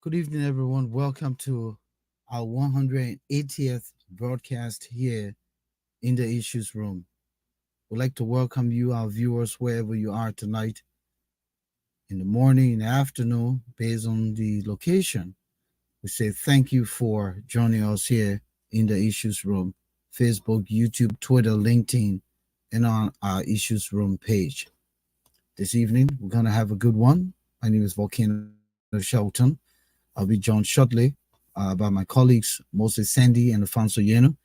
Good evening, everyone. Welcome to our 180th broadcast here in the Issues Room. We'd like to welcome you, our viewers, wherever you are tonight, in the morning, in the afternoon, based on the location. We say thank you for joining us here in the Issues Room, Facebook, YouTube, Twitter, LinkedIn, and on our Issues Room page. This evening, we're going to have a good one. My name is Volcano Shelton. I'll be joined shortly by my colleagues Moses Sandy and Alphonso Yeno.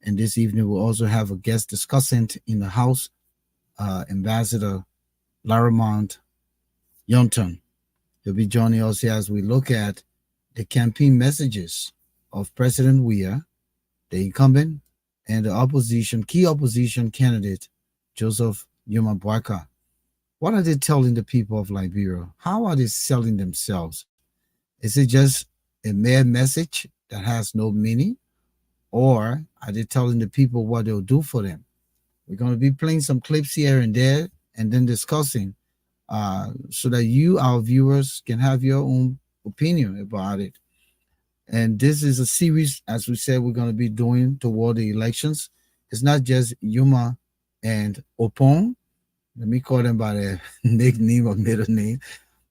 And this evening we'll also have a guest discussant in the house, Ambassador Laramont Yonton. He'll be joining us here as we look at the campaign messages of President Weah, the incumbent, and the key opposition candidate, Joseph Yuma Boakai. What are they telling the people of Liberia? How are they selling themselves? Is it just a mere message that has no meaning? Or are they telling the people what they'll do for them? We're going to be playing some clips here and there and then discussing so that you, our viewers, can have your own opinion about it. And this is a series, as we said, we're going to be doing toward the elections. It's not just Yuma and Opon. Let me call them by their nickname or middle name.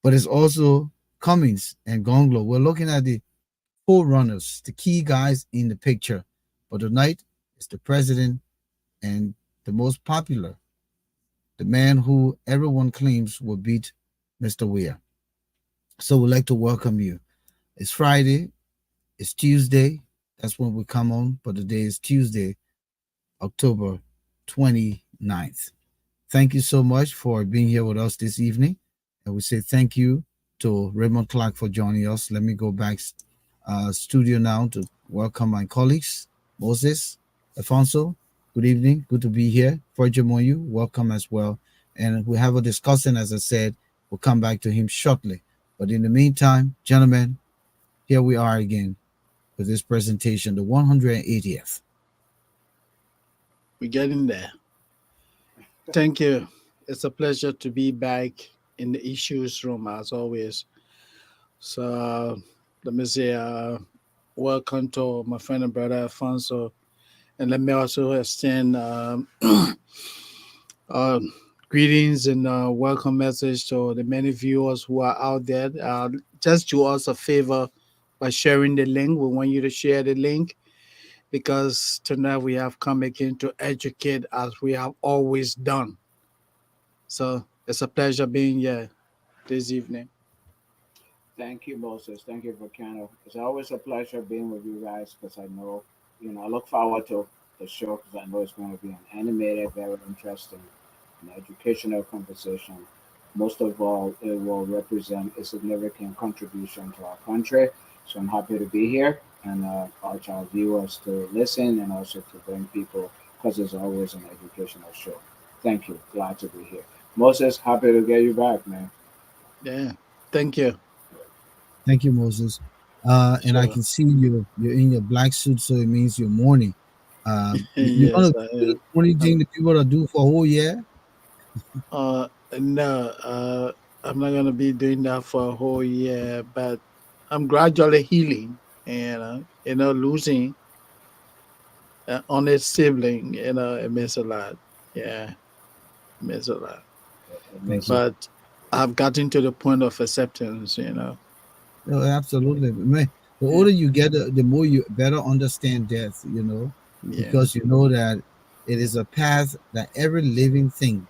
But it's also Cummings and Gonglo. We're looking at the forerunners, the key guys in the picture. But tonight, it's the president and the most popular, the man who everyone claims will beat Mr. Weah. So we'd like to welcome you. It's Friday, it's Tuesday. That's when we come on, but the day is Tuesday, October 29th. Thank you so much for being here with us this evening. And we say thank you to Raymond Clark for joining us. Let me go back studio now to welcome my colleagues, Moses, Alphonso. Good evening. Good to be here. Forger Moyu, welcome as well. And we have a discussion, as I said. We'll come back to him shortly. But in the meantime, gentlemen, here we are again with this presentation, the 180th. We're getting there. Thank you. It's a pleasure to be back in the issues room as always. So let me say welcome to my friend and brother Alfonso. And let me also extend greetings and welcome message to the many viewers who are out there. Just do us a favor by sharing the link. We want you to share the link because tonight we have come again to educate as we have always done. So it's a pleasure being here this evening. Thank you, Moses. Thank you, Volcano. It's always a pleasure being with you guys because I know, I look forward to the show because I know it's going to be an animated, very interesting, and educational conversation. Most of all, it will represent a significant contribution to our country. So I'm happy to be here and urge our viewers to listen and also to bring people because it's always an educational show. Thank you. Glad to be here. Moses, happy to get you back, man. Yeah. Thank you. Thank you, Moses. And I Sure. can see you're in your black suit, so it means you're mourning. You're Yes, gonna I do the am. only thing that people to do for a whole year. Uh, no, I'm not gonna be doing that for a whole year, but I'm gradually healing, and losing on its sibling, it means a lot. Yeah, it means a lot. It Thank makes you. But I've gotten to the point of acceptance. No, absolutely, man. The Yeah, older you get, the more you better understand death. yeah, Because you know that it is a path that every living thing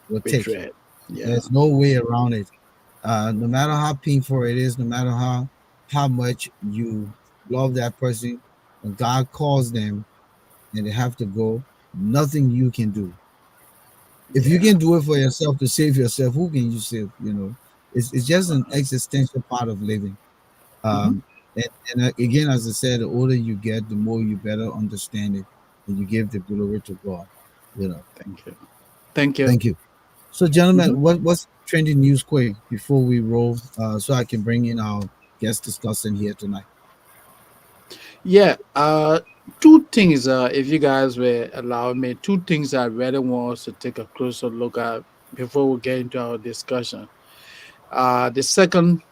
will with take. dread. Yeah, There's no way around it. No matter how painful it is, no matter how much you love that person, when God calls them and they have to go, nothing you can do. If you yeah. can do it for yourself to save yourself, who can you save? It's just an existential part of living. Hmm. Um, and again, as I said, the older you get, the more you better understand it, and you give the glory to God. You know. Thank you. Thank you. Thank you. So, Hmm. gentlemen, what's trending news quick before we roll, so I can bring in our guest discussant here tonight. Yeah. Two things. If you guys will allow me, two things I really want us to take a closer look at before we get into our discussion. The second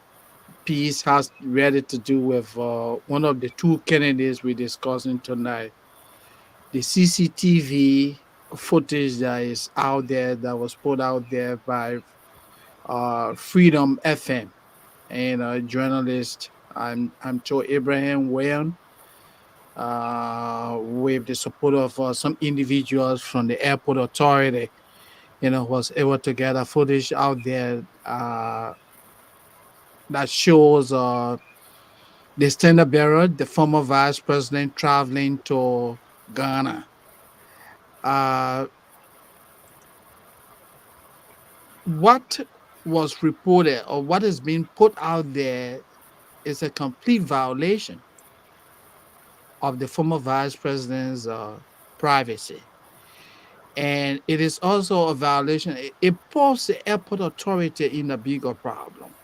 piece has really to do with one of the two candidates we're discussing tonight. The CCTV footage that is out there that was put out there by Freedom FM and a journalist. I'm told Abraham Weah, with the support of some individuals from the airport authority, was able to get a footage out there that shows the standard bearer, the former vice president, traveling to Ghana. Uh, what was reported or what is being put out there is a complete violation of the former vice president's privacy. And it is also a violation. It puts the airport authority in a bigger problem.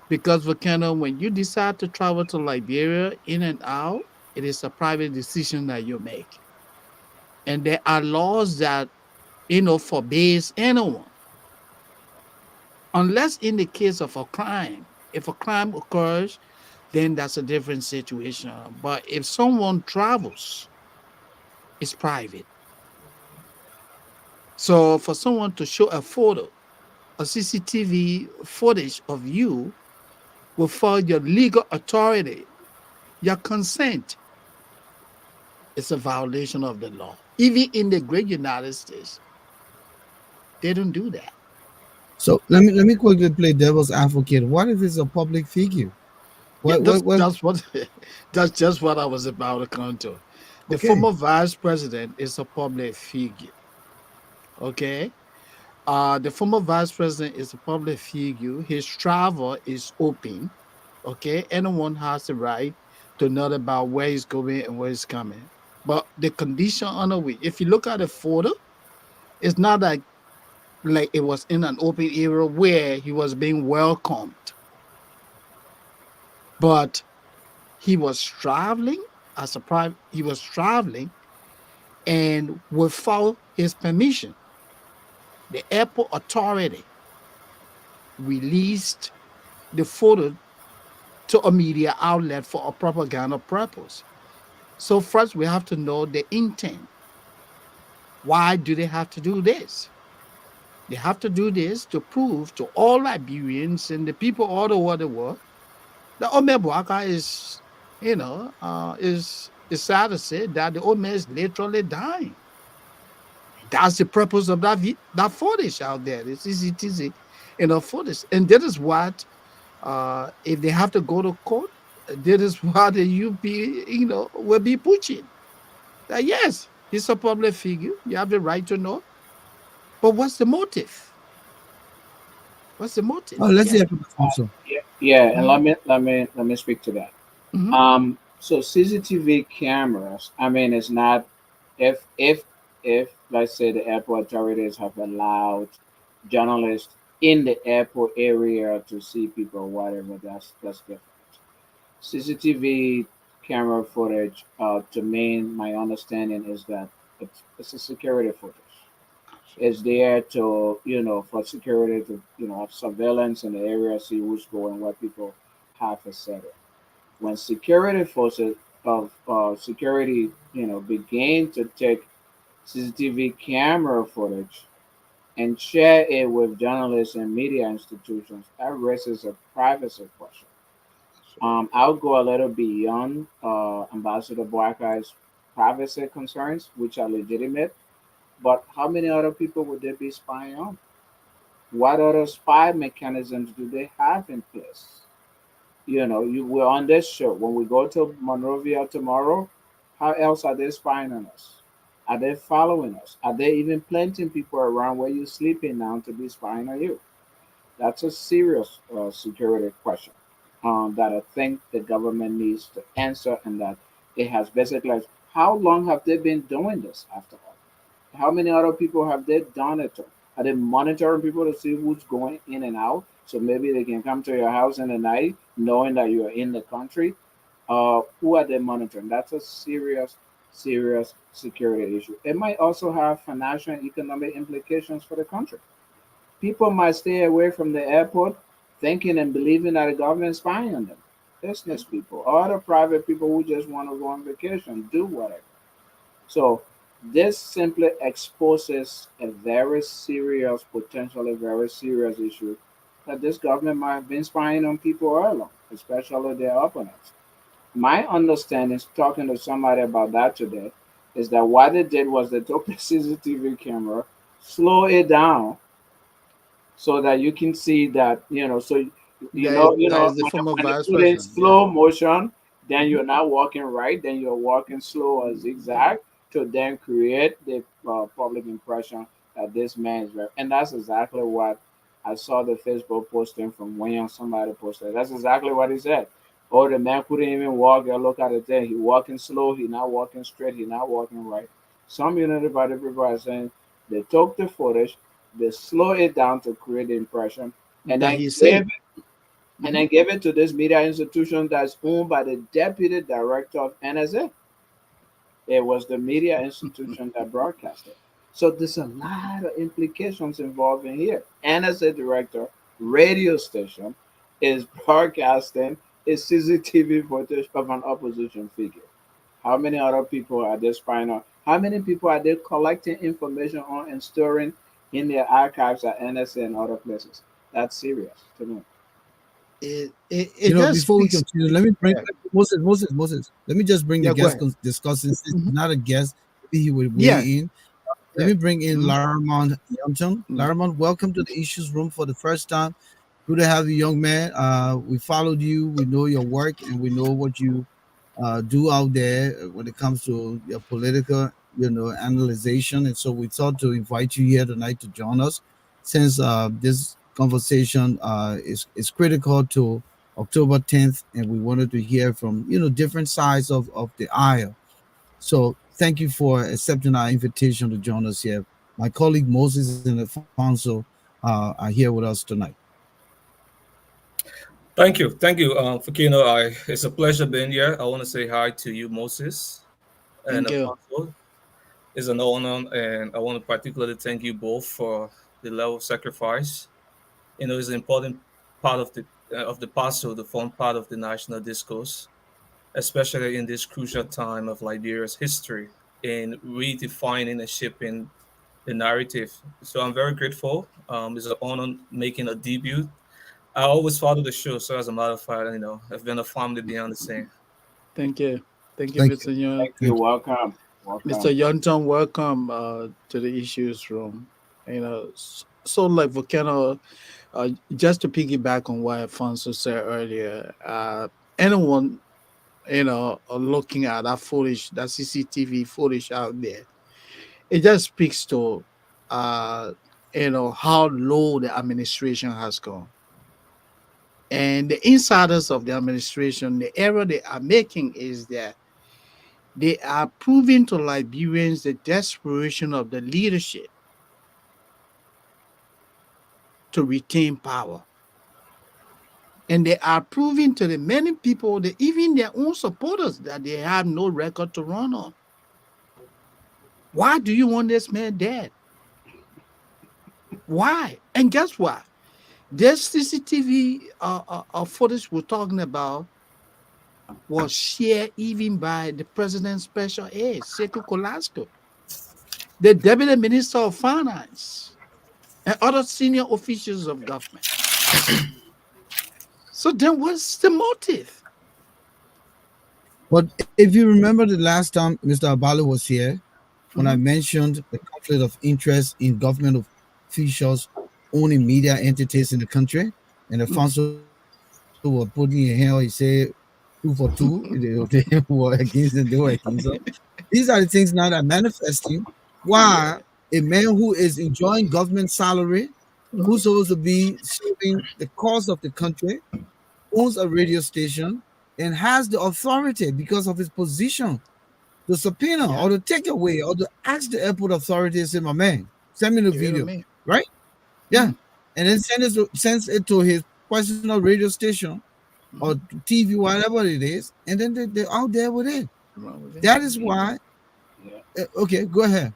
Because Volcano, when you decide to travel to Liberia in and out, it is a private decision that you make. And there are laws that, forbids anyone, unless in the case of a crime. If a crime occurs, then that's a different situation. But if someone travels, it's private. So for someone to show a photo, a CCTV footage of you without your legal authority, your consent, it's a violation of the law. Even in the great United States, they don't do that. So let me quickly play devil's advocate. What if it's a public figure? Yeah, What that's what what? that's what that's just what I was about to come to. The Okay. former vice president is a public figure. Okay. The former vice president is a public figure. His travel is open. Okay. Anyone has the right to know about where he's going and where he's coming. But the condition under which, if you look at the photo, it's not like it was in an open area where he was being welcomed. But he was traveling as a private. He was traveling, and without his permission, the airport authority released the photo to a media outlet for a propaganda purpose. So first we have to know the intent. Why do they have to do this? They have to do this to prove to all Liberians and the people all over the world that Ome Boakai is, is sad to say that the Ome is literally dying. That's the purpose of that footage out there. It's easy, footage. And that is what, if they have to go to court, that is what the UP, will be pushing. That yes, he's a public figure. You have the right to know. But what's the motive? What's the motive? Oh, let's Yes. hear from Alfonso. Yeah, and Mhm, let me speak to that. mhm. So CCTV cameras. I mean, it's not if let's say the airport authorities have allowed journalists in the airport area to see people or whatever. That's different. CCTV camera footage. To me, my understanding is that it's a security footage. It's there to for security to have surveillance in the area, see who's going, what people have, etc. When security forces of security begin to take CCTV camera footage and share it with journalists and media institutions, that raises a privacy question. I'll go a little beyond Ambassador Boakai's privacy concerns, which are legitimate, but how many other people would they be spying on? What other spy mechanisms do they have in place? We're on this show. When we go to Monrovia tomorrow, how else are they spying on us? Are they following us? Are they even planting people around where you're sleeping now to be spying on you? That's a serious security question that I think the government needs to answer, and that it has basically like, how long have they been doing this after all? How many other people have they done it to? Are they monitoring people to see who's going in and out? So maybe they can come to your house in the night knowing that you're in the country. Who are they monitoring? That's a serious security issue. It might also have financial and economic implications for the country. People might stay away from the airport thinking and believing that the government is spying on them. Business people, other private people who just want to go on vacation, do whatever. So this simply exposes a very serious, potentially very serious issue that this government might have been spying on people all along, especially their opponents. My understanding, talking to somebody about that today, is that what they did was they took the CCTV camera, slow it down, so that you can see that so That is the former when they vice put in president. Yeah. slow motion, then Mhm. you're not walking right, then you're walking slow or zigzag to then create the public impression that this man is very, and that's exactly what I saw the Facebook posting from Weah. Somebody posted that's exactly what he said. Oh, the man couldn't even walk. You look at the thing, he walking slow, he not walking straight, he not walking right. Some unity party people are saying they took the footage, they slow it down to create the impression, and That then he gave said. and Mhm. then gave it to this media institution that's owned by the deputy director of NSA. It was the media institution that broadcast it. So there's a lot of implications involved in here. NSA director, radio station, is broadcasting a CCTV footage of an opposition figure. How many other people are they spying on? How many people are they collecting information on and storing in their archives at NSA and other places? That's serious to me. It just Before we speaks. continue, let me bring Yeah, Moses. Let me just bring the yeah, go guest ahead. discussing. Since he's Mhm. not a guest, maybe he will weigh Yeah, in. Let yeah. me bring in Mhm. Laramond Youngton. Mm. Laramond, welcome to the Issues Room for the first time. Good to have you, young man. We followed you. We know your work, and we know what you do out there when it comes to your political, analyzation. And so we thought to invite you here tonight to join us, since this conversation is critical to October 10th, and we wanted to hear from different sides of the aisle. So thank you for accepting our invitation to join us here. My colleague Moses and Alfonso are here with us tonight. Thank you, Fakino. It's a pleasure being here. I want to say hi to you, Moses and Thank you. Alfonso. It's an honor, and I want to particularly thank you both for the level of sacrifice. It's an important part of the puzzle, the fun part of the national discourse, especially in this crucial time of Liberia's history in redefining and shaping the narrative. So I'm very grateful. It's an honor making a debut. I always follow the show, so as a matter of fact, I've been a family beyond the scene. Thank you. Thank you, Thank Mr. you. Young. Thank you. Thank you. Welcome. Mr. Welcome. Yonton, welcome to the issues room. So like Volcano, just to piggyback on what Alfonso said earlier, anyone looking at that CCTV footage out there, it just speaks to how low the administration has gone. And the insiders of the administration, the error they are making is that they are proving to Liberians the desperation of the leadership to retain power. And they are proving to the many people, that even their own supporters, that they have no record to run on. Why do you want this man dead? Why? And guess what? This CCTV footage we're talking about was shared even by the president's special aide, Sekou Kolasco, the deputy minister of finance, and other senior officials of government. So then what's the motive? But if you remember the last time Mr. Abalo was here, when I Mhm. mentioned the conflict of interest in government officials owning media entities in the country, and Alfonso was putting in hand, he said 2 for 2, they were against them, they were against them. These are the things now that manifesting why Yeah. a man who is enjoying government salary, Mhm. who's supposed to be serving the cause of the country, owns a radio station, and has the authority because of his position to subpoena Yeah. or to take away or to ask the airport authority and say, my man, send me the You hear video, me? right? Yeah. Mhm. And then sends it to his personal radio station or Mhm. TV, whatever it is, and then they're out there with it. Wrong with it. That is why. Yeah. Okay, go ahead.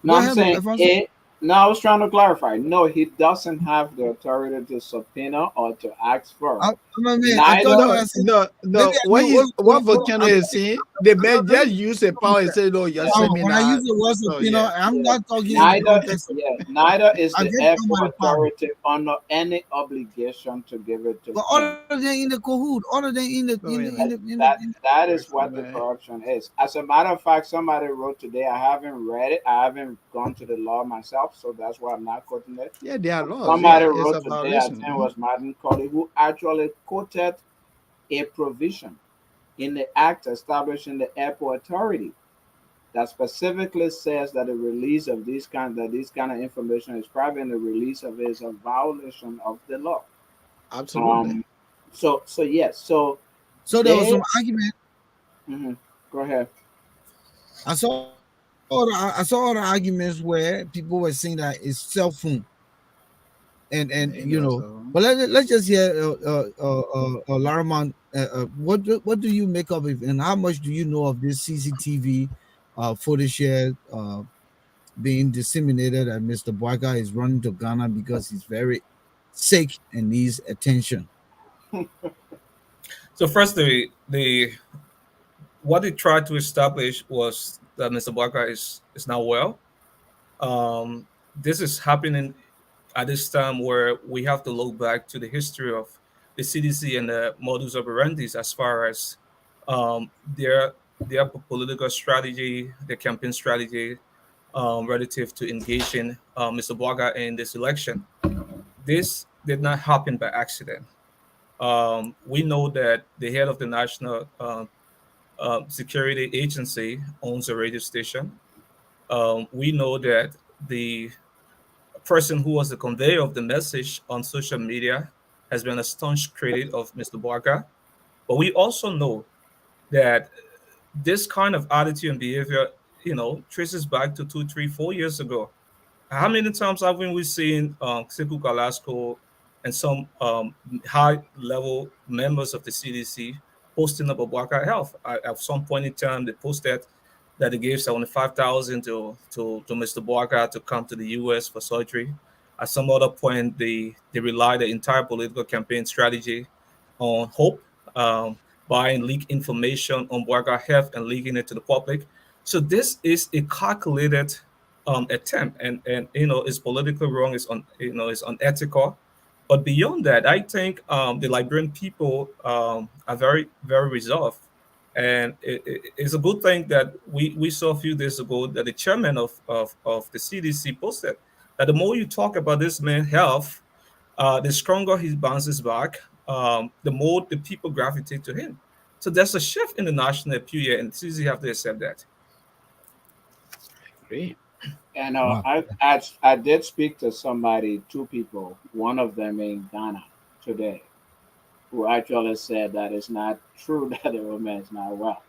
No, Go I'm ahead, saying Alfonso. it. Now I was trying to clarify. No, he doesn't have the authority to subpoena or to ask for it. I mean, I thought Neither, when No, I said no, maybe no. I knew. What Hold on. Volcano is saying, the man Let just me use the power and say, "No, you're sending when I use that." the word So subpoena, yeah, I'm yeah, not talking in the neither, context of yeah, neither is I the gave airport somebody power. authority under any obligation to give it to But him. other than in the cahoot, other than no, you're That not. that is what the Right. corruption is. As a matter of fact, somebody wrote today. I haven't read it. I haven't gone to the law myself, so that's why I'm not quoting it. Yeah, there are laws. Yeah, Somebody it's a wrote today. I violation. think it was Martin Colley who actually quoted a provision in the act establishing the airport authority that specifically says that the release of this kind of information is private and the release of it is a violation of the law. Absolutely. Um, so yes, so so there was they some argument. mhm, go ahead. I saw all the arguments where people were saying that it's cell phone and There you go. but So let's just hear Laraman. What do you make of it, and how much do you know of this CCTV footage here being disseminated that Mr. Boakai is running to Ghana because he's very sick and needs attention? So first, the what they tried to establish was that Mr. Barker is now well. This is happening at this time where we have to look back to the history of the CDC and the modus operandi as far as um, their their political strategy, their campaign strategy relative to engaging Mr. Barker in this election. This did not happen by accident. We know that the head of the National Security Agency owns a radio station. We know that the person who was the conveyor of the message on social media has been a staunch critic of Mr. Barker. But we also know that this kind of attitude and behavior, traces back to 2, 3, 4 years ago. How many times haven't we seen Siku Kalasco and some high level members of the CDC posting about Waka Health? At some point in time, they posted that they gave 75,000 to Mr. Waka to come to the US for surgery. At some other point, they relied the entire political campaign strategy on hope, um, buying leak information on Waka Health and leaking it to the public. So this is a calculated attempt, and it's politically wrong. It's it's unethical. But beyond that, I think the Liberian people are very very resolved, and it's a good thing that we saw a few days ago that the chairman of the CDC posted that the more you talk about this man's health, the stronger he bounces back, the more the people gravitate to him. So there's a shift in the national appeal, and CDC have to accept that. agree. And Wow. I did speak to somebody, two people, one of them in Ghana today, who actually said that it's not true that the woman is not well.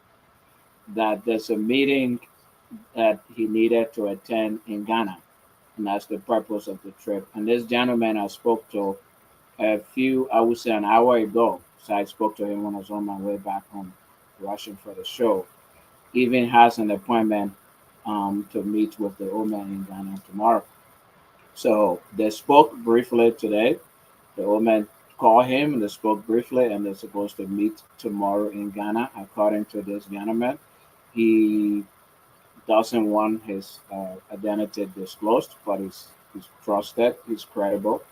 That there's a meeting that he needed to attend in Ghana, and that's the purpose of the trip. And this gentleman I spoke to I would say an hour ago, so I spoke to him when I was on my way back home, rushing for the show. Even has an appointment to meet with the woman in Ghana tomorrow. So they spoke briefly today. The woman called him and they spoke briefly, and they're supposed to meet tomorrow in Ghana, according to this gentleman. He doesn't want his identity disclosed, but he's trusted, he's credible.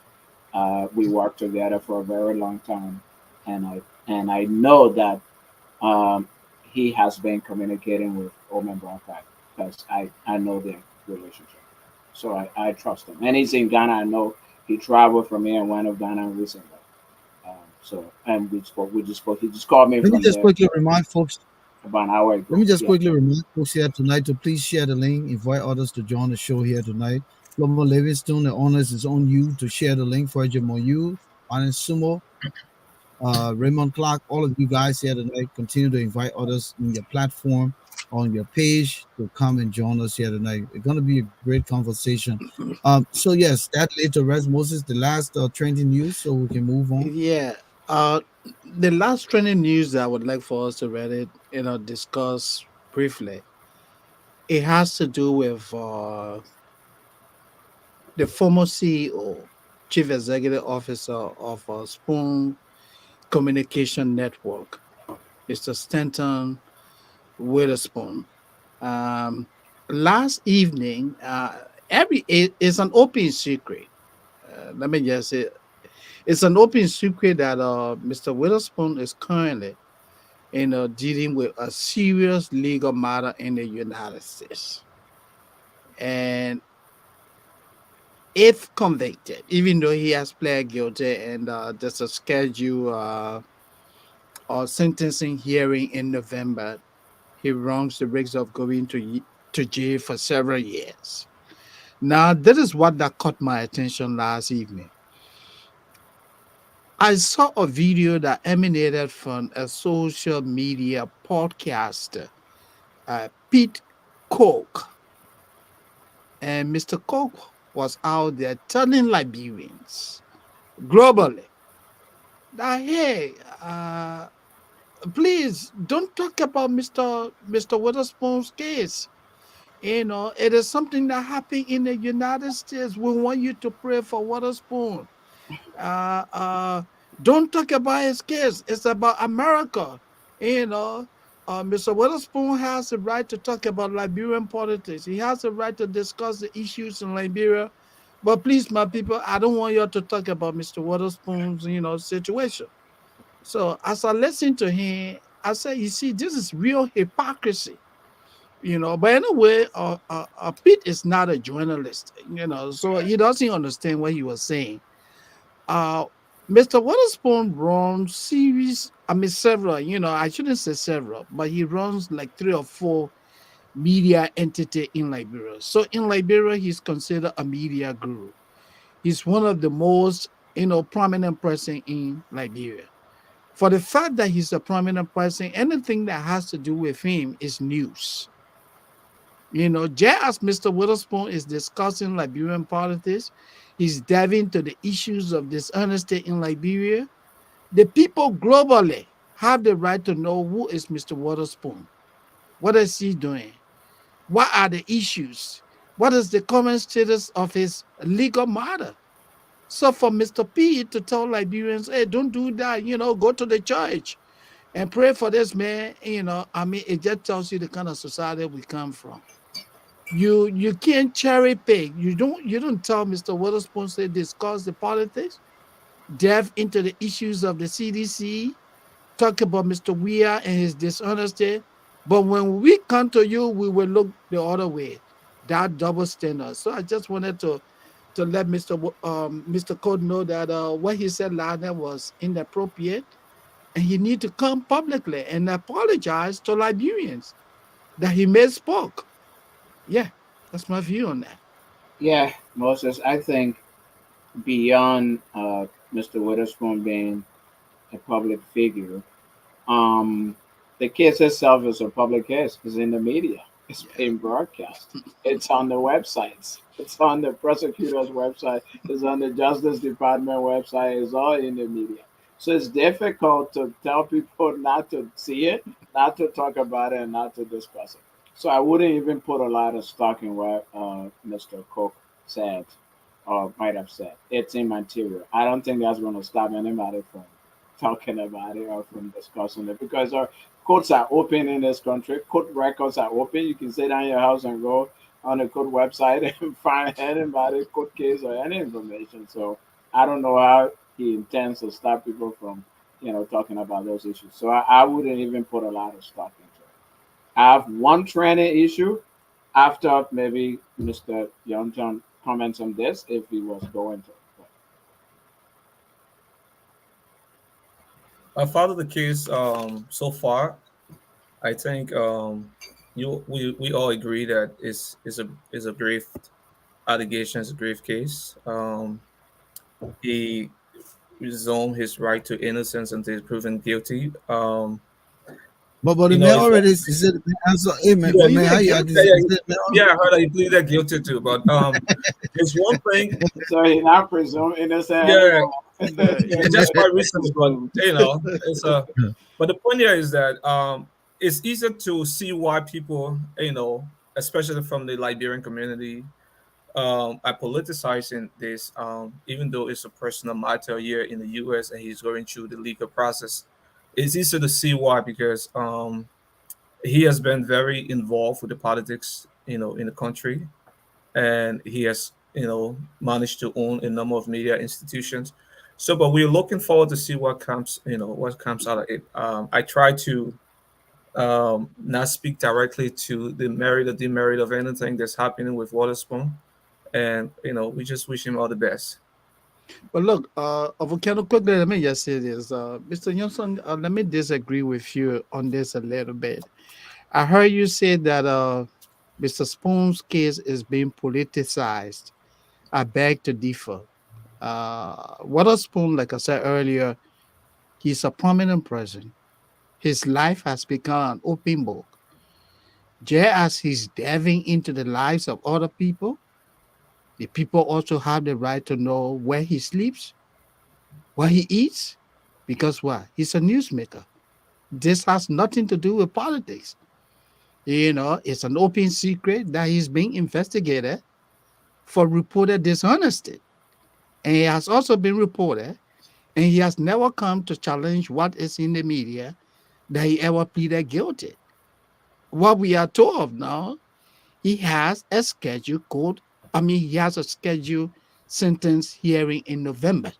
We worked together for a very long time, and I know that um, he has been communicating with Omen Boakai because I know their relationship, so I trust him. And he's in Ghana. I know he traveled from here and went to Ghana recently. So and we spoke. We just spoke. He just called me Let me from just there quickly remind folks. about an hour Let ago. me just Yeah. quickly remind folks here tonight to please share the link, invite others to join the show here tonight. Flomo Livingstone, the honors is on you to share the link for Moyu, Alan Sumo, Raymond Clark, all of you guys here tonight. Continue to invite others in your platform, on your page to come and join us here tonight. It's going to be a great conversation. So yes, that led to Res Moses, the last trending news, so we can move on. Yeah. Uh, the last trending news that I would like for us to read it, discuss briefly. It has to do with the former CEO, Chief Executive Officer of Spoon Communication Network, Mr. Stanton Witherspoon. Um, Last evening, it's an open secret. Let me just say, it's an open secret that Mr. Witherspoon is currently dealing with a serious legal matter in the United States. And if convicted, even though he has pled guilty and there's a scheduled sentencing hearing in November, he runs the risk of going to jail for several years. Now, that is what that caught my attention last evening. I saw a video that emanated from a social media podcaster, Pete Cook. And Mr. Cook was out there telling Liberians globally that, hey, please don't talk about Mr. Witherspoon's case. It is something that happened in the United States. We want you to pray for Witherspoon. Uh, uh, don't talk about his case. It's about America. You know, Mr. Witherspoon has the right to talk about Liberian politics. He has the right to discuss the issues in Liberia. But please, my people, I don't want you to talk about Mr. Witherspoon's, situation. So as I listened to him, I said, you see, this is real hypocrisy. But anyway, Pete is not a journalist, so he doesn't understand what he was saying. uh Mr. Witherspoon runs several, I shouldn't say several, but he runs like 3 or 4 media entity in Liberia. So in Liberia, he's considered a media guru. He's one of the most, prominent person in Liberia. For the fact that he's a prominent person, anything that has to do with him is news. Just as Mr. Witherspoon is discussing Liberian politics, he's diving into the issues of dishonesty in Liberia. The people globally have the right to know who is Mr. Witherspoon. What is he doing? What are the issues? What is the current status of his legal matter? So for Mr. P to tell Liberians, hey, don't do that, go to the church and pray for this man, it just tells you the kind of society we come from. You can't cherry pick. You don't tell Mr. Witherspoon to discuss the politics, delve into the issues of the CDC, talk about Mr. Weah and his dishonesty. But when we come to you, we will look the other way. That double standard. So I just wanted to let Mr. Code know that what he said last night was inappropriate, and he need to come publicly and apologize to Liberians that he misspoke. Yeah, that's my view on that. Yeah, Moses, I think beyond Mr. Witherspoon being a public figure, um, the case itself is a public case. It's in the media. It's being broadcast. It's on the websites. It's on the prosecutor's website. It's on the Justice Department website. It's all in the media. So it's difficult to tell people not to see it, not to talk about it, and not to discuss it. So I wouldn't even put a lot of stock in what Mr. Cook said or might have said. It's immaterial. I don't think that's going to stop anybody from talking about it or from discussing it because our courts are open in this country. Court records are open. You can sit down in your house and go on the court website and find anybody, court case or any information. So I don't know how he intends to stop people from, talking about those issues. So I wouldn't even put a lot of stock into it. I have one training issue after maybe Mr. Youngton comments on this if he was going to. I followed the case so far. I think we all agree that is a grave allegation, is a grave case. He resumed his right to innocence until he's proven guilty. But the man It's already said, answer, hey, man, yeah, but man, how you yeah, this, yeah, this, man, yeah, I heard that he pleaded guilty too, but there's one thing, So he not presume innocent yeah, anymore. it's just quite recent, but it's but the point here is that it's easier to see why people, especially from the Liberian community, I politicizing this, even though it's a personal matter here in the U.S. and he's going through the legal process. It's easy to see why because he has been very involved with the politics, in the country, and he has, managed to own a number of media institutions. So, but we're looking forward to see what comes out of it. I try to not speak directly to the merit or demerit of anything that's happening with Waterspoon, and we just wish him all the best. But look, Volcano, quickly, let me just say this. Mr. Johnson, let me disagree with you on this a little bit. I heard you say that Mr. Spoon's case is being politicized. I beg to differ. Waterspoon, like I said earlier, he's a prominent person. His life has become an open book. Just as he's delving into the lives of other people, the people also have the right to know where he sleeps, what he eats, because why? He's a newsmaker. This has nothing to do with politics. It's an open secret that he's being investigated for reported dishonesty. And he has also been reported, and he has never come to challenge what is in the media that he ever pleaded guilty. What we are told of now, he has a scheduled court. He has a scheduled sentence hearing in November.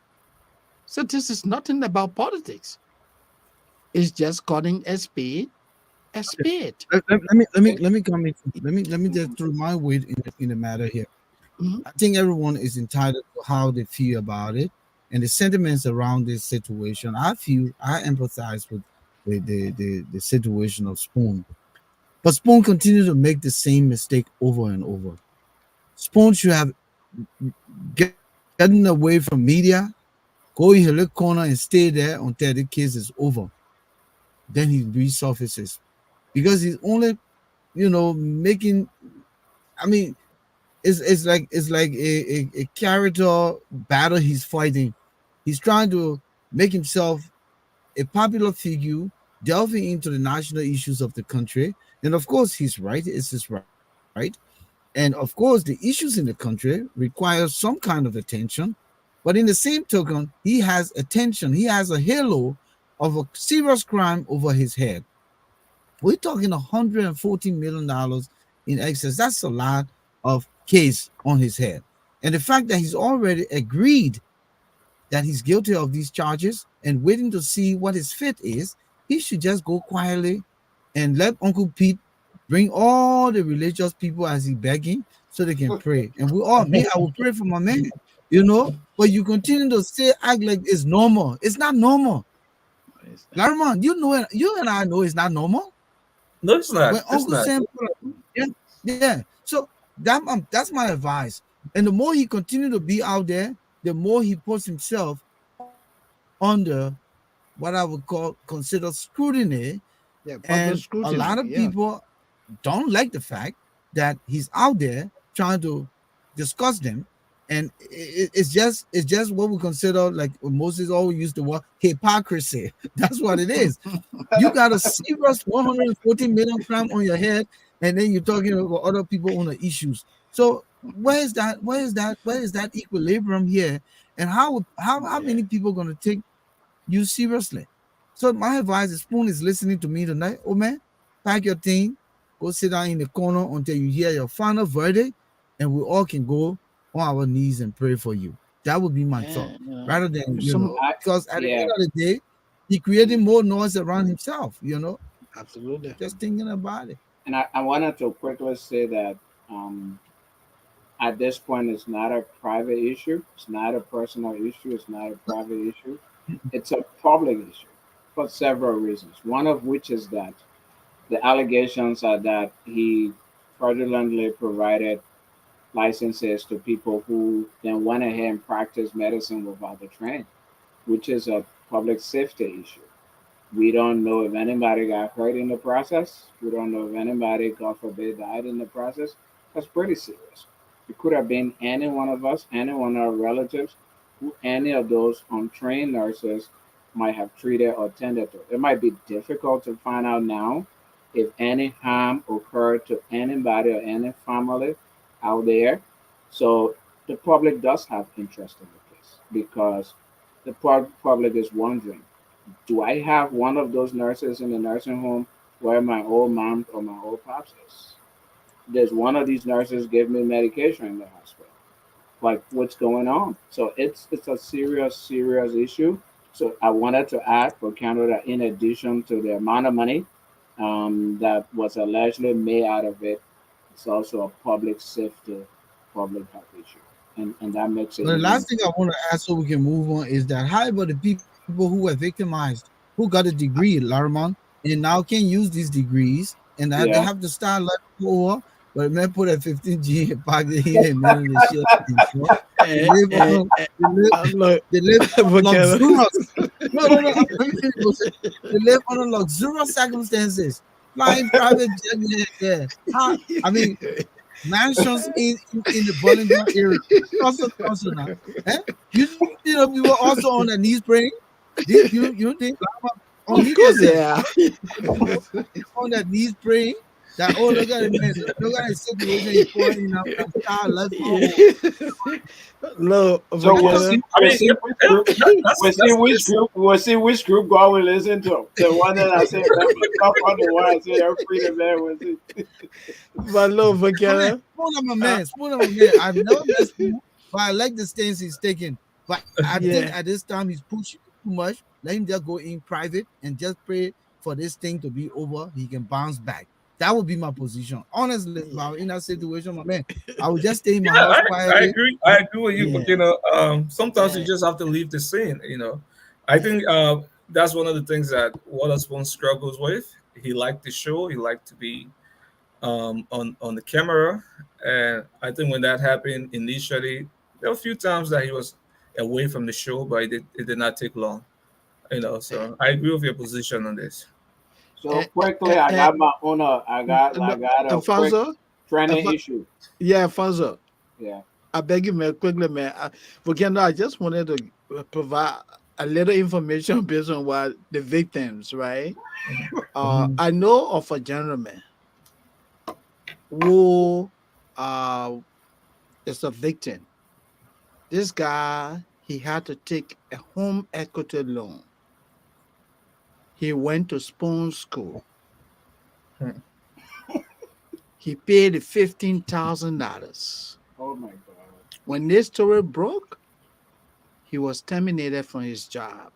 So this is nothing about politics. It's just calling a spade a spade. Let me come in. Let me just throw my weight in the matter here. Mhm. I think everyone is entitled to how they feel about it and the sentiments around this situation. I empathize with the situation of Spoon. But Spoon continues to make the same mistake over and over. Spoon should have gotten away from media, go in a little corner and stay there until the case is over. Then he resurfaces. Because he's only, making, I mean, it's like a character battle he's fighting. He's trying to make himself a popular figure, delving into the national issues of the country. And of course, he's right. It's his right. And of course, the issues in the country require some kind of attention. But in the same token, he has attention. He has a halo of a serious crime over his head. We're talking $114 million in excess. That's a lot of case on his head. And the fact that he's already agreed that he's guilty of these charges and waiting to see what his fate is, he should just go quietly and let Uncle Pete bring all the religious people as he begging so they can pray. And I will pray for my man. But you continue to say, act like it's normal. It's not normal. Larman, you and I know it's not normal. No, it's not. When It's Uncle not. Sam yeah, yeah. So that's my advice. And the more he continue to be out there, the more he puts himself under what I would call consider scrutiny. And Yeah, a public lot of scrutiny. people Yeah. don't like the fact that he's out there trying to discuss them. And it's just what we consider, like Moses always used the word hypocrisy. That's what it is. You got a serious 140 million crime on your head, and then you're talking about other people on the issues. So where is that equilibrium here? And how Yeah. many people gonna take you seriously? So my advice is Spoon is listening to me tonight. Oh man, pack your thing, go sit down in the corner until you hear your final verdict, and we all can go on our knees and pray for you. That would be my thought. And Rather than, some I because at the yeah. end of the day, he creating more noise around himself. absolutely. Just thinking about it. And I wanted to quickly say that um, at this point, it's not a private issue. It's not a personal issue. It's not a private issue. It's a public issue for several reasons. One of which is that the allegations are that he fraudulently provided licenses to people who then went ahead and practiced medicine without the training, which is a public safety issue. We don't know if anybody got hurt in the process. We don't know if anybody, God forbid, died in the process. That's pretty serious. It could have been any one of us, any one of our relatives, who any of those untrained nurses might have treated or tended to. It might be difficult to find out now if any harm occurred to anybody or any family out there. So the public does have interest in the case because the public is wondering, do I have one of those nurses in the nursing home where my old mom or my old pops is? Does one of these nurses give me medication in the hospital? Like what's going on? So it's a serious issue. So I wanted to add for Canada, in addition to the amount of money that was allegedly made out of it, it's also a public safety, public health issue, and that makes it But the even. last thing I want to ask so we can move on is that how about the people who were victimized, who got a degree, Laramon, and now can use these degrees, and that they Yeah. have to start like over, but man put a 15G in pocket here and none of the shit. You know? They And, live and, on, and they live, look, they live on Volcano. luxurious. No. They live under luxurious circumstances, flying private jet here and there. How? I mean, mansions in the Burlington area. Also now. Eh? You know people also on their knees praying. You think Of unmute course yourself. they are. People on their knees praying that oh look at the man, look at the situation he's pouring in and start left Yeah. home. Look, So we'll Volcano. see. I We'll mean, see which group. We'll see that's which this. group. We'll see which group God will listen to. The one that I say, "Tough on the one I say, freedom man." We'll see. But look, My man, Volcano. Spoon of a man. I've never met Spoon, but I like the stance he's taking. But I think at Yeah. this time he's pushing too much. Let him just go in private and just pray for this thing to be over. He can bounce back. That would be my position. Honestly, if I Yeah. were in that situation, my man, I would just stay in my Yeah, house I quietly. agree. I agree with you, Yeah. but sometimes you Yeah. just have to leave the scene. I think that's one of the things that Waterspoon struggles with. He liked the show. He liked to be on the camera, and I think when that happened initially, there were a few times that he was away from the show, but it did not take long. So I agree with your position on this. So And, quickly, I and, got my own. I look, got a quick Alfonso. trending Alfo- issue. yeah, Alfonso. Yeah. I beg you, man, quickly, man. Volcano, I just wanted to provide a little information based on what the victims, right? Mhm. I know of a gentleman who is a victim. This guy, he had to take a home equity loan. He went to Spoon School. Hmm. He paid $15,000. Oh my God. When this story broke, he was terminated from his job.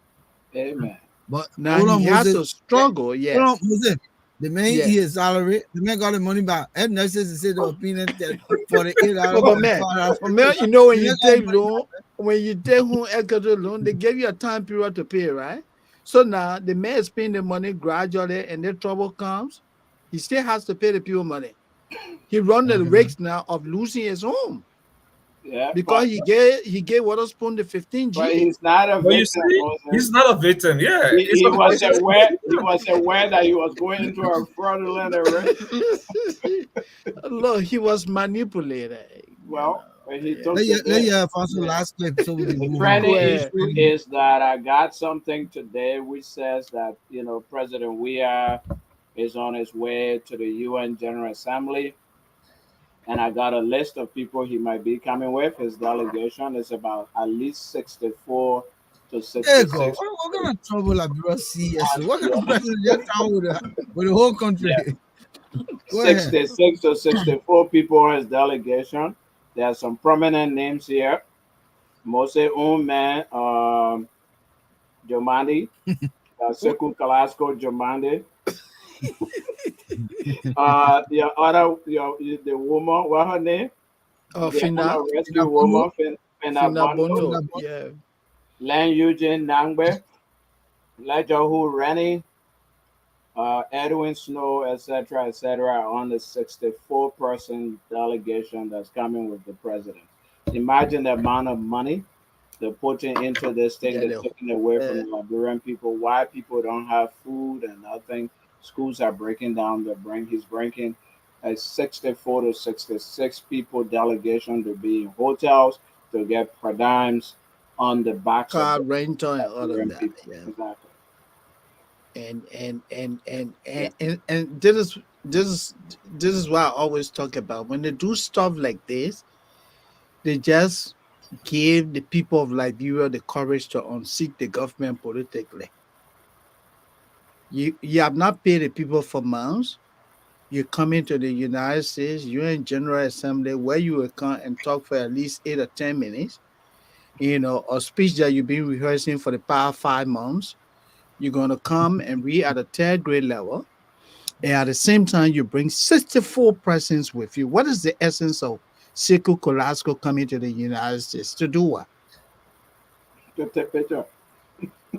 Amen. But Now hold he on, had Moses. to struggle, Hold on, yes. Moses. The man eat Yeah. his salary. The man got the money back. And nurses said the opinion that $48, But man, $45. but man, you know when The you man got the take money loan, when you take home equity loan, they give you a time period to pay, right? So now the man is paying the money gradually, and then trouble comes, he still has to pay the people money. He run the back. risk now of losing his home Yeah, because he gave Waterspoon the 15 but G. he's not a But you victim, see, Moses. he's not a victim. Yeah, He was aware. He was aware that he was going into a fraudulent arrangement. Look, he was manipulated. Well, but he Yeah. took the Let bait. you Alfonso Yeah. last clip so we can The move on. trending Go ahead. issue is that I got something today which says that President Weah is on his way to the UN General Assembly, and I got a list of people he might be coming with. His delegation is about at least 64 to There you go. 66. What kind of trouble Liberia see And, yesterday? What kind yeah, of president just travel with the whole country? yeah, Go ahead. 66 to 64 people on his delegation. There are some prominent names here. Mose Unman, Jomandi, Sekou Kalasco Jomandi. The woman, what her name? Oh, The Fina, rescue woman, Fina Fina Bondo, Bondo. Yeah. Len Eugene Nangbe, Lejahu Rennie, Edwin Snow, etc., on the 64-person delegation that's coming with the president. Imagine the amount of money they're putting into this thing. Yeah, They're taking away from uh, the Liberian people. Why people don't have food and nothing. Schools are breaking down. He's bringing a 64 to 66 people delegation to be in hotels to get per dimes on the backs of car the rental and all of Liberian that. people. Yeah. Exactly. Yeah. And this is what I always talk about. When they do stuff like this, They just gave the people of Liberia the courage to unseat the government politically. You have not paid the people for months. You come into the United States, you're in General Assembly where you will come and talk for at least 8 or 10 minutes, a speech that you've been rehearsing for the past 5 months. You're going to come and read at a third grade level. And at the same time, you bring 64 persons with you. What is the essence of Sekou Kolasco coming to the United States? To do what? To take picture.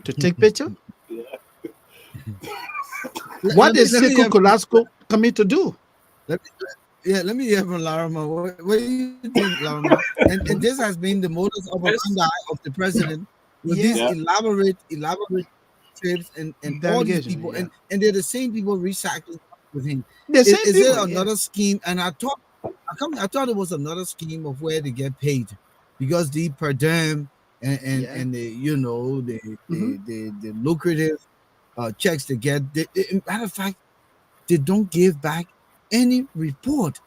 To take picture? Yeah. What is let me Sekou Kolasco coming to do? let me, let me hear from Larima. What do you think, Larima? And this has been the modus operandi This of the president with these Yeah, Yeah. elaborate trips and all these delegation. people, Yeah, and they're the same people recycling with him. the same Is there people. Yeah, another scheme? And I thought it was another scheme of where they get paid because the per diem yeah. and the Mm-hmm. the lucrative checks they get. Matter of fact, they don't give back any report.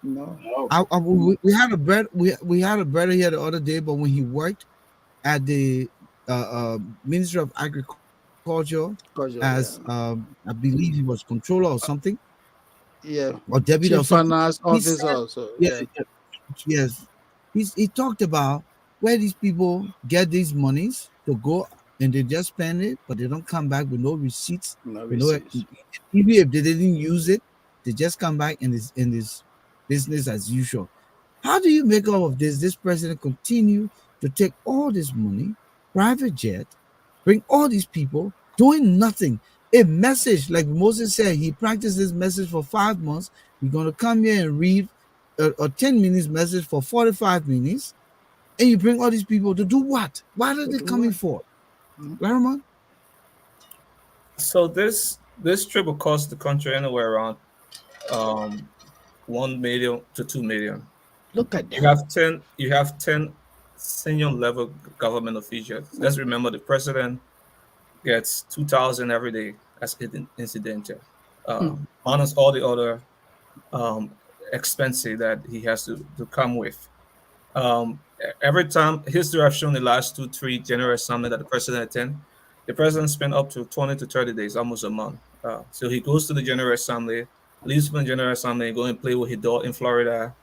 No, No. We had a we had a brother here the other day, but when he worked at the Ministry of Agriculture as because yeah, I believe he was controller or something yeah. or deputy or Chief something. finance He said, officer. So yeah, yeah, yes, he talked about where these people get these monies to go and they just spend it, but they don't come back with no receipts. no You know, receipts. even if they didn't use it, they just come back and it's in this business as usual. How do you make all of this? This president continue to take all this money, private jet, bring all these people, doing nothing. A message, like Moses said, he practiced this message for 5 months. You're going to come here and read a 10 minutes message for 45 minutes, and you bring all these people to do what? What are To they do coming what? for? Mhm. Lariman? so this trip will cost the country anywhere around um 1 million to 2 million. Look at You that. have 10 senior level government officials. Let's remember the president gets 2,000 every day as incidental. Hmm. Minus all the other um, expenses that he has to come with. Every time history have shown the last 2, 3 general assembly that the president attend, the president spent up to 20 to 30 days, almost a month. So he goes to the general assembly, leaves from the general assembly, go and play with his dog in Florida,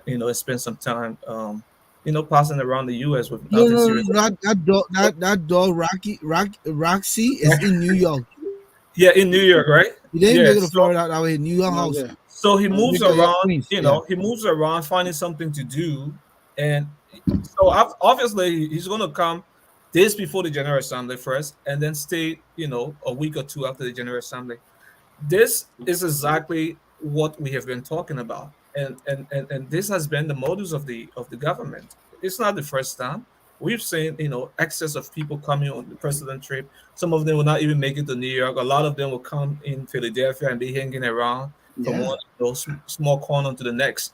and spend some time, passing around the U.S. with No, nothing no, serious. no, that dog Rocky is in New York. Yeah, in New York, right? He didn't Yeah. make it to So Florida that way, New York No, house. yeah. so he No, moves New York, around, Queens. Yeah. he moves around finding something to do. And so obviously he's going to come days before the General Assembly first and then stay, a week or two after the General Assembly. This is exactly what we have been talking about. And this has been the modus of the government. It's not the first time. We've seen, excess of people coming on the president trip. Some of them will not even make it to New York. A lot of them will come in Philadelphia and be hanging around from Yeah. one small corner to the next.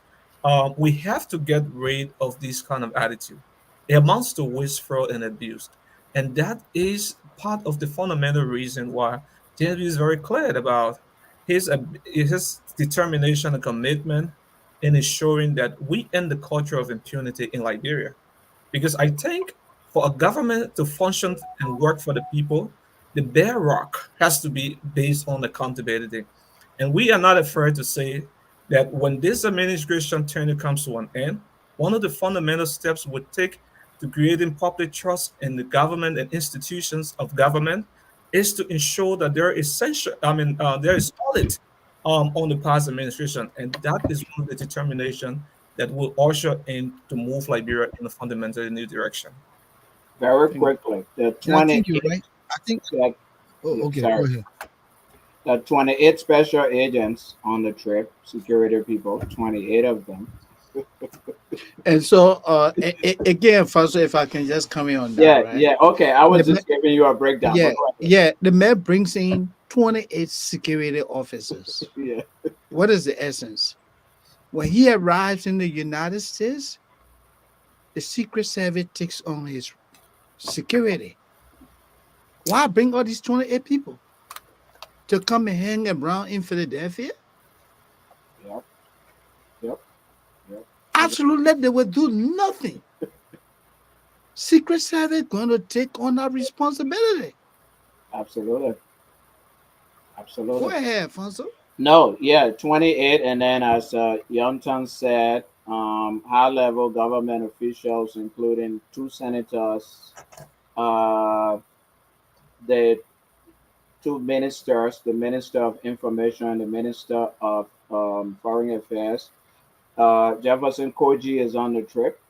We have to get rid of this kind of attitude. It amounts to waste, fraud, and abuse. And that is part of the fundamental reason why Genevieve is very clear about his determination and commitment in ensuring that we end the culture of impunity in Liberia. Because I think for a government to function and work for the people, the bedrock has to be based on accountability. And we are not afraid to say that when this administration tenure comes to an end, one of the fundamental steps we take to creating public trust in the government and institutions of government is to ensure that there is there is audit on the past administration, and that is one of the determination that will usher in to move Liberia in a fundamentally new direction. Very Thank quickly. The Yeah, I think you're 28, right. I think. that, Oh, yeah, okay. Go sorry. ahead. The 28 special agents on the trip, security people, 28 of them. And so, again, Faso, if I can just come in on that, Yeah, right? yeah. Okay, I The was just giving you a breakdown, yeah, but go ahead. yeah. The mayor brings in 28 security officers. Yeah. What is the essence? When he arrives in the United States, the Secret Service takes on his security. Why bring all these 28 people to come and hang around in Philadelphia? Yep. Yep. Yep. I Absolutely, they will do nothing. Secret Service going to take on that responsibility. Absolutely. Go Absolutely. ahead, Alfonso. No, yeah, 28. And then, as Yonton said, high level government officials, including two senators, uh, the two ministers, the Minister of Information and the Minister of Foreign Affairs. Jefferson Koji is on the trip.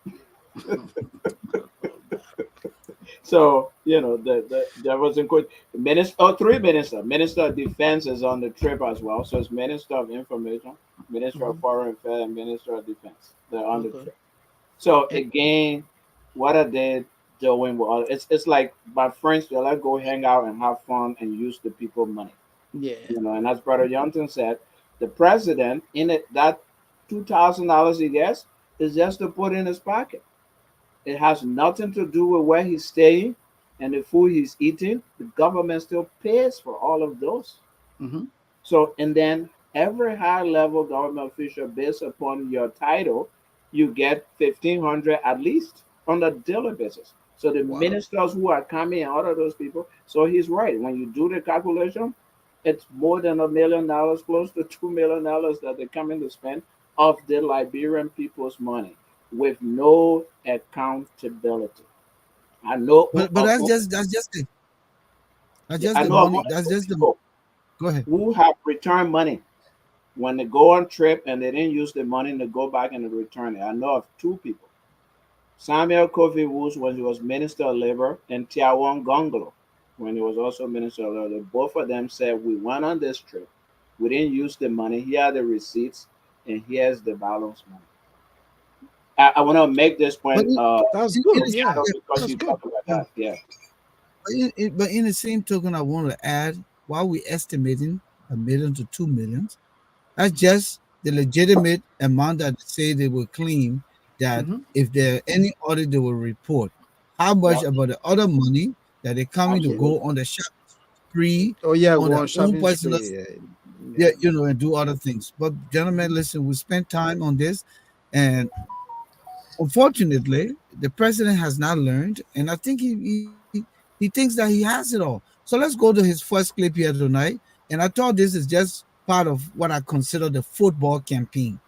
So, the Jefferson Koji, minister, three minister. Minister of Defense is on the trip as well. So it's Minister of Information, Minister of Mhm. Foreign Affairs, and Minister of Defense. They're on the Okay. trip. So And, again, what are they doing? Well, it's like my friends, they like go hang out and have fun and use the people money. yeah. And as Brother Johnson said, the president in it that $2,000 he gets is just to put in his pocket. It has nothing to do with where he's staying and the food he's eating. The government still pays for all of those. Hmm. So, and then every high level government official, based upon your title, you get 1,500 at least on a daily basis. So the Wow. ministers who are coming and all of those people. So he's right. When you do the calculation, it's more than $1 million, close to $2 million that they're coming to spend of the Liberian people's money with no accountability. I know But of that's just I the know of money. other That's just the people go ahead. who have returned money when they go on trip and they didn't use the money to go back and return it. I know of two people. Samuel Kofi Woods when he was Minister of Labor and Tiawan Gongolo when he was also Minister of Labor. Both of them said we went on this trip. We didn't use the money. Here are the receipts and here's the balance money. I want to make this But point That's in good. the, Yeah. because That's you good. talk about yeah, that. Yeah. but in the same token, I want to add while we estimating 1 million to 2 millions, that's just the legitimate amount that they say they will claim that Hmm. if there any audit they will report. How much Yep. about the other money that they're coming to Absolutely. go on the shopping spree Oh yeah, on go their on own shopping personal, spree. Yeah. yeah, Yeah. and do other things. But gentlemen, listen, we spent time on this, and unfortunately, the president has not learned, and I think he thinks that he has it all. So let's go to his first clip here tonight. And I thought this is just part of what I consider the football campaign,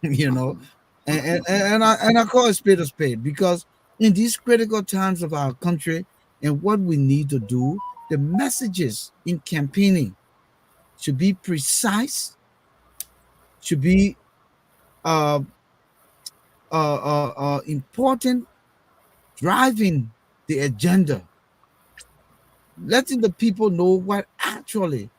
you know, and I call it spade a spade because in these critical times of our country and what we need to do, the messages in campaigning should be precise, should be uh, important, driving the agenda, letting the people know what actually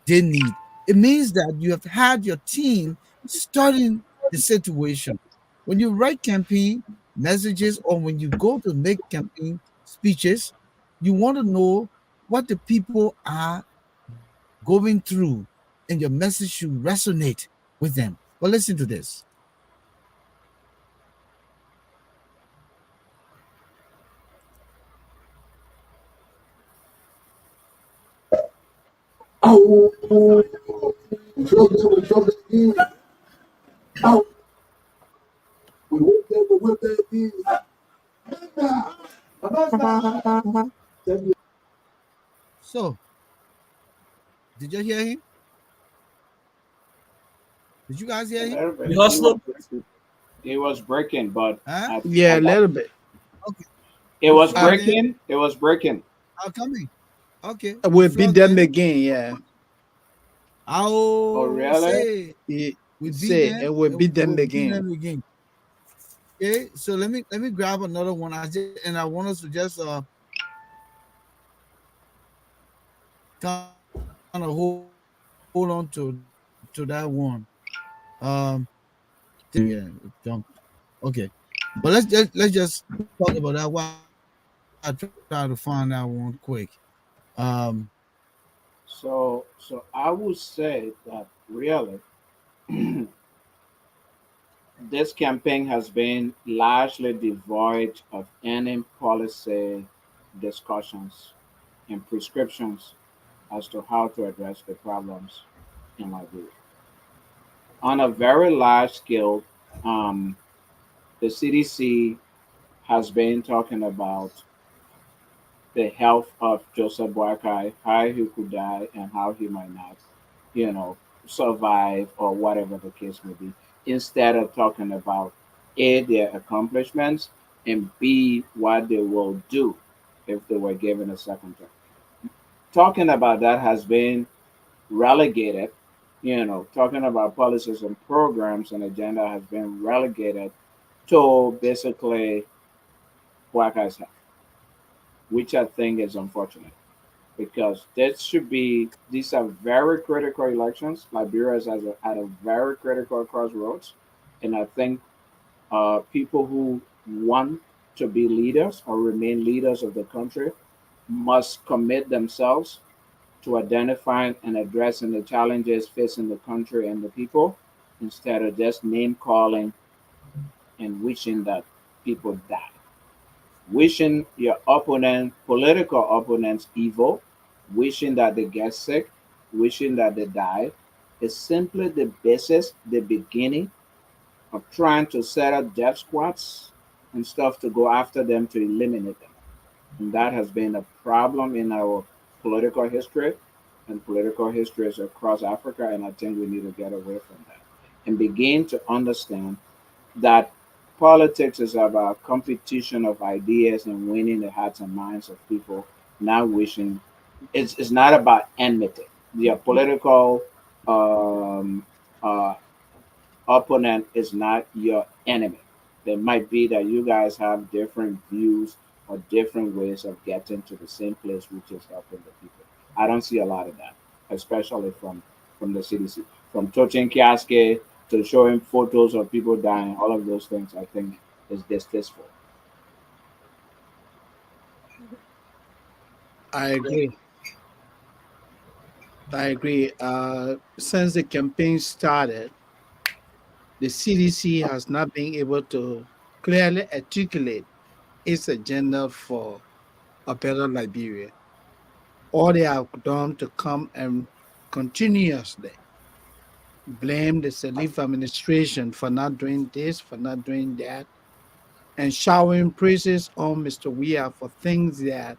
they need. It means that you have had your team studying the situation. When you write campaign messages or when you go to make campaign speeches, you want to know what the people are going through, and your message should resonate with them. Well, listen to this. So, did you hear him? Did you guys A hear him? little bit. You He was hustle. breaking. He was breaking, but Huh? Yeah, I a got little bit. Okay. it We was flogged Uh, them. breaking. It was breaking. How coming? Okay. We we'll beat flogged them them. again. Yeah. Oh I'll really? say He we beat say, them and we'll and beat we'll them beat again. them again. Okay, so let me grab another one. And I want us to just kind of hold on to that one. Um, yeah, jump. Okay, but let's just talk about that while I try to find that one quick. Um, So I would say that really this campaign has been largely devoid of any policy discussions and prescriptions as to how to address the problems in Liberia. On a very large scale, um, the CDC has been talking about the health of Joseph Boakai, how he could die and how he might not, you know, survive or whatever the case may be, instead of talking about A, their accomplishments, and B, what they will do if they were given a second term. Talking about that has been relegated, talking about policies and programs and agenda has been relegated to basically Boakai's health, which I think is unfortunate because these are very critical elections. Liberia is at a very critical crossroads. And I think people who want to be leaders or remain leaders of the country must commit themselves to identifying and addressing the challenges facing the country and the people instead of just name calling and wishing that people die. Wishing your political opponents, evil, wishing that they get sick, wishing that they die, is simply the basis, the beginning of trying to set up death squads and stuff to go after them to eliminate them. And that has been a problem in our political history and political histories across Africa. And I think we need to get away from that and begin to understand that politics is about competition of ideas and winning the hearts and minds of people, not wishing. It's not about enmity. Your political um, uh, opponent is not your enemy. It might be that you guys have different views or different ways of getting to the same place, which is helping the people. I don't see a lot of that, especially from the CDC, from touching casket to showing photos of people dying. All of those things, I think, is distasteful. I agree. I agree. Since the campaign started, the CDC has not been able to clearly articulate its agenda for a better Liberia. All they have done to come and continuously blame the Salif administration for not doing this, for not doing that, and showering praises on Mr. Weah for things that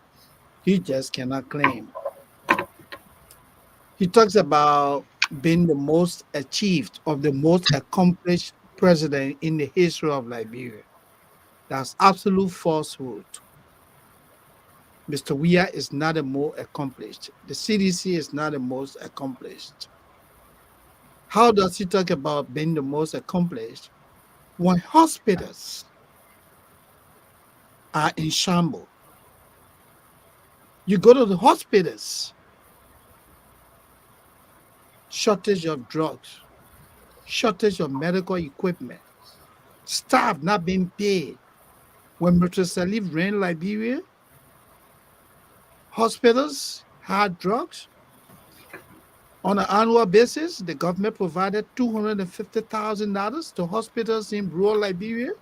he just cannot claim. He talks about being the most achieved of the most accomplished president in the history of Liberia. That's absolute falsehood. Mr. Weah is not the most accomplished. The CDC is not the most accomplished. How does he talk about being the most accomplished when hospitals are in shambles? You go to the hospitals, shortage of drugs, shortage of medical equipment, staff not being paid. When Mr. Salif ran Liberia, hospitals had drugs. On an annual basis, the government provided $250,000 to hospitals in rural Liberia.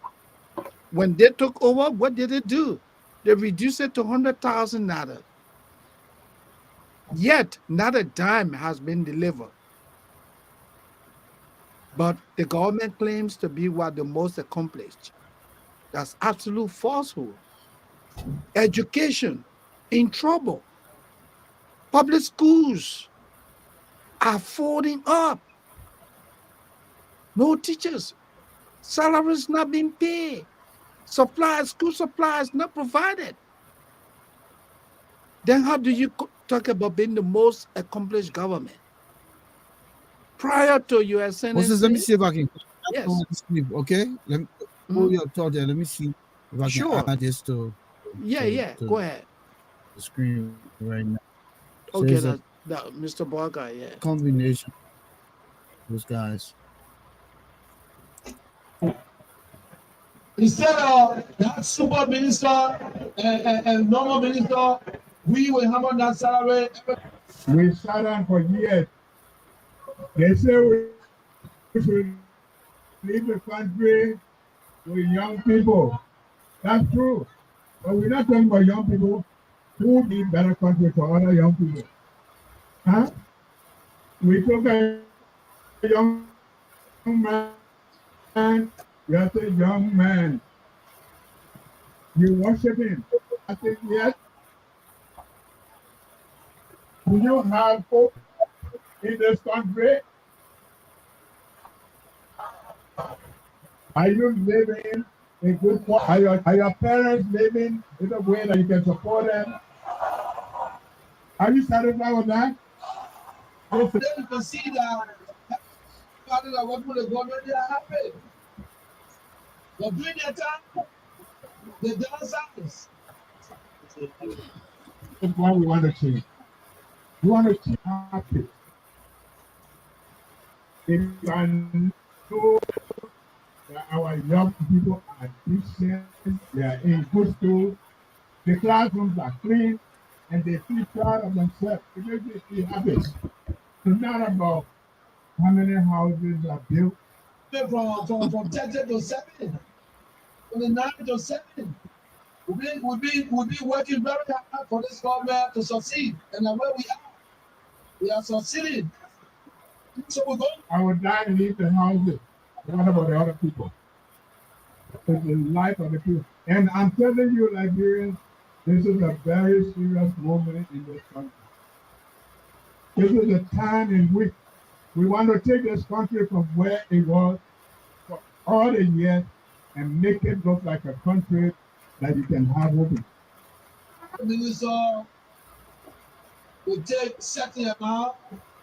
When they took over, what did they do? They reduced it to $100,000. Yet, not a dime has been delivered. But the government claims to be what the most accomplished. That's absolute falsehood. Education in trouble. Public schools are folding up. No teachers. Salaries not being paid. Supplies, school supplies not provided. Then how do you talk about being the most accomplished government? Prior to your Moses, let me ascendancy, see if I can yes. sleep. Okay, let me hold Mhm. your thought there. Let me see if I can Sure. add this Yeah. to Go ahead. the screen right now. So it's a Okay, that Mr. Boakai, yeah. combination of those guys. Instead of that super minister and normal minister, we will have on that salary. We sat down for years. They say we should leave the country with young people. That's true. But we're not talking about young people who need better country for other young people. Huh? We took a young man You are a young man. You worship him. I think, yes, do you have hope in this country? Are you living in good quality? Are your parents living in a way that you can support them? Are you satisfied with that? Then you can see that everybody that work with the government, they are happy. But during that time, they downsize. That's why we want to change. We want to change happy. If I know that our young people are decent, they are in good school, the classrooms are clean, and they feel proud of themselves, it makes me feel happy. It's not about how many houses are built. From 10 to 7, from the 9 to 7. We've been working very hard for this government to succeed. And where we are succeeding. So we go. I would die and leave the houses. What about the other people? It's the life of the people. And I'm telling you, Liberians, this is a very serious moment in this country. This is a time in which we want to take this country from where it was for all the years and make it look like a country that you can have hope in. The minister will take certain amount,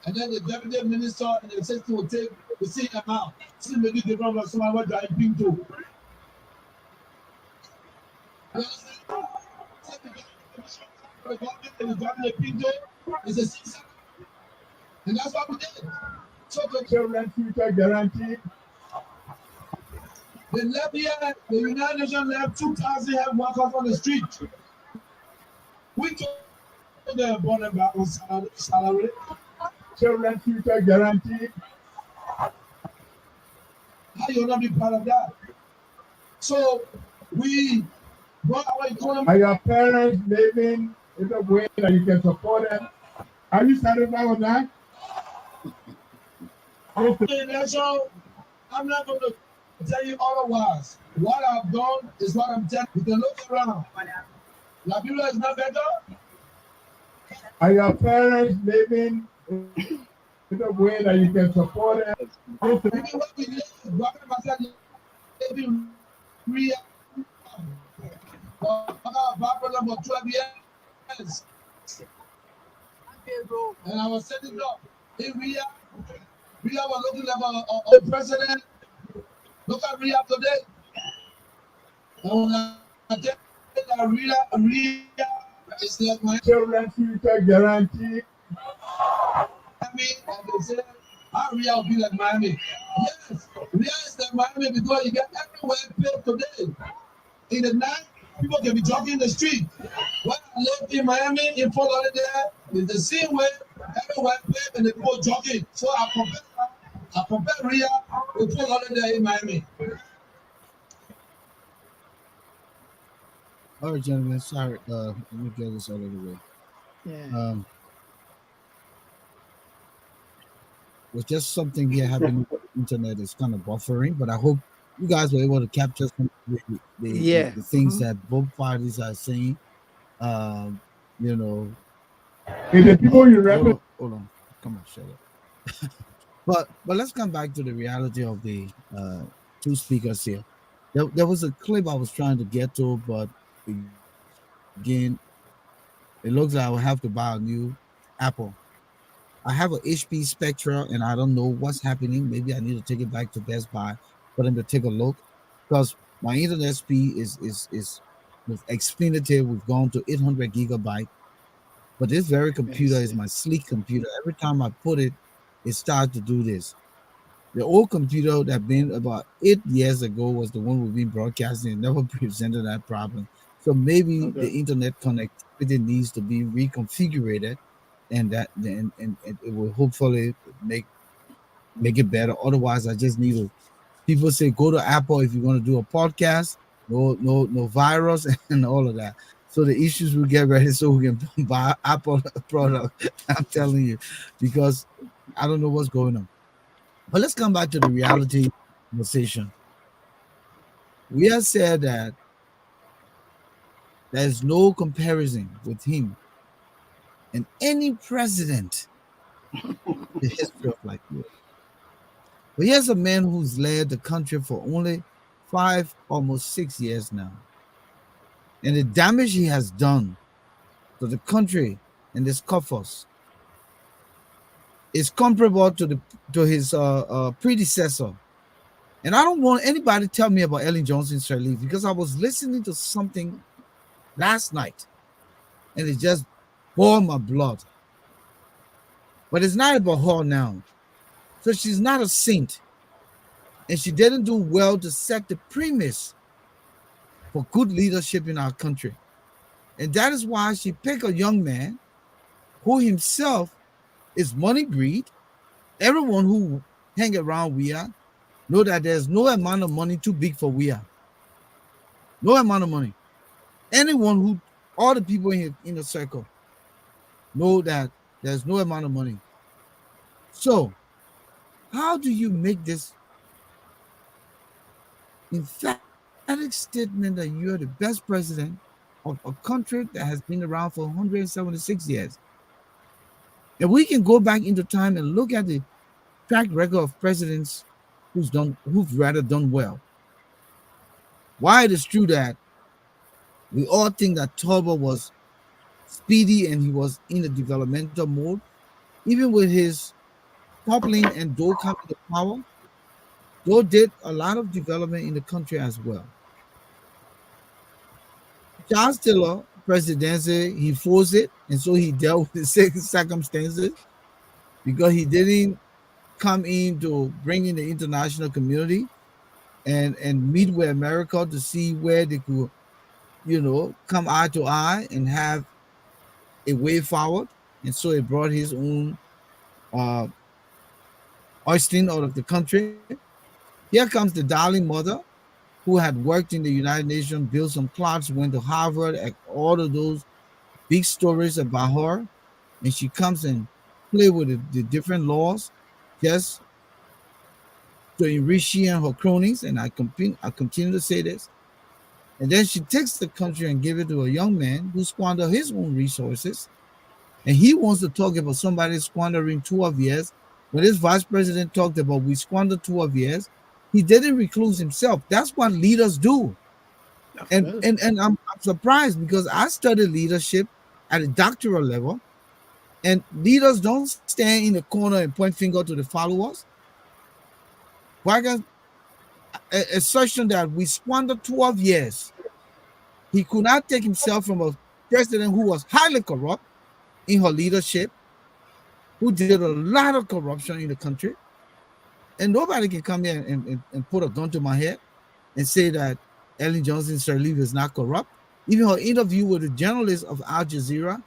and then the deputy minister and the assistant will take the same amount. Still maybe different from someone what they are being told. The government Pinto is a system, and that's what we did. So the children's future guaranteed. The United Nations left 2,000 health workers on the street. We told them born about salary. Children's future guaranteed. How you not be part of that? So we brought our economy. Are your parents living in a way that you can support them? Are you satisfied with that? I'm not going to tell you otherwise. What I've done is what I'm telling you. You can look around. Liberia is not better. Are your parents living in a way that you can support them? Even what we live, living real. For 12 years. And I was setting up in Weah. Weah was looking like a president. Look at Weah today. And when I tell you that Weah is like my children's future guarantee. And they say, how Weah will be like Miami? Yes, Weah is like Miami because you get everywhere paid today. In the night, people can be jogging in the street. When I live in Miami, in Fort Lauderdale, it's the same way everywhere paid and the people jogging. So I compare Weah with Fort Lauderdale in Miami. All right, gentlemen. Sorry, let me get this out of the way. Yeah. There's just something here happening with the internet is kind of buffering, but I hope you guys were able to capture some of the things that both parties are saying. You know, If the people you represent. hold on, come on, shut up. but let's come back to the reality of the two speakers here. There was a clip I was trying to get to, but again, it looks like I will have to buy a new Apple. I have an HP Spectra, and I don't know what's happening. Maybe I need to take it back to Best Buy for them to take a look, because my internet speed is with Xfinity. We've gone to 800 gigabyte, but this very computer is my sleek computer. Every time I put it, it starts to do this. The old computer that been about 8 years ago was the one we've been broadcasting. It never presented that problem. So maybe the internet connectivity needs to be reconfigured, and it will hopefully make it better. Otherwise, I just need to. People say go to Apple if you want to do a podcast. No virus and all of that. So the issues will get ready so we can buy Apple product. I'm telling you, because I don't know what's going on. But let's come back to the reality conversation. We have said that there is no comparison with him and any president in the history of Liberia. But here's a man who's led the country for only 5, almost 6 years now. And the damage he has done to the country and its coffers is comparable to his predecessor. And I don't want anybody to tell me about Ellen Johnson Sirleaf because I was listening to something last night and it just boiled my blood. But it's not about her now. So she's not a saint. And she didn't do well to set the premise for good leadership in our country. And that is why she picked a young man who himself is money greed. Everyone who hang around Weah know that there's no amount of money too big for Weah. No amount of money. Anyone who, all the people in the circle know that there's no amount of money. So, how do you make this emphatic statement that you're the best president of a country that has been around for 176 years? And we can go back into time and look at the track record of presidents who've rather done well. Why it is true that we all think that Turbo was speedy and he was in a developmental mode, even with his toppling and Doe coming to power, Doe did a lot of development in the country as well. Charles Taylor presidency, he forced it, and so he dealt with the circumstances because he didn't come in to bring in the international community and meet with America to see where they could, come eye to eye and have a way forward. And so he brought his own Austin out of the country. Here comes the darling mother who had worked in the United Nations, built some clocks, went to Harvard, all of those big stories about her. And she comes and play with the different laws just to enrich she and her cronies. And I continue to say this. And then she takes the country and give it to a young man who squandered his own resources. And he wants to talk about somebody squandering 12 years. When this vice president talked about we squandered 12 years, he didn't recluse himself. That's what leaders do. And I'm surprised because I studied leadership at a doctoral level, and leaders don't stand in the corner and point finger to the followers. Wagner's assertion that we squandered 12 years. He could not take himself from a president who was highly corrupt in her leadership, who did a lot of corruption in the country. And nobody can come here and put a gun to my head and say that Ellen Johnson Sirleaf is not corrupt. Even her interview with the journalist of Al Jazeera,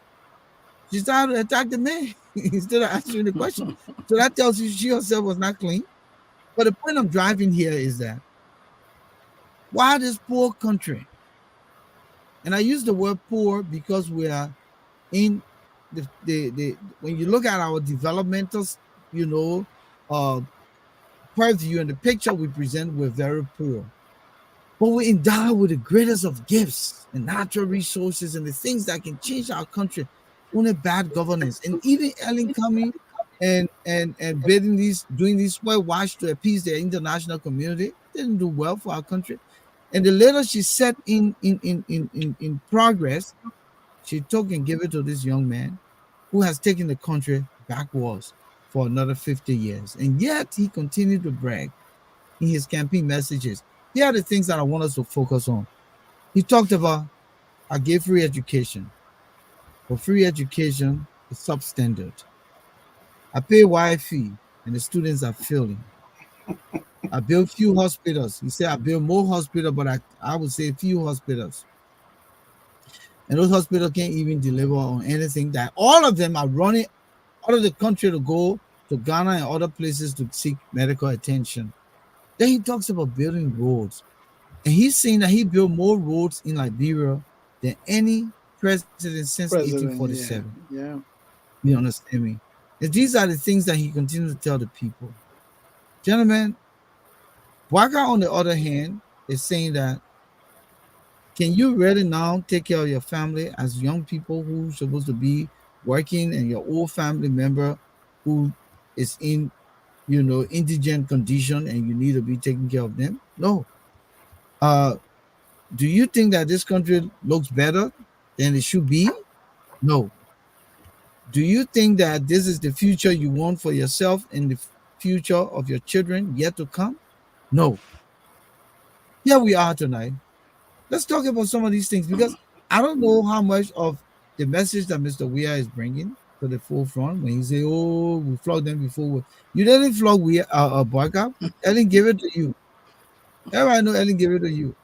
she started to attack the man instead of answering the question. So that tells you she herself was not clean. But the point I'm driving here is that why this poor country, and I use the word poor because we are in the when you look at our developmental, purview and the picture we present, we're very poor. But we're endowed with the greatest of gifts and natural resources and the things that can change our country. Only bad governance. And even Ellen coming and doing this whitewash to appease the international community didn't do well for our country. And the letter she set in progress, she took and gave it to this young man who has taken the country backwards for another 50 years. And yet he continued to brag in his campaign messages. Here are the things that I want us to focus on. He talked about, I gave free education. But free education is substandard. I pay YFE and the students are failing. I built few hospitals. He said I built more hospitals, but I would say few hospitals. And those hospitals can't even deliver on anything that all of them are running out of the country to go to Ghana and other places to seek medical attention. Then he talks about building roads. And he's saying that he built more roads in Liberia than any president since 1847. Yeah. You understand me? And these are the things that he continues to tell the people. Gentlemen, Boakai, on the other hand, is saying that, can you really now take care of your family as young people who supposed to be working, and your old family member who is in, indigent condition, and you need to be taking care of them? No. Uh, do you think that this country looks better than it should be? No. Do you think that this is the future you want for yourself and the future of your children yet to come? No. Here we are tonight. Let's talk about some of these things, because I don't know how much of the message that Mr. Weah is bringing to the forefront when he say, "Oh, we flogged them before." You didn't flog Weah, Boakai. Ellen gave it to you. Everybody know Ellen gave it to you.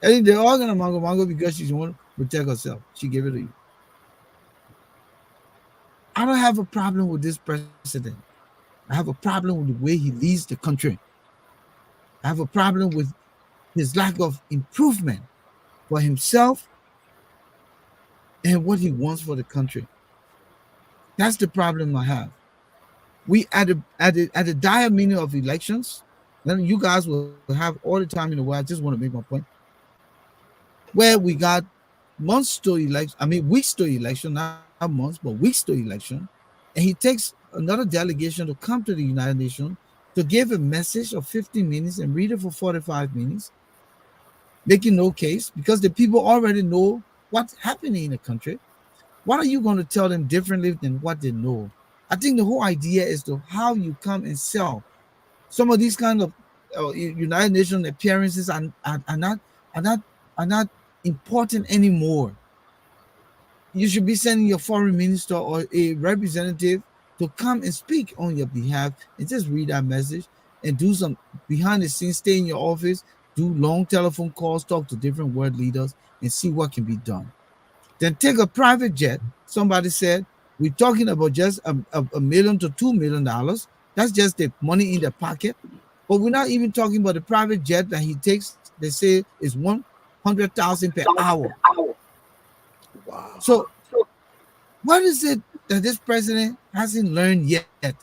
Ellen, they're all gonna mango because she's want to protect herself. She gave it to you. I don't have a problem with this president. I have a problem with the way he leads the country. I have a problem with his lack of improvement for himself and what he wants for the country. That's the problem I have. We at the dire minute of elections, then you guys will have all the time in the world. I just want to make my point. Where we got months to election, I mean weeks to election, not months, but weeks to election, and he takes another delegation to come to the United Nations to give a message of 15 minutes and read it for 45 minutes, making no case because the people already know what's happening in the country. What are you going to tell them differently than what they know? I think the whole idea is to how you come and sell some of these kind of United Nations appearances are not are not important anymore. You should be sending your foreign minister or a representative to come and speak on your behalf and just read that message and do some behind the scenes, stay in your office, do long telephone calls, talk to different world leaders, and see what can be done. Then take a private jet. Somebody said we're talking about just a million to $2 million. That's just the money in the pocket. But we're not even talking about the private jet that he takes. They say is 100,000 per hour. Wow. So what is it that this president hasn't learned yet, and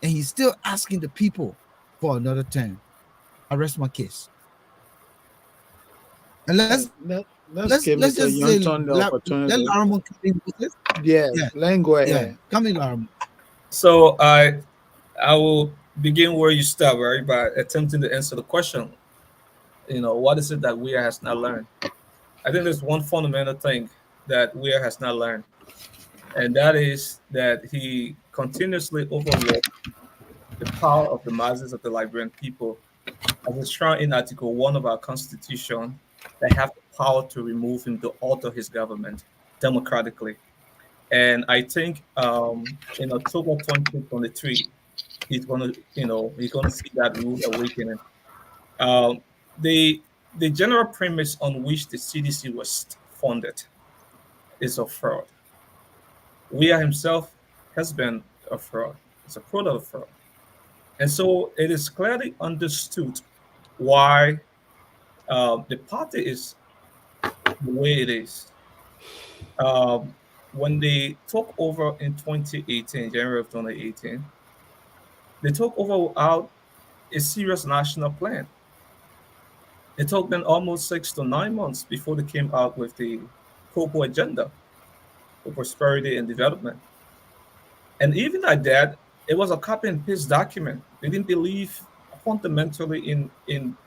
he's still asking the people for another term? I rest my case. And Let, let, let's give let's Mr. just say Yonton the let opportunity. Laramon come in with this. Yeah, Yeah, let him go yeah. ahead. Come in, Laramon. So I will begin where you start, right, by attempting to answer the question. What is it that Weah has not learned? I think there's one fundamental thing that Weah has not learned, and that is that he continuously overlooked the power of the masses of the Liberian people, as enshrined in Article 1 of our Constitution, that have the power to remove him, to alter his government democratically. And I think in October 2023, he's gonna see that rude awakening. Um, the the general premise on which the CDC was funded is a fraud. Weah himself has been a fraud. It's a product of fraud. And so it is clearly understood why the party is the way it is. Um, when they took over in 2018, January of 2018, they took over without a serious national plan. It took them almost 6 to 9 months before they came out with the Cocoa agenda for prosperity and development. And even at that, it was a copy and paste document. They didn't believe fundamentally in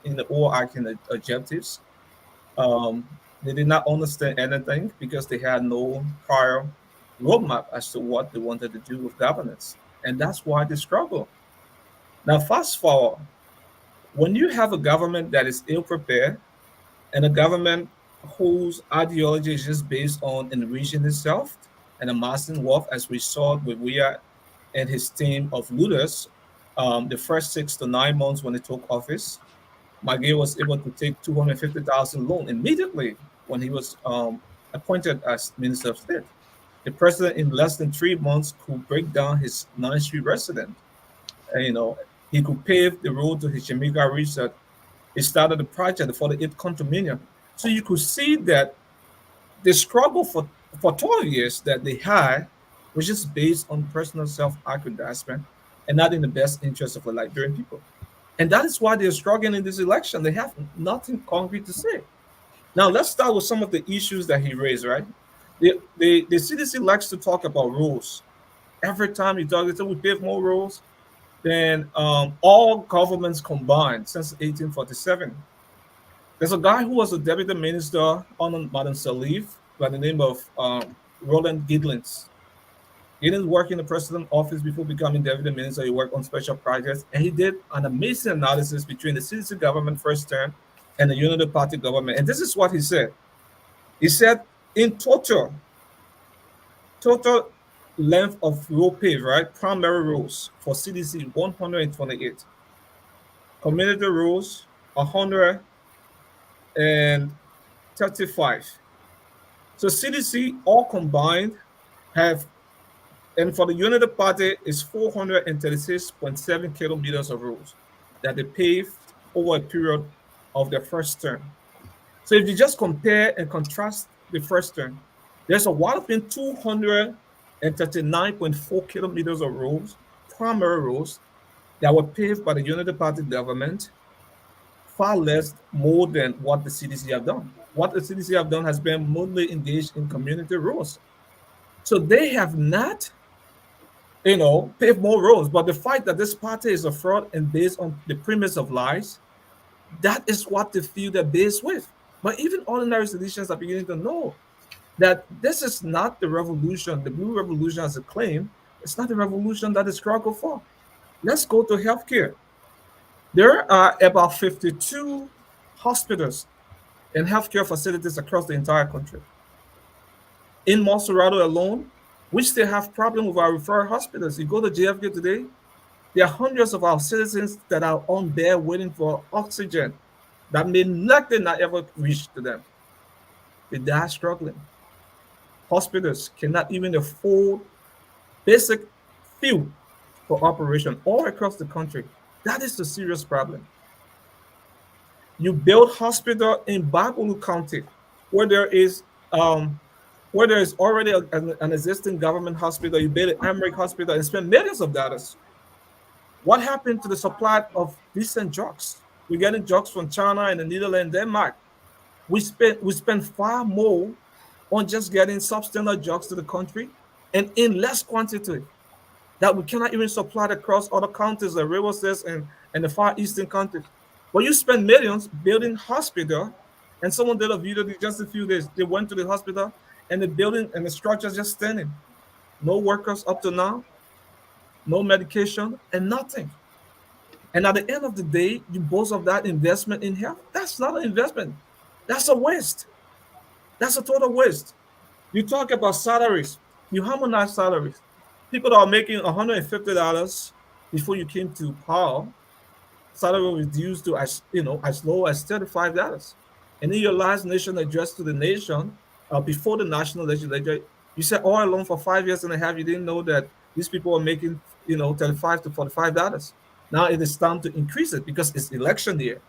the overarching objectives. Um, they did not understand anything because they had no prior roadmap as to what they wanted to do with governance. And that's why they struggle. Now, fast forward, when you have a government that is ill prepared and a government whose ideology is just based on enriching itself and amassing wealth, as we saw with Weah and his team of looters, the first 6 to 9 months when they took office, Magay was able to take 250,000 loan immediately when he was appointed as Minister of State. The president, in less than 3 months, could break down his 9th Street resident. And, he could pave the road to his Jamaica resort. He started the project for the 8th condominium. So you could see that the struggle for 12 years that they had was just based on personal self-aggrandizement and not in the best interest of the Liberian people. And that is why they're struggling in this election. They have nothing concrete to say. Now, let's start with some of the issues that he raised, right? The CDC likes to talk about rules. Every time you talk, they say we pave more roads than all governments combined since 1847. There's a guy who was a deputy minister on Madam Salif by the name of Roland Giddens. He didn't work in the president's office before becoming deputy minister. He worked on special projects, and he did an amazing analysis between the CDC government first term and the Unity Party government. And this is what he said. He said, in total length of road paved, right? Primary roads for CDC 128, community roads 135. So CDC all combined have, and for the Unity Party is 436.7 kilometers of roads that they paved over a period of their first term. So if you just compare and contrast the first term, there's a whopping 239.4 kilometers of roads, primary roads, that were paved by the Unity Party government, far less more than what the CDC have done. What the CDC have done has been mostly engaged in community roads. So they have not, paved more roads. But the fact that this party is a fraud and based on the premise of lies, that is what they feel they're based with. But even ordinary citizens are beginning to know that this is not the revolution, the blue revolution as a claim. It's not the revolution that they struggle for. Let's go to healthcare. There are about 52 hospitals and healthcare facilities across the entire country. In Monserrado alone, we still have problems with our referral hospitals. You go to JFK today, there are hundreds of our citizens that are on there waiting for oxygen that may likely not ever reach to them. They are struggling. Hospitals cannot even afford basic fuel for operation all across the country. That is the serious problem. You build hospital in Babulu County, where there is already an existing government hospital. You build an American hospital and spend millions of dollars. What happened to the supply of decent drugs? We're getting drugs from China and the Netherlands, Denmark. We spend far more on just getting substandard drugs to the country and in less quantity that we cannot even supply across other countries like River States and the Far Eastern countries. But you spend millions building hospital, and someone did a video just a few days. They went to the hospital and the building and the structure just standing. No workers up to now, no medication, and nothing. And at the end of the day, you boast of that investment in health. That's not an investment. That's a waste. That's a total waste. You talk about salaries. You harmonize salaries. People that are making $150 before you came to power, salary was reduced to as low as $35. And in your last nation address to the nation, before the national legislature, you said all along for 5 years and a half, you didn't know that these people are making $35 to $45. Now it is time to increase it because it's election year.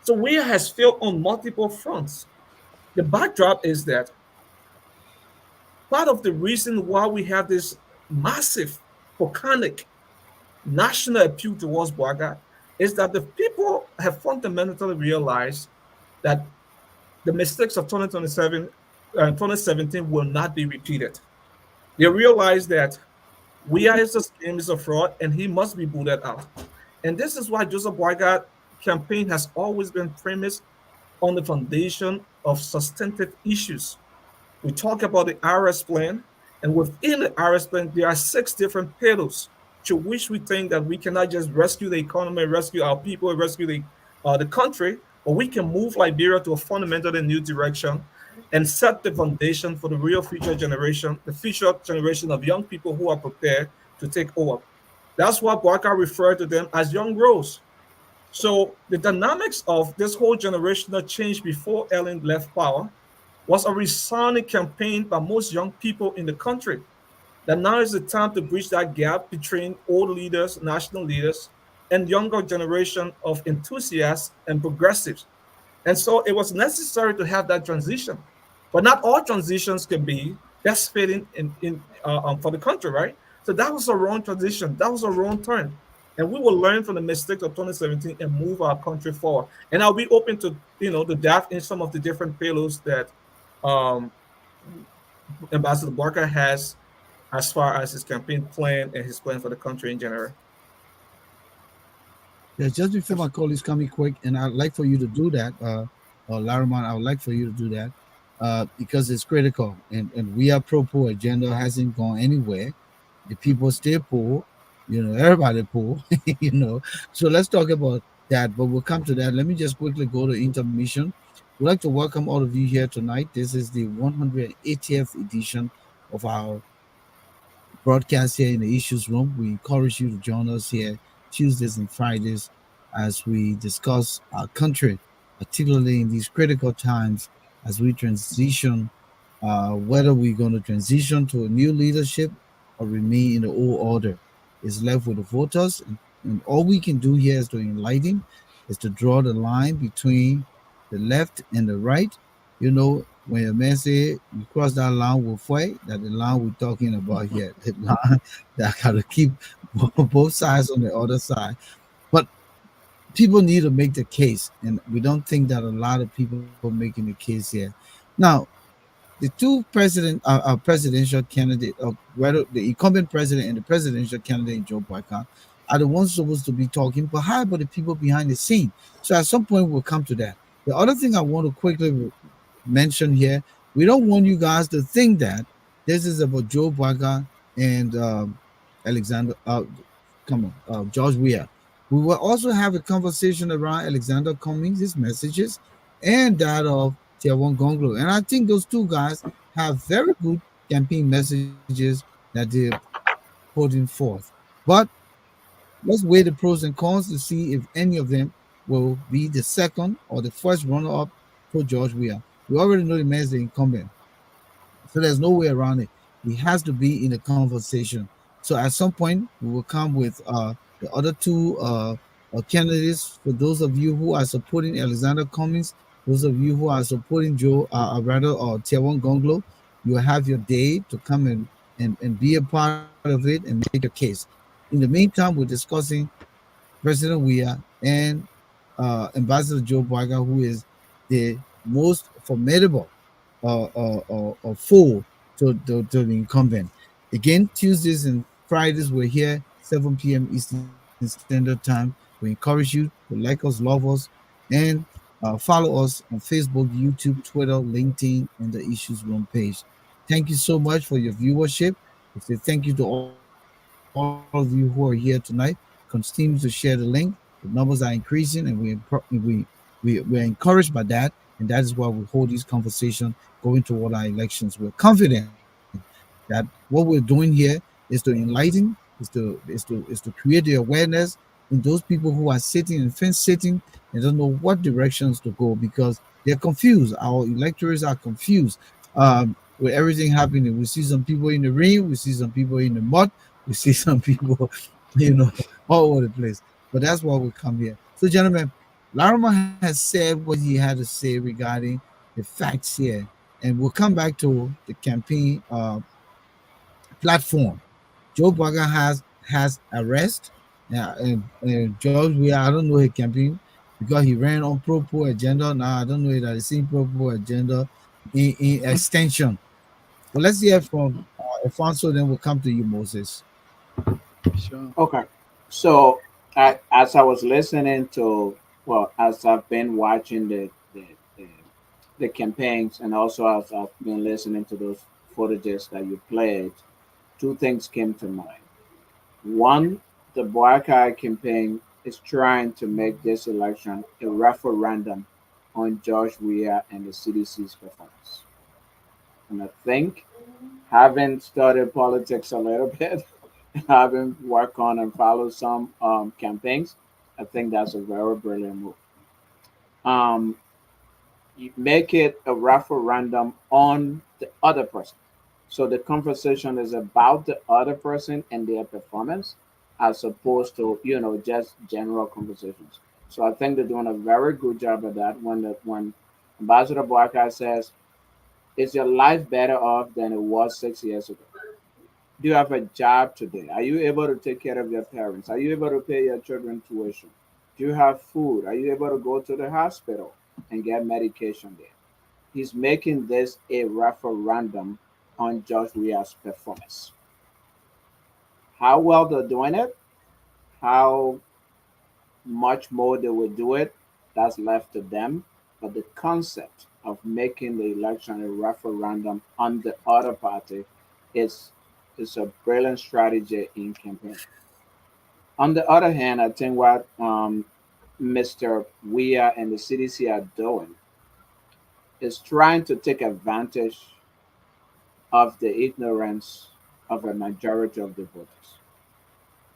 So Weah has failed on multiple fronts. The backdrop is that part of the reason why we have this massive, volcanic national appeal towards Boakai is that the people have fundamentally realized that the mistakes of 2017 will not be repeated. They realize that Weah is a scheme, is a fraud, and he must be booted out. And this is why Joseph Boakai campaign has always been premised on the foundation of substantive issues. We talk about the RS plan, and within the RS plan, there are 6 different pillars to which we think that we cannot just rescue the economy, rescue our people, rescue the country, but we can move Liberia to a fundamentally new direction and set the foundation for the real future generation, the future generation of young people who are prepared to take over. That's why Boakai referred to them as young rose. So the dynamics of this whole generational change before Ellen left power was a resounding campaign by most young people in the country that now is the time to bridge that gap between old leaders, national leaders, and younger generation of enthusiasts and progressives. And so it was necessary to have that transition. But not all transitions can be best fitting for the country, right? So that was a wrong transition. That was a wrong turn. and we will learn from the mistakes of 2017 and move our country forward. And I'll be open to to dive in some of the different payloads that um, Ambassador Barker has as far as his campaign plan and his plan for the country in general. Yeah, just before my colleagues coming quick, and I'd like for you to do that, Lariman, I would like for you to do that because it's critical. And we are pro-poor agenda hasn't gone anywhere. The people stay poor, everybody poor, So let's talk about that, but we'll come to that. Let me just quickly go to intermission. We'd like to welcome all of you here tonight. This is the 180th edition of our broadcast here in the Issues Room. We encourage you to join us here Tuesdays and Fridays as we discuss our country, particularly in these critical times as we transition, whether we're going to transition to a new leadership or remain in the old order. Is left with the voters, and all we can do here is to enlighten, is to draw the line between the left and the right. When a man say you cross that line with fight, that the line we're talking about here, the line that gotta keep both sides on the other side. But people need to make the case, and we don't think that a lot of people making the case here. Now, the two presidential candidate, whether the incumbent president and the presidential candidate Joe Boakai, are the ones supposed to be talking, but how about the people behind the scene? So at some point we'll come to that. The other thing I want to quickly mention here, we don't want you guys to think that this is about Joe Boakai and Alexander. Come on, George Weah. We will also have a conversation around Alexander Cummings, his messages, and that of Tiawan Gonglo. And I think those two guys have very good campaign messages that they're putting forth. But let's weigh the pros and cons to see if any of them will be the second or the first runner-up for George Weah. We already know the man's the incumbent. So there's no way around it. He has to be in the conversation. So at some point, we will come with the other two candidates. For those of you who are supporting Alexander Cummings, those of you who are supporting Joe, rather, or Tiawan Gonglo, you will have your day to come and be a part of it and make your case. In the meantime, we're discussing President Weah and Ambassador Joe Biden, who is the most formidable foe to the incumbent. Again, Tuesdays and Fridays, we're here, 7 p.m. Eastern Standard Time. We encourage you to like us, love us, and follow us on Facebook, YouTube, Twitter, LinkedIn, and the Issues Room page. Thank you so much for your viewership. We say thank you to all of you who are here tonight. Continue to share the link. The numbers are increasing, and we're encouraged by that, and that is why we hold these conversations going toward our elections. We're confident that what we're doing here is to enlighten, is to create the awareness in those people who are sitting and fence sitting and don't know what directions to go because they're confused. Our electors are confused with everything happening. We see some people in the ring, we see some people in the mud, we see some people, you know, all over the place. But that's why we come here. So, gentlemen, Larimer has said what he had to say regarding the facts here, and we'll come back to the campaign platform. Joe Biden has arrest, and George Weah, I don't know his campaign because he ran on pro-poor agenda. Now I don't know that the same pro-poor agenda in extension. But let's hear from Alfonso, then we'll come to you, Moses. Sure. Okay. So, as I was listening to, well, as I've been watching the campaigns, and also as I've been listening to those footages that you played, two things came to mind. One, the Boakai campaign is trying to make this election a referendum on George Weah and the CDC's performance. And I think, having studied politics a little bit, having worked on and followed some campaigns, I think that's a very brilliant move. Um, you make it a referendum on the other person. So the conversation is about the other person and their performance as opposed to, just general conversations. So I think they're doing a very good job of that when Ambassador Boakai says, is your life better off than it was 6 years ago? Do you have a job today? Are you able to take care of your parents? Are you able to pay your children tuition? Do you have food? Are you able to go to the hospital and get medication there? He's making this a referendum on George Weah's performance. How well they're doing it, how much more they will do it, that's left to them. But the concept of making the election a referendum on the other party is is a brilliant strategy in campaigning. On the other hand, I think what Mr. Weah and the CDC are doing is trying to take advantage of the ignorance of a majority of the voters.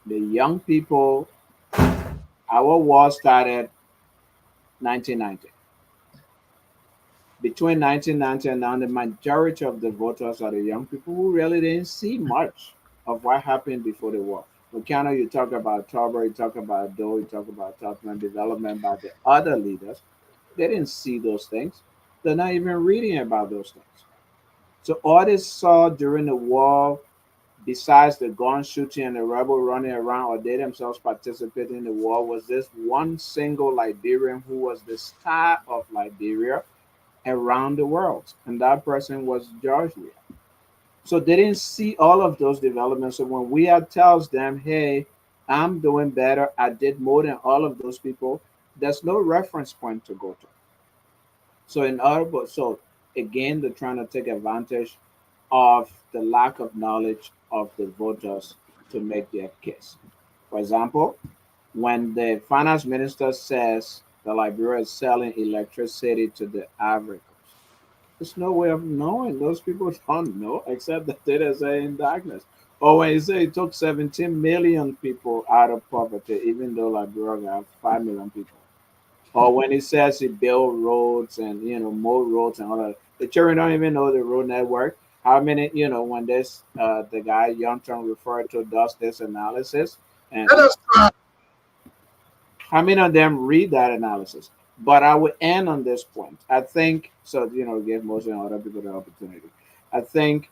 The young people, our war started 1990. Between 1990 and now, the majority of the voters are the young people who really didn't see much of what happened before the war. Volcano, you talk about Tauber, you talk about Doe, you talk about Topman development by the other leaders. They didn't see those things. They're not even reading about those things. So all they saw during the war, besides the gun shooting and the rebel running around, or they themselves participating in the war, was this one single Liberian who was the star of Liberia around the world, and that person was George Weah. So they didn't see all of those developments. So when Weah tells them, "Hey, I'm doing better. I did more than all of those people," there's no reference point to go to. So so again, they're trying to take advantage of the lack of knowledge of the voters to make their case. For example, when the finance minister says the Liberia is selling electricity to the Ivory Coast, there's no way of knowing. Those people don't know except that they're saying in darkness. Or when you say it took 17 million people out of poverty, even though Liberia have 5 million people. Or when he says he built roads and more roads and all that, the children don't even know the road network. How many, when this the guy Youngton referred to does this analysis, and Let us try. how many of them read that analysis? But I will end on this point. I think so. Give most and other people the opportunity. I think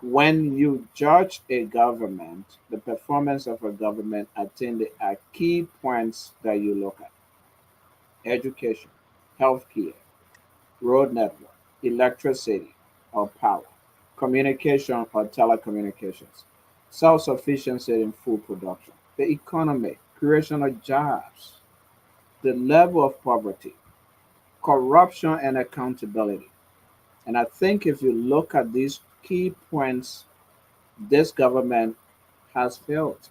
when you judge a government, the performance of a government, I think there are key points that you look at: education, healthcare, road network, electricity or power, communication or telecommunications, self sufficiency in food production, the economy, creation of jobs, the level of poverty, corruption, and accountability. And I think if you look at these key points, this government has failed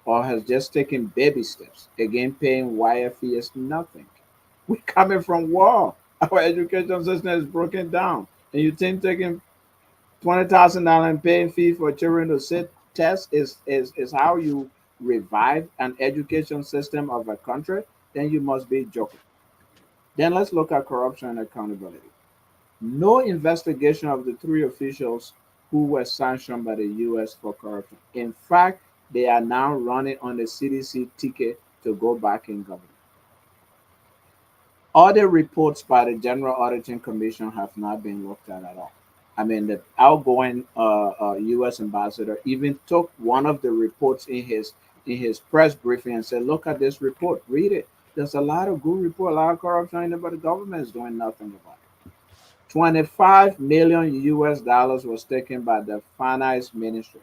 or has just taken baby steps. Again, paying YFE is nothing. We're coming from war. Our education system is broken down. And you think taking $20,000 and paying fee for children to sit tests is how you revive an education system of a country? Then you must be joking. Then let's look at corruption and accountability. No investigation of the three officials who were sanctioned by the US for corruption. In fact, they are now running on the CDC ticket to go back in government. Other reports by the General Auditing Commission have not been looked at all. I mean, the outgoing U.S. ambassador even took one of the reports in his press briefing and said, "Look at this report, read it. There's a lot of good report, a lot of corruption, in it, but the government is doing nothing about it." 25 million US dollars was taken by the finance ministry,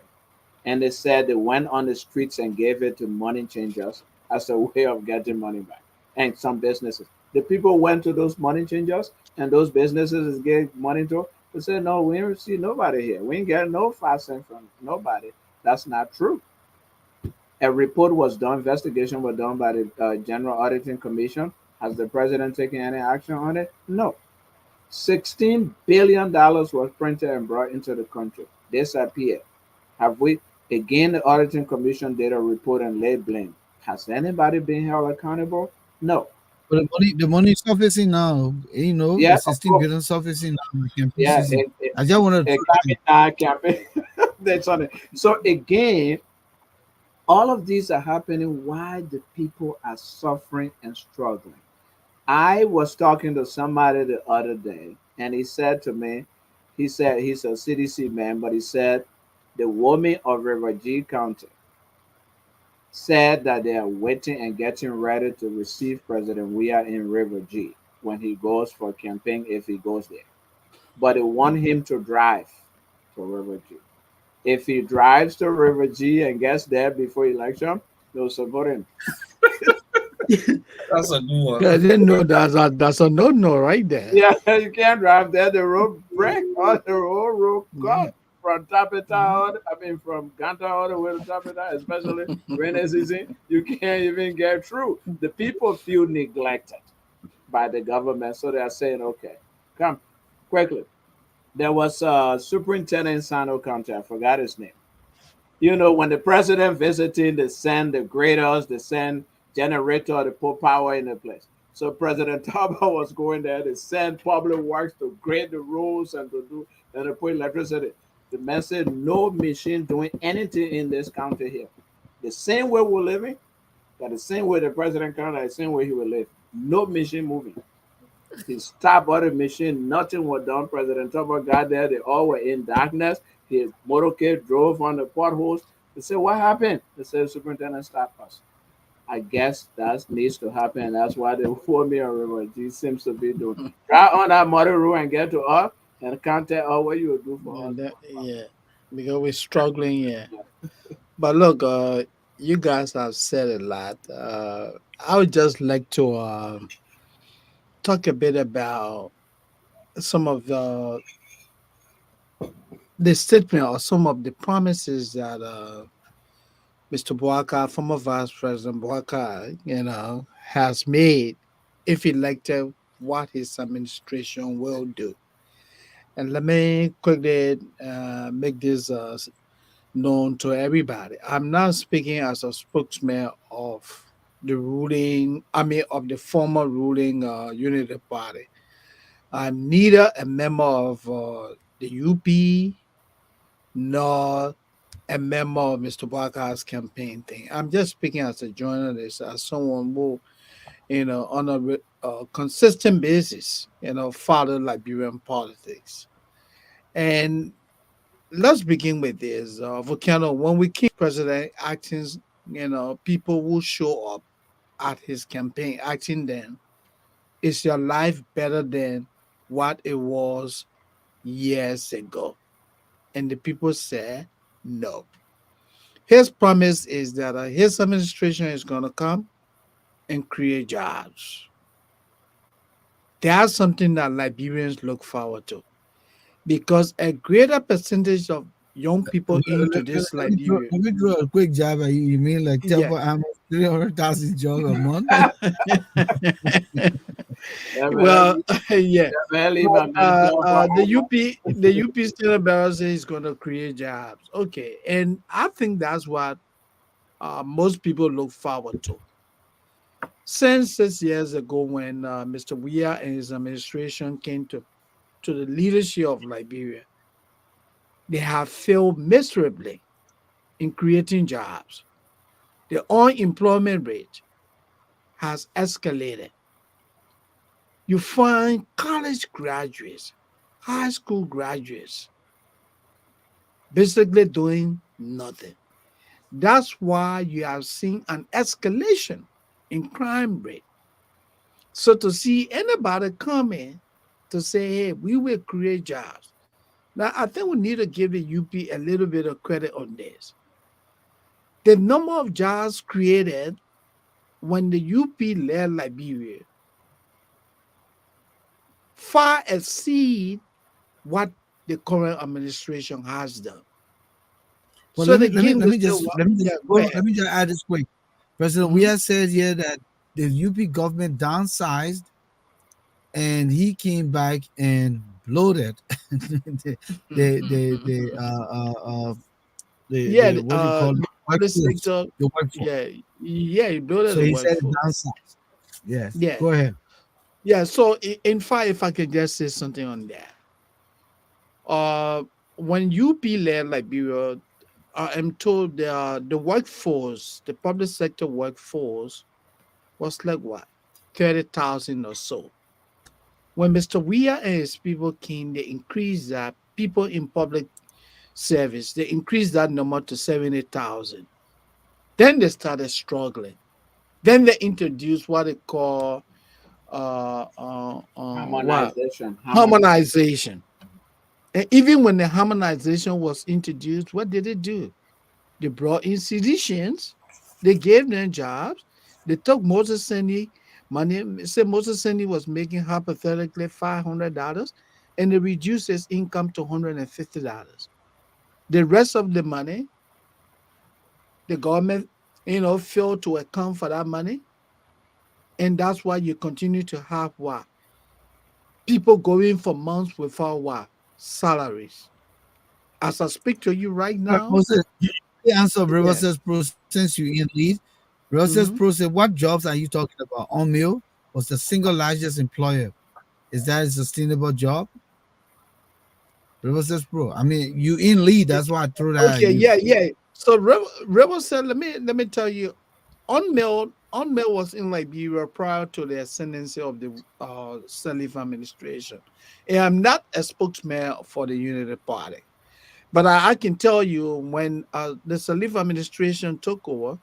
and they said they went on the streets and gave it to money changers as a way of getting money back, and some businesses. The people went to those money changers and those businesses gave money to. They said, "No, we didn't see nobody here. We ain't get no 5 cents from nobody." That's not true. A report was done, investigation was done by the General Auditing Commission. Has the president taken any action on it? No. $16 billion was printed and brought into the country. Disappeared. Have we, again, the Auditing Commission did a report and laid blame. Has anybody been held accountable? No. But the money surfacing now, the Yeah, of 16 course. billion surfacing now in the campaign Yeah, season. I just wanted it to campaign. That's on it. So again, all of these are happening while the people are suffering and struggling. I was talking to somebody the other day, and he said to me, he said he's a CDC man, but he said The women of River G County said that they are waiting and getting ready to receive President Weah in River G when he goes for campaign if he goes there. But they want him to drive to River G. If he drives to River G and gets there before election, they'll support him. That's a good one. I didn't know that's a no right there. Yeah, you can't drive there. The road break on the road Yeah. cut from Tapeta, Mhm. from Ganta all the way to Tapeta, especially rainy season. You can't even get through. The people feel neglected by the government, so they are saying, "Okay, come quickly." There was a superintendent in Sano County. I forgot his name. When the president visiting, they send the graders, they send generator to put power in the place. So President Taba was going there. They send public works to grade the roads and to put electricity. The man said no machine doing anything in this county here. The same way we're living, that the same way the president counted, the same way he will live. No machine moving. He stopped all the machine. Nothing was done. President Tubman got there. They all were in darkness. His motorcade drove on the potholes. They said, "What happened?" They said, "Superintendent stopped us." I guess that needs to happen. That's why the me on River G seems to be doing. Try on that motor road and get to us and contact us what you will do for us. Yeah, because we're struggling. Yeah, but look, you guys have said a lot. I would just like to talk a bit about some of the statement or some of the promises that Mr. Boakai, former Vice President Boakai, has made if elected, what his administration will do. And let me quickly make this known to everybody. I'm not speaking as a spokesman of of the former ruling Unity Party. I'm neither a member of the UP nor a member of Mr. Barker's campaign thing. I'm just speaking as a journalist, as someone who, on a consistent basis, follow Liberian politics. And let's begin with this. Volcano, when we keep president acting, people will show up at his campaign acting then. Is your life better than what it was years ago? And the people say no. His promise is that his administration is going to come and create jobs. That's something that Liberians look forward to because a greater percentage of young people into this Liberia. Let me throw a quick jab at you. You mean like Yeah. Temple Amos 300,000 jobs a month? Well, Definitely, yeah. definitely, my minister for The UP State Barrel says he's going to create jobs. Okay, and I think that's what most people look forward to. Since 6 years ago, when Mr. Weah and his administration came to the leadership of Liberia, they have failed miserably in creating jobs. The unemployment rate has escalated. You find college graduates, high school graduates, basically doing nothing. That's why you have seen an escalation in crime rate. So to see anybody coming to say, hey, we will create jobs. Now, I think we need to give the UP a little bit of credit on this. The number of jobs created when the UP led Liberia far exceed what the current administration has done. Well, So again, we say, well, yeah, go ahead. let me just add this quick. President Mhm. Weah said here that the UP government downsized and he came back and bloated the the Yeah, what do you call it, public workforce, sector, the workforce. yeah, yeah, he bloated So the he said it workforce. downsized. Yes, Yeah, go ahead. yeah. So in fact, if I could just say something on that, uh, when UP led Liberia, I'm told the workforce, the public sector workforce, was like what 30,000 or so. When Mr. Weah and his people came, they increased that. People in public service. They increased that number to 70,000. Then they started struggling. Then they introduced what they call what Harmonization. harmonization. And even when the harmonization was introduced, what did they do? They brought in seditions, they gave them jobs, they took Moses Sandy money. Say Moses Sandy was making hypothetically $500, and they reduced his income to $150. The rest of the money, the government, failed to account for that money, and that's why you continue to have what people going for months without what salaries. As I speak to you right But now, Moses, the answer of yeah. River's Pro since you in lead. River's Pro Mhm. said, what jobs are you talking about? On mill was the single largest employer. Is that a sustainable job? River's Pro. I mean, you in lead. That's why I threw that at Okay, you. yeah, yeah. So Rebel said, let me tell you, Unmail was in Liberia prior to the ascendancy of the Salif administration. And I'm not a spokesman for the Unity Party, but I can tell you when the Salif administration took over,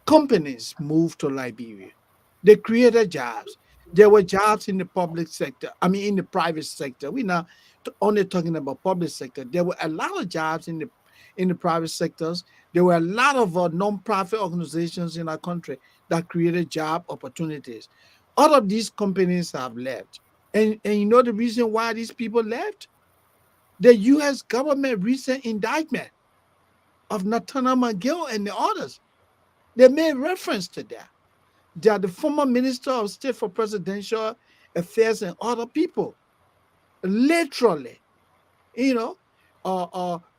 companies moved to Liberia. They created jobs. There were jobs in the public sector. I mean, in the private sector. We're not only talking about public sector. There were a lot of jobs in the private sectors. There were a lot of non-profit organizations in our country that created job opportunities. All of these companies have left. And you know the reason why these people left? The U.S. government recent indictment of Natana McGill and the others. They made reference to that. They are the former Minister of State for Presidential Affairs and other people. Literally, you know,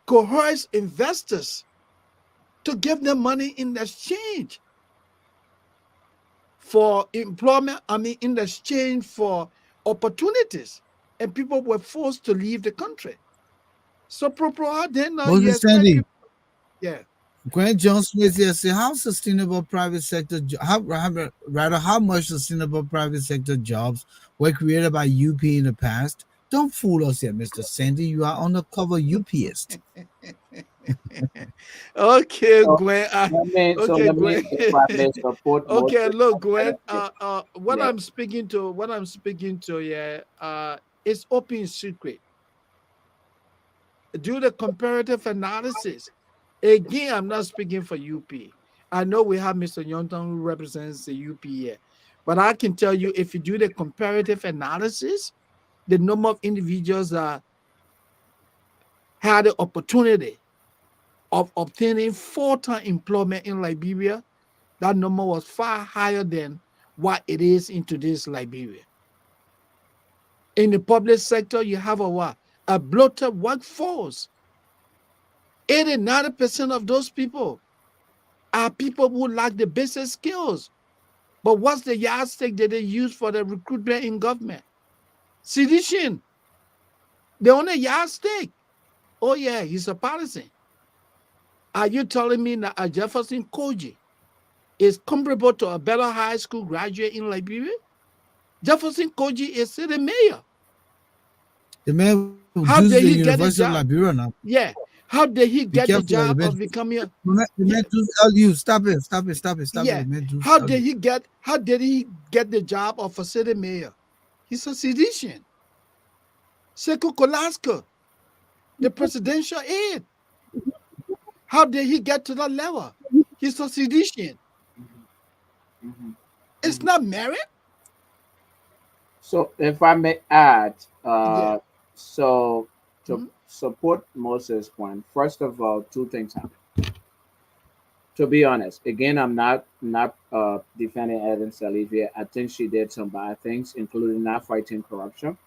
coerce investors to give them money in exchange for employment, I mean, in exchange for opportunities. And people were forced to leave the country. So, how then you Moses expect Sandy, people? Yeah. Grant John Smith here say how sustainable private sector rather how much sustainable private sector jobs were created by UP in the past. Don't fool us here, Mr. Sandy. You are undercover UPist. Okay, So Gwen. Okay, let me, Gwen. if I may support Okay, Moses, look, I'm gonna Gwen. give, What yeah. I'm speaking to, yeah, it's open secret. Do the comparative analysis. Again, I'm not speaking for UP. I know we have Mr. Yonton who represents the UP here, but I can tell you if you do the comparative analysis, the number of individuals that had the opportunity of obtaining full-time employment in Liberia, that number was far higher than what it is in today's Liberia. In the public sector, you have a what? A bloated workforce. 80, 90% of those people are people who lack the basic skills. But what's the yardstick that they use for the recruitment in government? Sedition. The only yardstick. Oh, yeah, he's a partisan. Are you telling me that a Jefferson Koji is comparable to a better high school graduate in Liberia? Jefferson Koji is city mayor. The man who does How the did he University get of the job? Liberia now. Yeah. How did he Be get the careful that job of becoming a the yeah, man does LU. Stop it, stop it, stop it, stop it. The yeah. man does How LU. did he get the job of a city mayor? He's a sedition. Sekou Kolaska, the presidential aide. How did he get to that level? He's a sedition. Mhm, mhm, It's mhm. not merit. So, if I may add, Yeah. so to Mhm. support Moses' point, first of all, two things happen. To be honest, again, I'm not defending Ellen Salivia. I think she did some bad things, including not fighting corruption.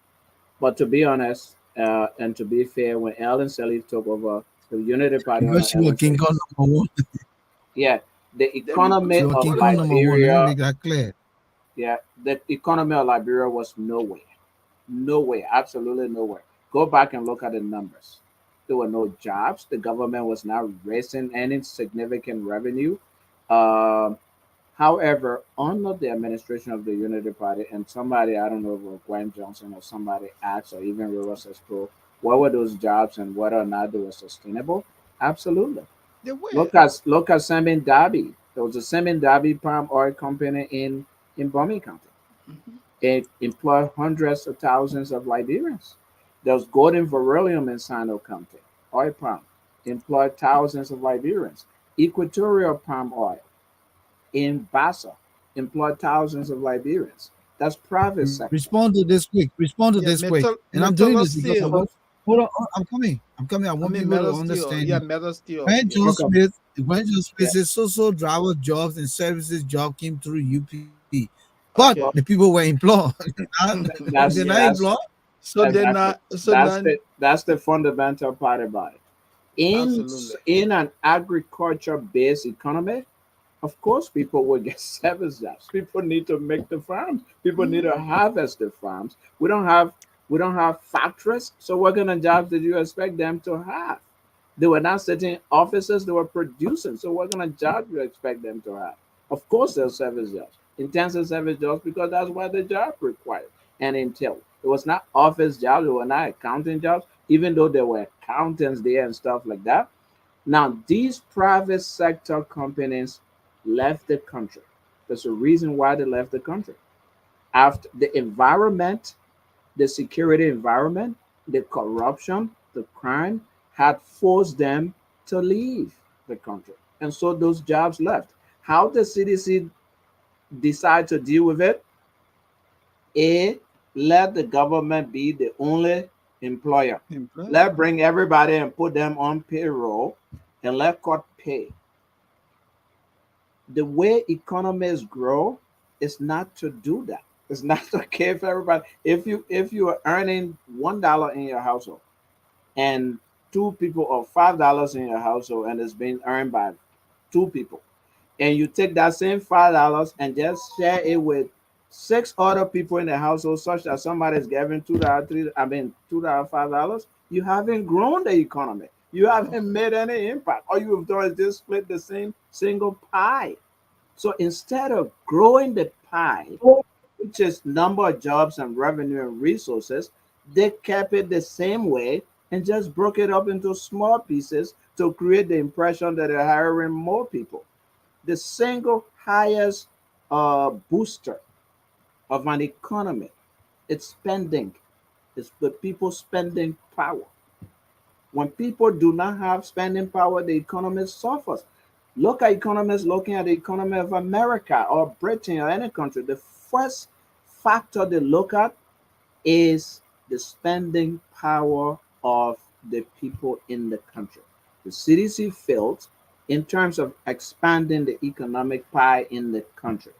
But to be honest, and to be fair, when Ellen Sirleaf took over the Unity Party Because under she was Ellen King Sirleaf, Kong number one. yeah, the She economy was of King What Kong about number one. Let me Liberia, make that clear. yeah, the economy of Liberia was nowhere, nowhere, absolutely nowhere. Go back and look at the numbers. There were no jobs. The government was not raising any significant revenue. Um, However, under the administration of the Unity Party, and somebody, I don't know if it was Gwen Johnson or somebody asked, or even Rivers Pro, what were those jobs and whether or not they were sustainable? Absolutely. They were. Look at Semin Darby. There was a Semin Darby palm oil company in Bomi County. Mhm. It employed hundreds of thousands of Liberians. There was Golden Beryllium in Sino County, oil palm, employed thousands of Liberians. Equatorial palm oil in Bassa employed thousands of Liberians. That's private sector. Respond to this quick. Respond to Yeah, this quick. And I'm doing metal this because I steel. want. Hold on, I'm coming. I'm coming. I I want mean people to metal steel. understand Yeah, this. metal steel. When Yeah. John Okay. Smith, when John Yeah. Smith said so driver jobs and services job came through UP, but the Okay. Well, people were employed. Now, they're that's not Yeah. employed. that's So then, exactly so then, that's the fundamental part about it. In absolutely. in an agriculture based economy, of course, people will get service jobs. People need to make the farms. People need to Mhm. harvest the farms. We don't have factories. So what kind of jobs did you expect them to have? They were not sitting in offices. They were producing. So what kind of jobs do you expect them to have? Of course, they're service jobs, intensive service jobs, because that's what the job required and entailed. It was not office jobs. It were not accounting jobs, even though there were accountants there and stuff like that. Now, these private sector companies left the country. There's a reason why they left the country. After the environment, the security environment, the corruption, the crime had forced them to leave the country. And so those jobs left. How the CDC decide to deal with it? A, let the government be the only employer. Employer. Let bring everybody and put them on payroll and let cut pay. The way economies grow is not to do that. It's not to give everybody. If you are earning $1 in your household and two people or $5 in your household and it's being earned by two people, and you take that same $5 and just share it with six other people in the household, such that somebody is giving $2, $2, $5, you haven't grown the economy. You No. haven't made any impact. All you have done is just split the same single pie. So instead of growing the pie, which is number of jobs and revenue and resources, they kept it the same way and just broke it up into small pieces to create the impression that they're hiring more people. The single highest booster of an economy, it's spending. It's the people spending power. When people do not have spending power, the economy suffers. Look at economists looking at the economy of America or Britain or any country. The first factor they look at is the spending power of the people in the country. The CDC failed in terms of expanding the economic pie in the country.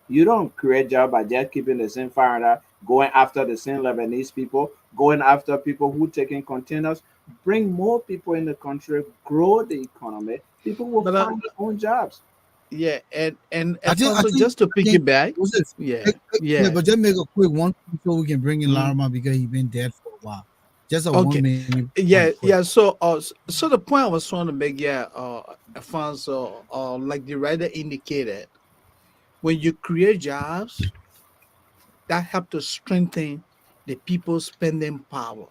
You don't create jobs by just keeping the same foreigner, going after the same Lebanese people, going after people who taking containers. Bring more people in the country, grow the economy. People will But find their own jobs. yeah, and I Alfonso, think, just to I think, piggyback. what's this? Yeah, Yeah, yeah. but just make a quick one so we can bring in Mhm. Larima because he's been dead for a while. Just a Okay. 1 minute Yeah, point quick. yeah. So, so the point I was trying to make, yeah, Alfonso, like the writer indicated, when you create jobs, that help to strengthen the people's spending power,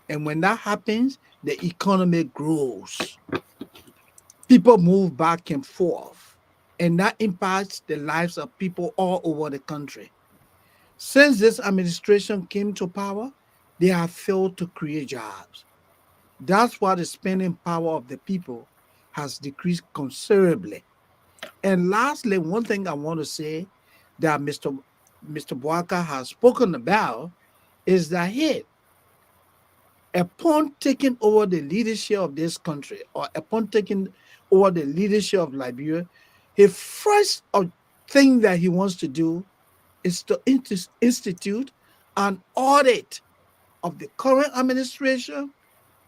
and when that happens, the economy grows. People move back and forth, and that impacts the lives of people all over the country. Since this administration came to power, they have failed to create jobs. That's why the spending power of the people has decreased considerably. And lastly, one thing I want to say that Mr. Boakai has spoken about is that he, upon taking over the leadership of this country, or upon taking over the leadership of Liberia, his first thing that he wants to do is to institute an audit of the current administration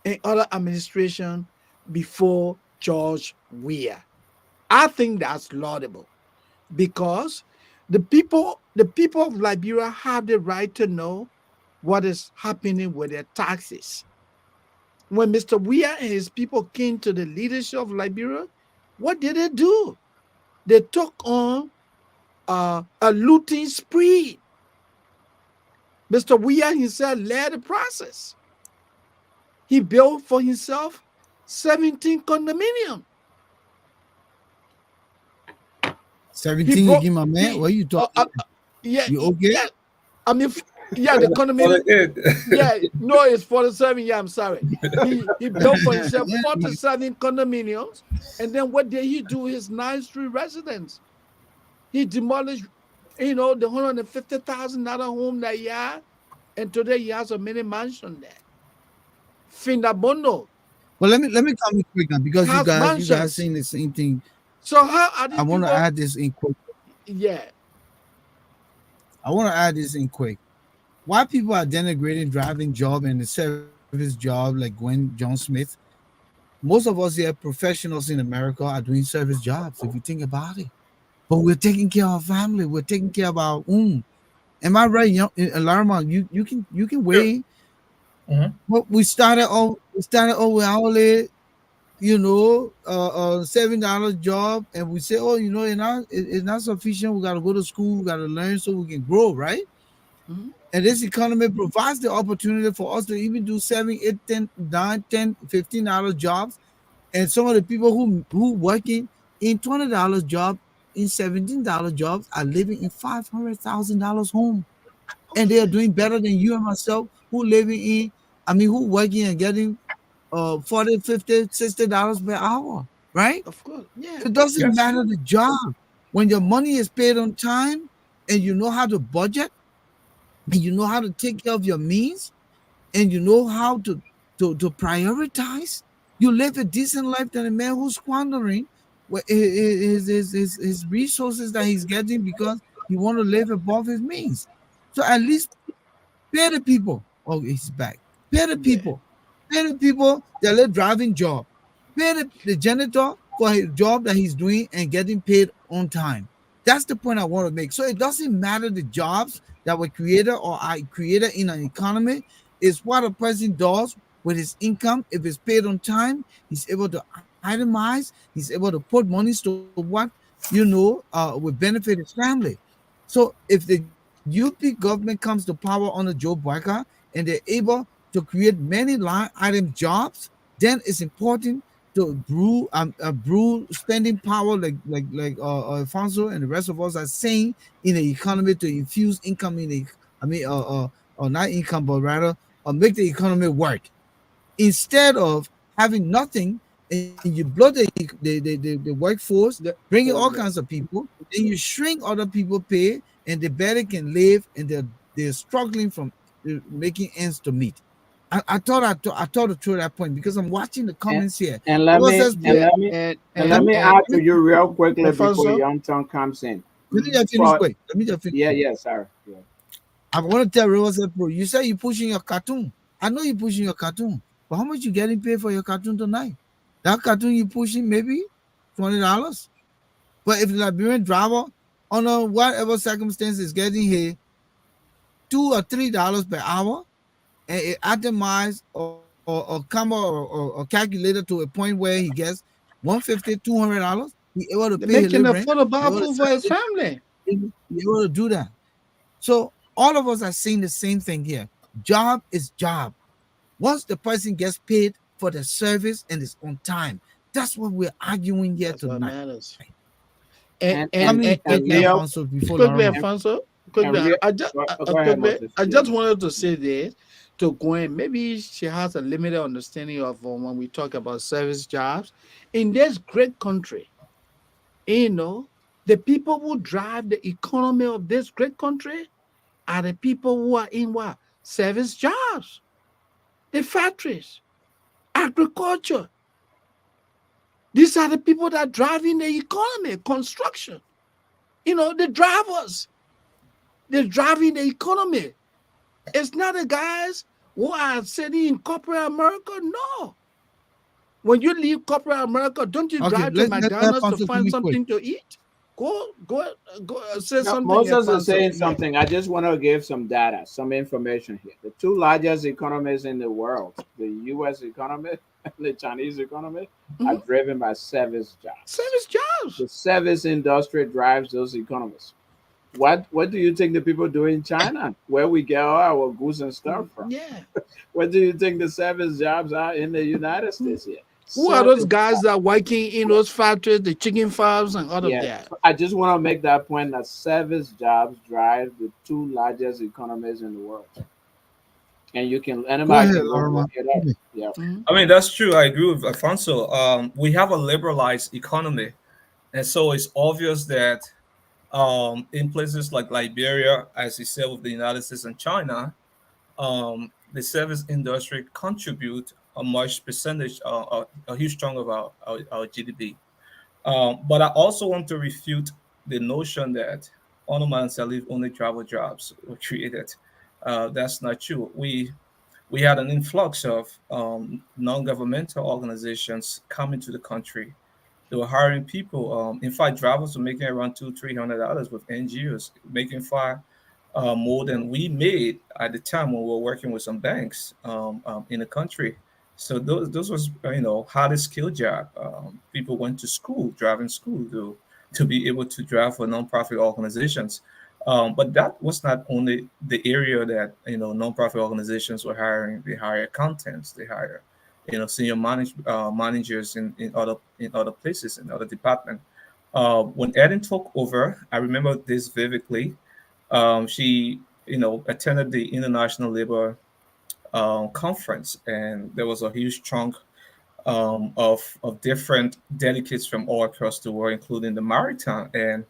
and other administration before George Weah. I think that's laudable because the people of Liberia have the right to know what is happening with their taxes. When Mr. Weah and his people came to the leadership of Liberia, what did they do? They took on a looting spree. Mr. Weah himself led the process. He built for himself 17 condominium. He 17 broke again, my man. he What are you talking? yeah, You okay? yeah. I mean, yeah, the For the condominium. kid. Yeah, no, it's 47. Yeah, I'm sorry. He built for himself Yeah, 47 condominiums. And then what did he do? His 9th Street residence. He demolished, the $150,000 home that he had. And today he has a mini mansion there. Findabondo but let me come in quick now because you has guys mansions. saying the same thing. So how I are these want to people? add this in quick. Yeah, I want to add this in quick. Why people are denigrating driving job and the service job like Gwen John Smith? Most of us here, professionals in America, are doing service jobs. If you think about it, but we're taking care of our family. We're taking care of our own. Am I right, young Alarma? You can Sure. weigh. Mhm. But we started off with hourly, $7 job, and we say, oh, it's not sufficient. We got to go to school. We got to learn so we can grow, right? mhm, And this economy provides the opportunity for us to even do 7, 8, 10, 9, 10, $15 jobs. And some of the people who working in $20 job, in $17 jobs, are living in $500,000 home, and they are okay, doing better than you and myself, who living in, who working and getting 40, 50, $60 per hour, right? of course, yeah, It doesn't Yes. matter the job. When your money is paid on time and you know how to budget and you know how to take care of your means and you know how to prioritize, you live a decent life than a man who's squandering his resources that he's getting because he want to live above his means. So at least pay the people. Oh, he's back. Pay the yeah, people. Pay the people that are driving job. Pay the janitor for his job that he's doing and getting paid on time. That's the point I want to make. So it doesn't matter the jobs that were created or are created in an economy. It's what a person does with his income. If it's paid on time, he's able to itemize. He's able to put money to what will benefit his family. So if the UP government comes to power under Joe Boakai and they're able to create many line item jobs, then it's important to brew spending power like Alfonso and the rest of us are saying in the economy to infuse income in the or not income but rather make the economy work instead of having nothing and you blow the workforce, the, bringing all oh, kinds of people, then you shrink other people pay and the better can live and they're struggling from making ends to meet. I thought to throw that point because I'm watching the And comments here. and I let was me just and yeah, let me and and let let and me me and add to you real quickly before Alfonso, Young Tongue comes in. let me mhm, just finish For quick. Let me just finish yeah, quick. yeah, sorry. Yeah. I want to tell Riverside Pro, you say you're pushing your cartoon. I know you're pushing your cartoon, but how much you getting paid for your cartoon tonight? That cartoon you pushing maybe $20. But if the Liberian driver under whatever circumstance is getting here $2 or $3 per hour and it atomize or come or calculated to a point where he gets 150, $200, he able to they pay his making rent, he able to affordable for sell his it, family. he able to do that. So all of us are saying the same thing here. Job is job. Once the person gets paid for the service and is on time, that's what we're arguing here That's what tonight. matters. And And and Coming and quickly, real Alfonso, before quickly, Larima. and, Alfonso, and quickly, real go ahead, quickly, Moses. I Yeah, just wanted to say this to Gwen. Maybe she has a limited understanding of when we talk about service jobs in this great country. You know, the people who drive the economy of this great country are the people who are in what service jobs, the factories, agriculture. These are the people that drive in the economy, construction. The drivers, they're driving the economy. It's not the guys who are sitting in corporate America. No. When you leave corporate America, don't you Okay, drive to let McDonald's to Alfonso find finish quick. something to eat? Go, say no, something, Moses is Alfonso. saying Yeah. something. I just want to give some data, some information here. The two largest economies in the world, the U.S. economy and the Chinese economy, are Mhm. driven by service jobs. Service jobs. The service industry drives those economies. What do you think the people do in China, where we get all our goods and stuff from? Yeah. What do you think the service jobs are in the United States here? Who are those Service. guys that are working in those factories, the chicken farms and all of Yeah, that? I just want to make that point that service jobs drive the two largest economies in the world, and you can Go anybody ahead, can go Larma. look it up. Yeah. Mhm. I mean, that's true. I agree with Alfonso. We have a liberalized economy, and so it's obvious that in places like Liberia, as you said, with the United States and China, the service industry contribute a much percentage, a huge chunk of our GDP. But I also want to refute the notion that Onoma and Salif only travel jobs were created. That's not true. We had an influx of non-governmental organizations coming to the country. They were hiring people. In fact, drivers were making around $200-300 with NGOs, making far more than we made at the time when we were working with some banks in the country. So those was highly skilled job. People went to school, driving school to be able to drive for nonprofit organizations. But that was not only the area that nonprofit organizations were hiring. They hire accountants, they hire senior managers in other places in other departments. When Eden took over, I remember this vividly. She attended the International Labor Conference, and there was a huge chunk of different delegates from all across the world, including the maritime. And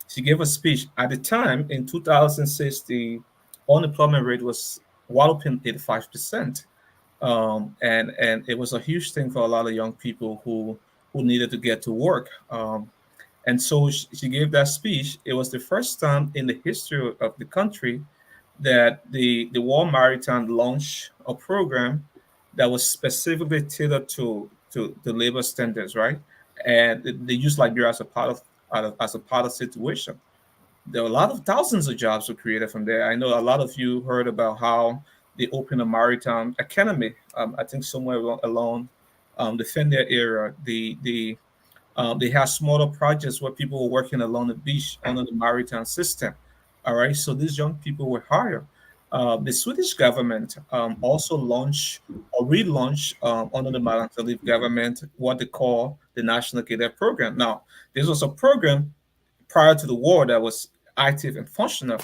she gave a speech at the time in 2006. The unemployment rate was walloping 85%, and it was a huge thing for a lot of young people who needed to get to work. And so she gave that speech. It was the first time in the history of the country that the War Maritime launched a program that was specifically tailored to the labor standards, right? And they used Liberia as a part of situation. There were a lot of thousands of jobs were created from there. I know a lot of you heard about how they opened a maritime academy. I think somewhere along the Fender area, they have smaller projects where people were working along the beach under the maritime system. All right, so these young people were hired. The Swedish government also launched or relaunched under the Malantalif government what they call the National Cadet Program. Now, this was a program prior to the war that was active and functional,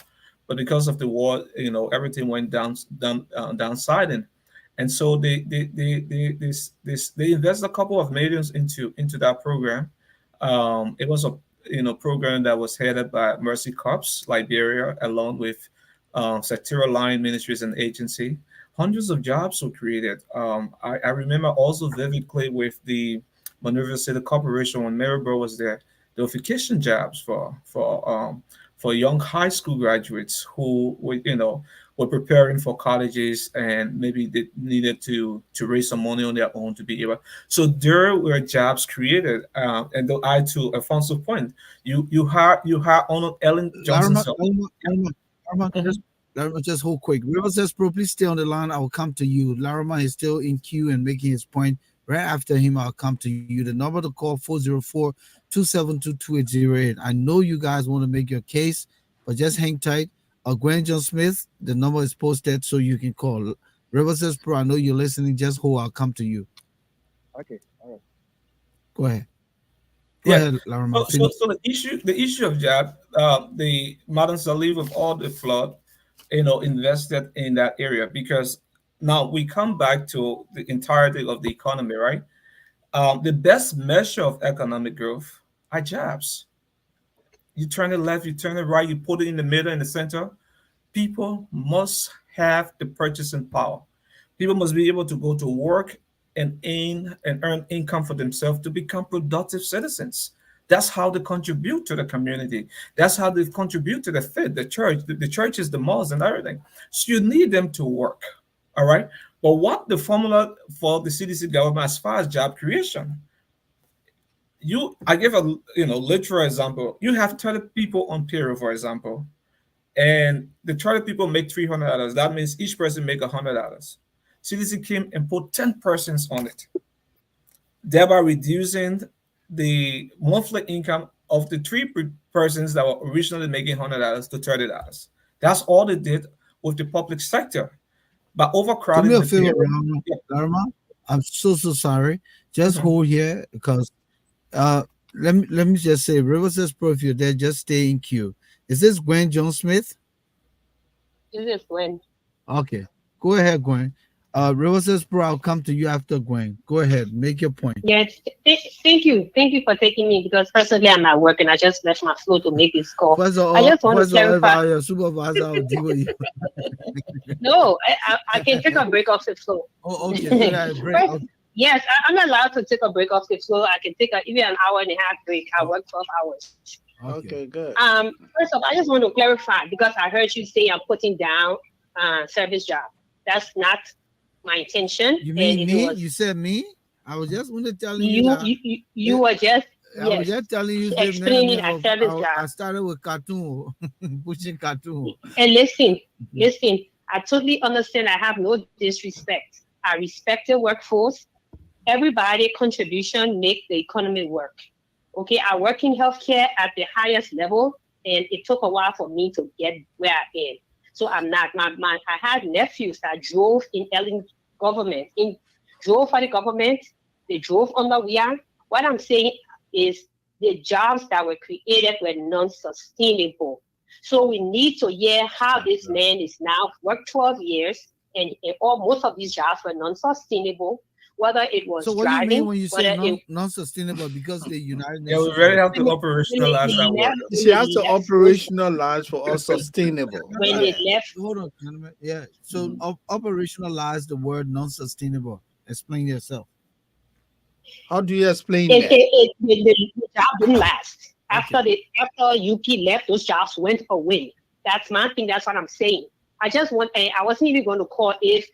but because of the war, everything went downsiding, and so they invested a couple of millions into that program. It was a program that was headed by Mercy Corps Liberia, along with sectoral line ministries and agency. Hundreds of jobs were created. I remember also vividly with the Monrovia City Corporation when Maryborough was there, the vacation jobs for young high school graduates who were preparing for colleges and maybe they needed to raise some money on their own to be able. So there were jobs created, and to add to Alfonso's point, you have on Ellen Larma, Johnson's. Larma, Larma, Mhm. Larma, just hold quick. River says, bro, please stay on the line. I will come to you. Larma is still in queue and making his point. Right after him, I'll come to you. The number to call 404-272-2808. I know you guys want to make your case, but just hang tight. Gwen John Smith, the number is posted so you can call. River says, bro, I know you're listening. Just hold. I'll come to you. Okay, all right. Go ahead. Go Yeah. ahead, Larma. So the issue of job, the Madam Salih with all the flood, invested in that area because now we come back to the entirety of the economy, right? The best measure of economic growth are jobs. You turn it left, you turn it right, you put it in the middle, in the center. People must have the purchasing power. People must be able to go to work and earn income for themselves to become productive citizens. That's how they contribute to the community. That's how they contribute to the faith, the church, the churches, the malls, and everything. So you need them to work. All right. But what the formula for the CDC government as far as job creation? I give a literal example. You have 30 people on payroll, for example, and the 30 people make $300. That means each person make $100. CDC came and put 10 persons on it, thereby reducing the monthly income of the three persons that were originally making $100 to $30. That's all they did with the public sector. By Do me overcrowding a the favor, payroll. Rama. Yeah. Rama, I'm so sorry. Just Mhm. hold here because uh let me just say, River says Pro, if you're there, just stay in queue. Is this Gwen Jones Smith? This is when. Okay, go ahead, Gwen. River says Pro, I'll come to you after Gwen. Go ahead, make your point. Yes, thank you. Thank you for taking me because personally I'm at work and I just left my floor to make this call. I just want to First of all, if clarify. I were your supervisor, I would deal with you. No, I can take a break off the floor. Oh, okay, so that break. First, Okay. yes, I'm allowed to take a break off the floor. I can take even an hour and a half break. I work 12 hours. Okay. Okay, good. First of all, I just want to clarify because I heard you say I'm putting down service job. That's not my intention. You And mean it me? was You said me? I was just want to telling you you that. you were just I was yes just telling you the explaining man a service job. I started with cartoon, pushing cartoon. And listen, I totally understand. I have no disrespect. I respect the workforce. Everybody contribution make the economy work. Okay, I work in healthcare at the highest level, and it took a while for me to get where I am. So I'm not I had nephews that drove in Ellen government, drove for the government, they drove under Weah. What I'm saying is the jobs that were created were non-sustainable. So we need to hear how this man is now worked 12 years and all most of these jobs were non-sustainable, whether it was So what do you driving, mean when you say whether it non-sustainable? Because the United Yeah, we Nations. really have to when operationalize that word. She has to they left operationalize for us sustainable. when Yeah. they left. Hold on, gentlemen. Yeah. So operationalize the word non-sustainable. Explain yourself. How do you explain It, that? it, it, the job didn't last. Okay. After UP left, those jobs went away. That's my thing. That's what I'm saying. I wasn't even going to call if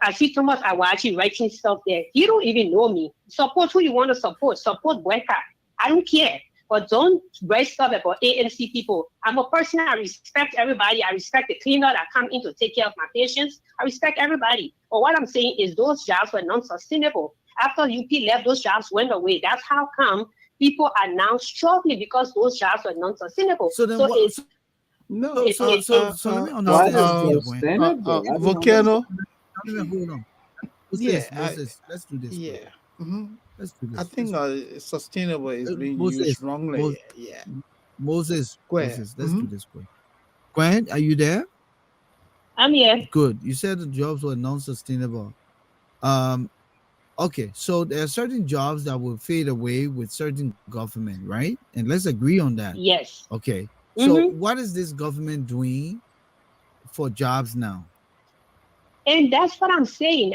I see Thomas Awachi writing stuff there. You don't even know me. Support who you want to support. Support Boakai. I don't care. But don't write stuff about ANC people. I'm a person, I respect everybody. I respect the cleaner that come in to take care of my patients. I respect everybody. But what I'm saying is those jobs were non-sustainable. After UP left, those jobs went away. That's how come people are now struggling because those jobs were non-sustainable. So then No. so let me What understand is something, Gwen. sustainable? I don't Volcano. Hold on. Yeah. Moses, let's do this. Yeah. hmm Let's do this. I think sustainable is being Moses, used wrongly. Moses, Yeah. Moses, Go ahead. let's do this, Gwen. Gwen, are you there? I'm here. Good. You said the jobs were non-sustainable. Um, okay, so there are certain jobs that will fade away with certain government, right? And let's agree on that. Yes. Okay. So what is this government doing for jobs now? And that's what I'm saying.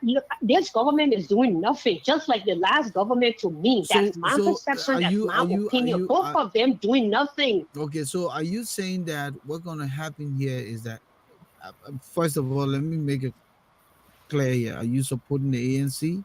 Look, this government is doing nothing, just like the last government to me. That's my perception. That's my opinion. Both of them doing nothing. Okay, so are you saying that what's going to happen here is that, first of all, let me make it clear here. Are you supporting the ANC?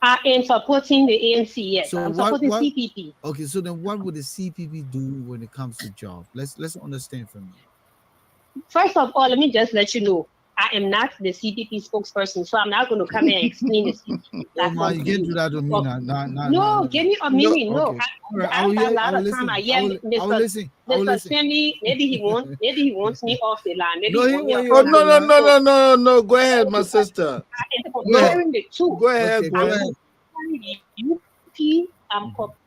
I am supporting the ANC, yes. So I'm supporting CPP. Okay, so then what would the CPP do when it comes to jobs? Let's understand from you. First of all, let me just let you know, I am not the CPP spokesperson, so I'm not going to come and explain the CPP. Oh man, you can't do that to me now. No, give me a minute. No, okay. I will listen. Mr. Stanley, maybe he wants me off the line. Maybe No, he wants me Oh off no! Go ahead, my sister. I'm comparing the two. Go ahead. Okay, Go go ahead.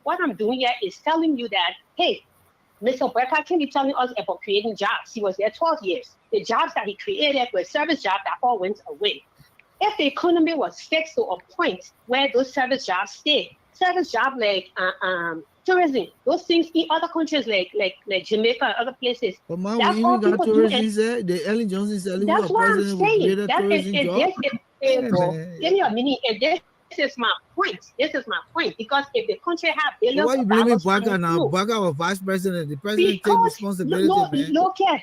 What I'm doing here is telling you that, hey, Mr. Boakai can be telling us about creating jobs. He was there 12 years. The jobs that he created were service jobs that all went away. If the economy was fixed to a point where those service jobs stay, service jobs like tourism, those things in other countries like Jamaica and other places. But man, that's we all even got people do. tourism there. The Ellen Johnson said, That's what I'm saying. That tourism is, job. give me a minute. This is my point. This is my point. Because if the country have billions Why you of blaming dollars Boakai now? through, Boakai was vice president. The president take because responsibility, man. look here,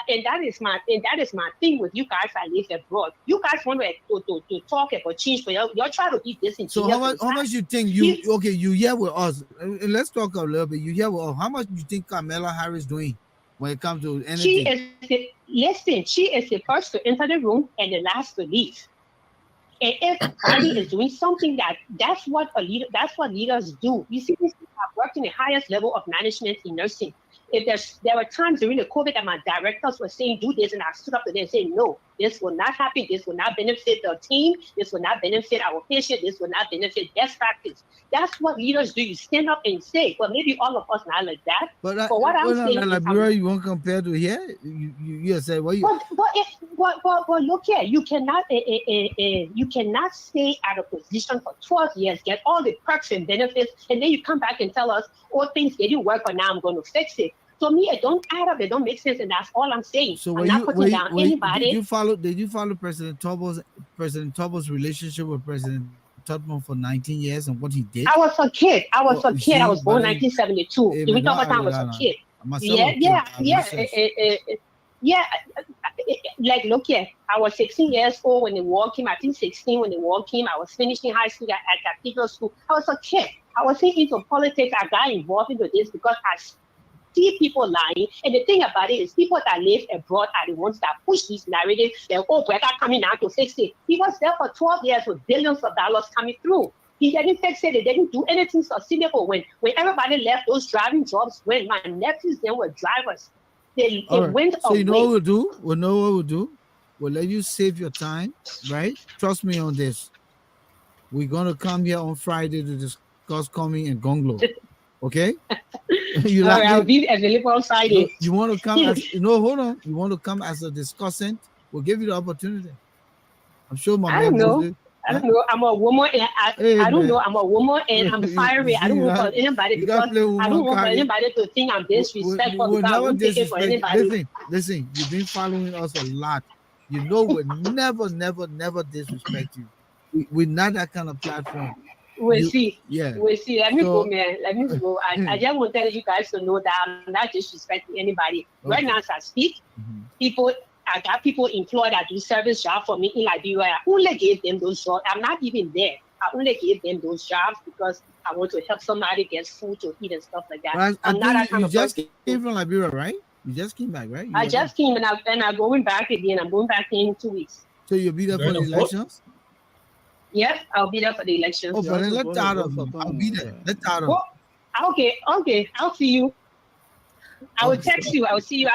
and that is my thing with you guys that live abroad. You guys want to talk about change, but you're trying to be this. So how much you think you here with us? And let's talk a little bit. You here with us. How much do you think Kamala Harris doing when it comes to anything? She is the first to enter the room and the last to leave. And if body is doing something that's what leaders do. You see, I've worked in the highest level of management in nursing. If there were times during the COVID that my directors were saying do this, and I stood up to them and said, no, this will not happen. This will not benefit the team. This will not benefit our patient. This will not benefit best practice. That's what leaders do. You stand up and say, well, maybe all of us not like that. But what I'm saying is, Liberia, you won't compare to here. You say, well, but look here, you cannot stay at a position for 12 years, get all the perks and benefits, and then you come back and tell us, oh, things didn't work, but now I'm going to fix it. So me, it don't add up. It don't make sense, and that's all I'm saying. So I'm not putting down anybody. Did you follow President Tobo's relationship with President Tubman for 19 years and what he did? I was a kid. I was born 1972. Do we talk about I was a kid? Yeah. Like, look here, I was 16 years old when the war came. I think 16 when the war came. I was finishing high school at Cathedral School. I was a kid. I was into politics. I got involved into this because I see people lying. And the thing about it is people that live abroad are the ones that push these narratives. They're, oh, Weah coming now to fix it. He was there for 12 years with billions of dollars coming through. He didn't fix it. They didn't do anything sustainable. When everybody left, those driving jobs, when my nephews then were drivers, they went away. So you know what we'll do? We'll know what we'll do. We'll let you save your time, right? Trust me on this. We're going to come here on Friday to discuss coming and Gonglo. Okay? You like I'll be available on Friday. You want to come hold on. You want to come as a discussant? We'll give you the opportunity. I'm sure my man knows it. I don't know. I'm a woman, and I don't know. I'm a woman, and I'm fiery. I don't want for anybody because I don't want for anybody to think I'm disrespectful because I won't take it for anybody. Listen, you've been following us a lot. You know we'll never disrespect you. We're not that kind of platform. We'll see. Yeah. We'll see. Let me go, man. Let me go. I just want to tell you guys to know that I'm not disrespecting anybody. Okay. Right now, as I speak, I got people employed that do service jobs for me in Liberia. I only gave them those jobs. I'm not even there. I only gave them those jobs because I want to help somebody get food to eat and stuff like that. Well, I'm not that kind of person. You just came from Liberia, right? You just came back, right? I just came and I'm going back again. I'm going back in 2 weeks. So you'll be there for the elections? Yes, I'll be there for the elections. Oh, but then let's start off. I'll be there. Let's start off. Okay. I'll see you. I will text you. I will see you.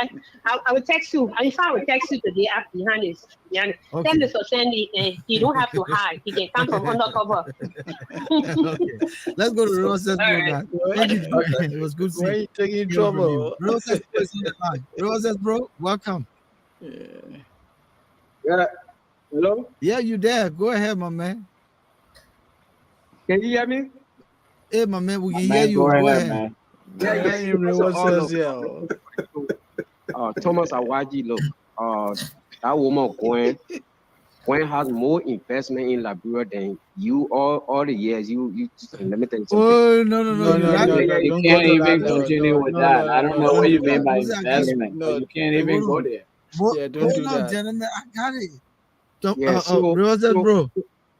I will text you. If I will text you today after behind this, send this or send it. You don't have to hide. He can come from undercover. Okay. Let's go to Rose's program. It was good seeing you. Taking trouble. Rose's is on the line. Rose's, bro, welcome. Yeah. Hello? Yeah, you there. Go ahead, my man. Can you hear me? Hey, my man, we can hear you. Go ahead. Man. Thomas Awaji, look, that woman Gwen has more investment in Liberia than you all the years. You let me tell you something. Oh no. You can't even continue with that. I don't know what you mean by investment. You can't even go there. Yeah, don't do that. Gentlemen, I got it. Bro.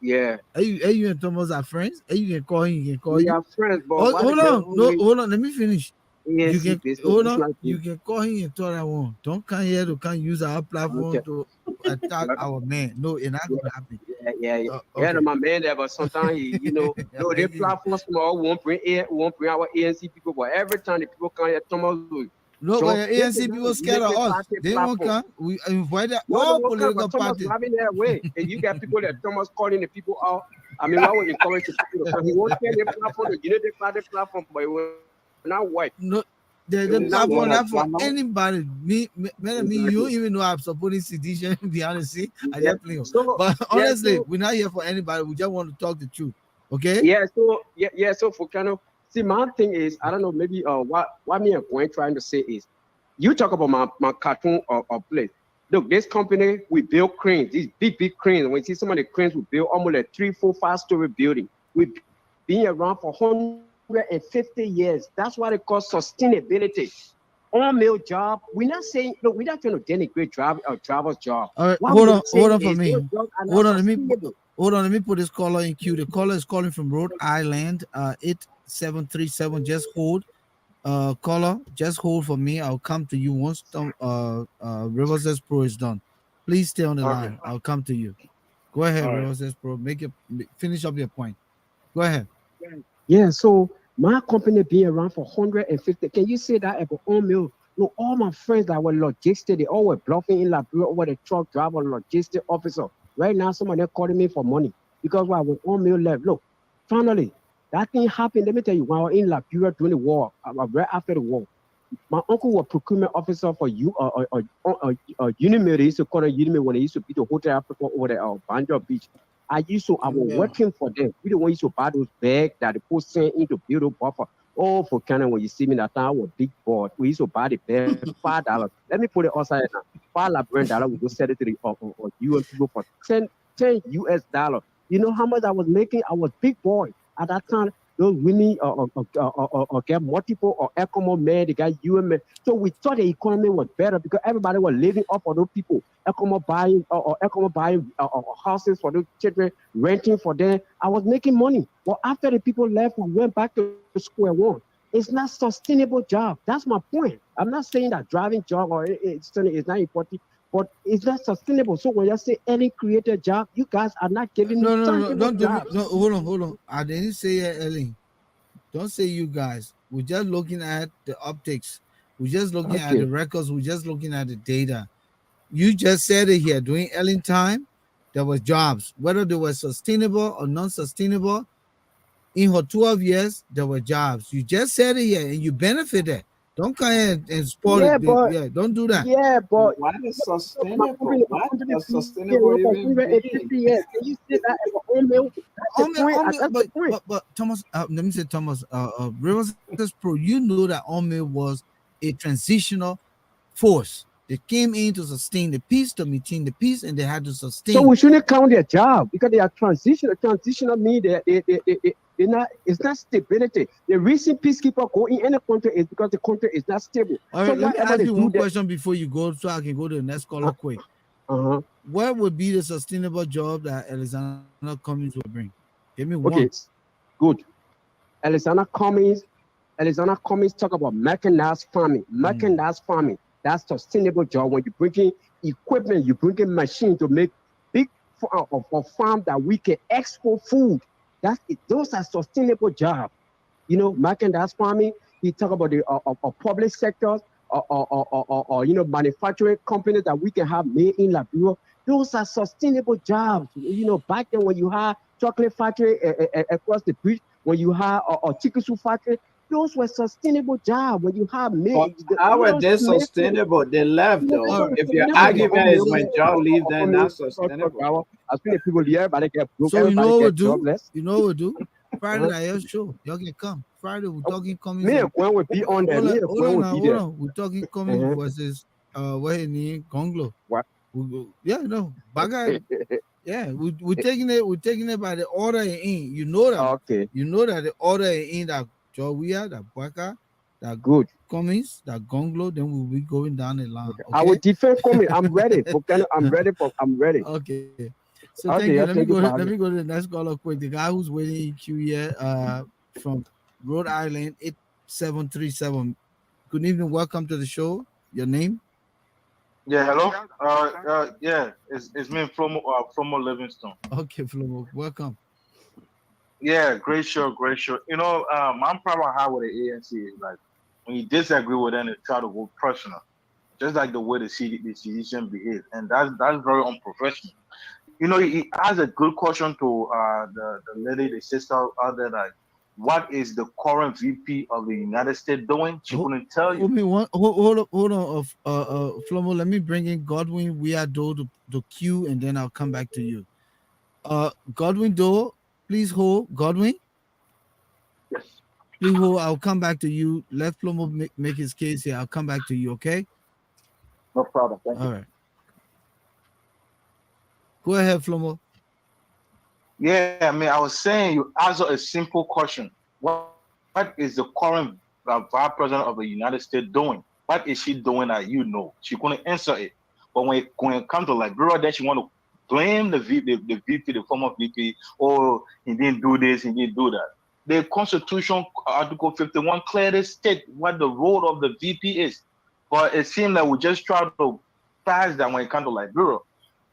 Yeah. Are you and Thomas are friends? You can call him. You can call you. We are friends, but hold on. Let me finish. Yes, you can hold on. You can call him and tell that one. Don't come here to use our platform to attack our man. No, it's not gonna happen. Yeah, my man there, but sometimes they platform small won't bring our ANC people, but every time the people come here, Thomas will. No, but ANC people scared of us. They won't come. We invited all political parties. And you got people that Thomas calling the people out. I mean, why would you encourage the people to come? He won't tell the platform, the United Party platform, but it will not white. No, the platform not for anybody. Me, you even know I'm supporting sedition behind the scene. I just play. But honestly, we're not here for anybody. We just want to talk the truth. Okay? Yeah, so Volcano. See, my thing is, I don't know, maybe what me and Gwen trying to say is, you talk about my cartoon or place. Look, this company, we build cranes, these big cranes. When you see some of the cranes, we build almost like 3, 4, 5-story building. We've been around for 150 years. That's what it calls sustainability. On-mill job. We're not saying, look, we're not trying to denigrate driver's job. All right, hold on for me. Hold on, let me put this caller in queue. The caller is calling from Rhode Island. 8737. Just hold. Caller, just hold for me. I'll come to you once Rivers Pro is done. Please stay on the line. I'll come to you. Go ahead, All right. Roses Pro. Finish up your point. Go ahead. Yeah, so my company being around for 150. Can you say that about all meal? No, all my friends that were logistic, they all were bluffing in Liberia over the truck driver, logistic officer. Right now, some of them calling me for money because when all meal left, look, finally, that thing happened. Let me tell you, when I was in Liberia during the war, right after the war, my uncle was procurement officer for you Unimil. They used to call it Unimil when they used to be the Hotel Africa over there Banjo Beach. I was Yeah. working for them. We the one used to buy those bags that the people sent in to build a buffer. Oh, for Canada, when you see me that time, I was big boy. We used to buy the bag $5. Let me put it outside now. $5 we go sell it to the UN people for 10 US dollar. You know how much I was making? I was big boy at that time. Those women get multiple or Ecomo men, they got UN men. So we thought the economy was better because everybody was living off of those people. Ecomo buying houses for those children, renting for them. I was making money. But after the people left, we went back to square one. It's not sustainable job. That's my point. I'm not saying that driving job or it's not important, but it's not sustainable. So when you say any created job, you guys are not giving me No. tangible Don't do me. jobs. No, hold on. I didn't say it, Ellie. Don't say you guys. We're just looking at the optics. We're just looking at Okay. the records. We're just looking at the data. You just said it here. During Ellen time, there was jobs. Whether they were sustainable or non-sustainable, in her 12 years, there were jobs. You just said it here and you benefited. Don't come here and spoil it. Yeah, but Yeah, don't do that. yeah, but What is my sustainable? company, my What company does been sustainable for even mean? 150 years. Can you say that as a own meal? That's the point. That's the point. But Thomas, let me say Thomas, Rivers Pro, you know that Omil was a transitional force. They came in to sustain the peace, to maintain the peace, and they had to So sustain. we shouldn't count their job because they are transitional. Transitional mean they're not. It's not stability. The reason peacekeeper go in any country is because the country is not stable. All So right, let me whatever ask they you do, one that question before you go, so I can go to the next caller quick. uh-huh. What would be the sustainable job that Alexander Cummings will bring? Give me one. Okay, good. Alexander Cummings. Alexander Cummings talk about mechanized farming. Mm. Mechanized farming. That's sustainable job. When you bring in equipment, you bring in machine to make big of farm that we can export food. That's it. Those are sustainable jobs. Mechanized farming. He talk about the public sectors or manufacturing companies that we can have made in Liberia. Those are sustainable jobs. Back then when you had chocolate factory across the bridge, when you had a chicken soup factory, those were sustainable jobs. When you have But made how are little they Smithfield, sustainable? They left little though. All right, If your sustainable okay, argument is so when John leave, then not sustainable. I've seen the people here, everybody get broke, so you know everybody what we get do? jobless. You know what we do? Friday Uh-huh. night air show. Y'all can come. Friday we're talking Cummings Me and and Gwen would be on there. Me and hold Gwen on would now, be hold there. on. We're talking Cummings Uh-huh. versus what his name Gonglo. What? Yeah, no, Baga. Yeah, we're taking it by the order in. Okay, You know that the order in that Weah, that Boakai, that good. Cummings, that Gonglo, then we'll be going down the line. Okay. I will Okay. defend coming. I'm ready. Volcano, I'm ready. Okay. So thank you. Okay, thank you for Let me having. go to the next caller quick. The guy who's waiting in queue here, from Rhode Island, 8737. Good evening. Welcome to the show. Your name? Yeah, hello. Yeah, it's me from Livingston. Okay, Flo. Welcome. Yeah, great show, great show. My problem I have with the ANC is like when you disagree with them, they try to go personal, just like the way the citizen behave, and that's very unprofessional. He has a good question to the lady, the sister out there, like, what is the current VP of the United States doing? She couldn't tell you. Hold me one. Hold on. Flomo. Let me bring in Godwin Weah to queue, and then I'll come back to you. Godwin Do, please hold. Godwin, Yes. please hold. I'll come back to you. Let Flomo make his case here. I'll come back to you. Okay. No problem. Thank All you. right. Go ahead, Flomo. Yeah, I mean, I was saying you answer a simple question. What is the current vice president of the United States doing? What is she doing that you know? She couldn't answer it. But when it comes to Liberia, then she want to blame the VP, the former VP, oh, he didn't do this, he didn't do that. The Constitution, Article 51, clearly state what the role of the VP is. But it seems that we just try to pass that when it comes to Liberia.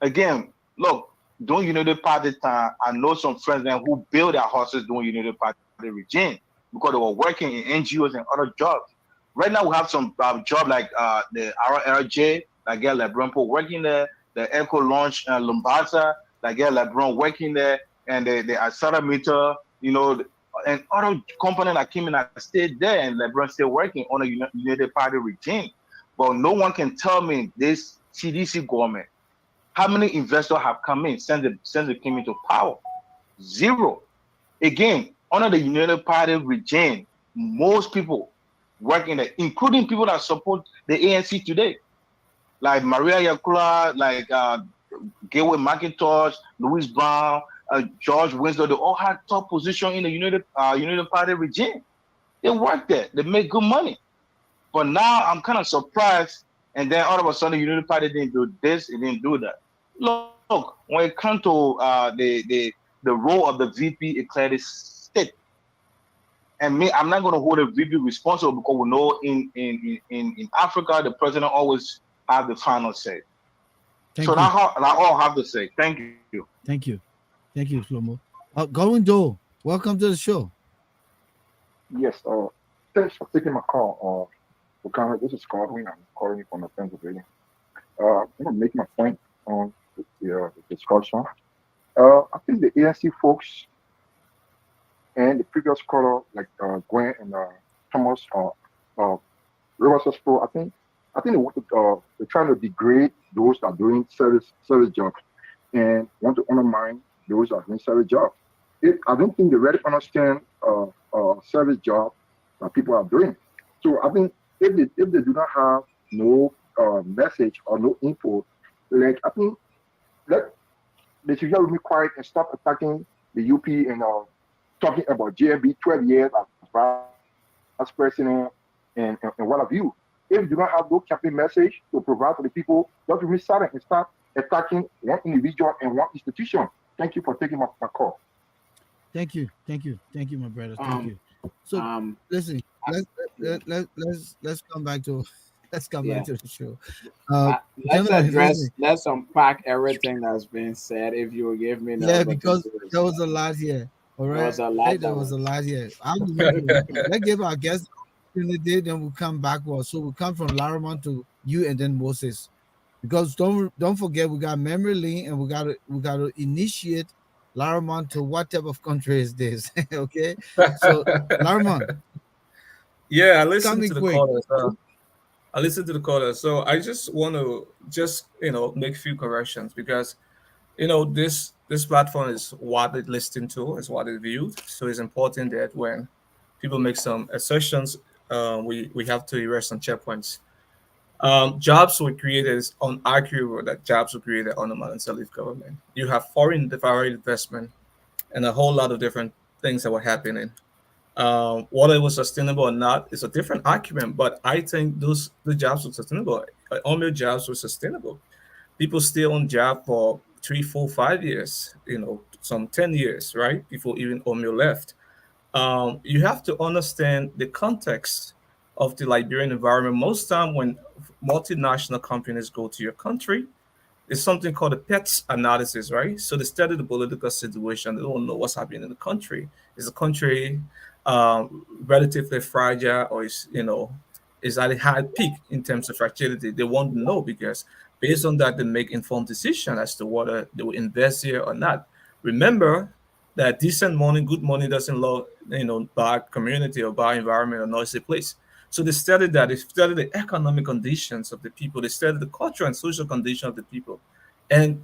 Again, look. during United Party time, I know some friends then who built their houses during United Party regime because they were working in NGOs and other jobs. Right now, we have some job like the RLJ, like get LeBron working there, the Echo Launch Lombasa, like get LeBron working there, and the Asada Meter, and other company that came in that stayed there, and LeBron still working on a United Party regime. But no one can tell me this CDC government how many investors have come in since they came into power? Zero. Again, under the United Party regime, most people working there, including people that support the ANC today, like Maria Yakula, like Gateway McIntosh, Louis Brown, George Winslow, they all had top position in the United Party regime. They work there. They make good money. But now I'm kind of surprised, and then all of a sudden the United Party didn't do this, it didn't do that. Look, when it comes to the role of the VP, it clearly state. And me, I'm not going to hold a VP responsible because we know in Africa the president always have the final say. Thank So you. that's all I have to say. Thank you. Thank you. Thank you, Shlomo. Going Joe, welcome to the show. Yes, thanks for taking my call. Volcano, this is Godwin. I'm calling you from Pennsylvania. I'm going to make my point on the discussion. I think the ANC folks and the previous caller, like Gwen and Thomas, Rivers Pro, I think they want to, they're trying to degrade those that are doing service jobs and want to undermine those that are doing service jobs. I don't think they really understand service job that people are doing. So I think if they do not have no message or no info, like I think they should just be quiet and stop attacking the UP and talking about JMB 12 years as president and what have you. If you do not have no campaign message to provide for the people, just be silent and start attacking one individual and one institution. Thank you for taking my call. Thank you, my brother. Thank you. So listen, let's come back to back to the show. Let's unpack everything that's been said. If you will give me because there was a lot here. All right, there was a lot here. Let's give our guests opportunity, then we'll come backwards. So we'll come from Laramon to you and then Moses. Because don't forget we got memory lane and we gotta initiate Laramon to what type of country is this? Okay. So Laramon. Yeah, I listened to the callers. I listened to the callers. So I just want to make a few corrections because this platform is what it listened to, is what it viewed. So it's important that when people make some assertions, we have to erase some checkpoints. Jobs were created, it's unaccurate that jobs were created under Madam Salif government. You have foreign direct investment and a whole lot of different things that were happening. Whether it was sustainable or not is a different argument, but I think the jobs were sustainable. All jobs were sustainable. People stay on job for 3, 4, 5 years, some 10 years, right? Before even Omeo left. You have to understand the context of the Liberian environment. Most time when multinational companies go to your country, it's something called a PETS analysis, right? So they study the political situation. They don't know what's happening in the country. Is the country relatively fragile, or is at a high peak in terms of fragility? They want to know because based on that, they make informed decision as to whether they will invest here or not. Remember that decent money, good money doesn't buy community or buy environment or noisy place. So they studied that. They studied the economic conditions of the people. They studied the cultural and social condition of the people. And,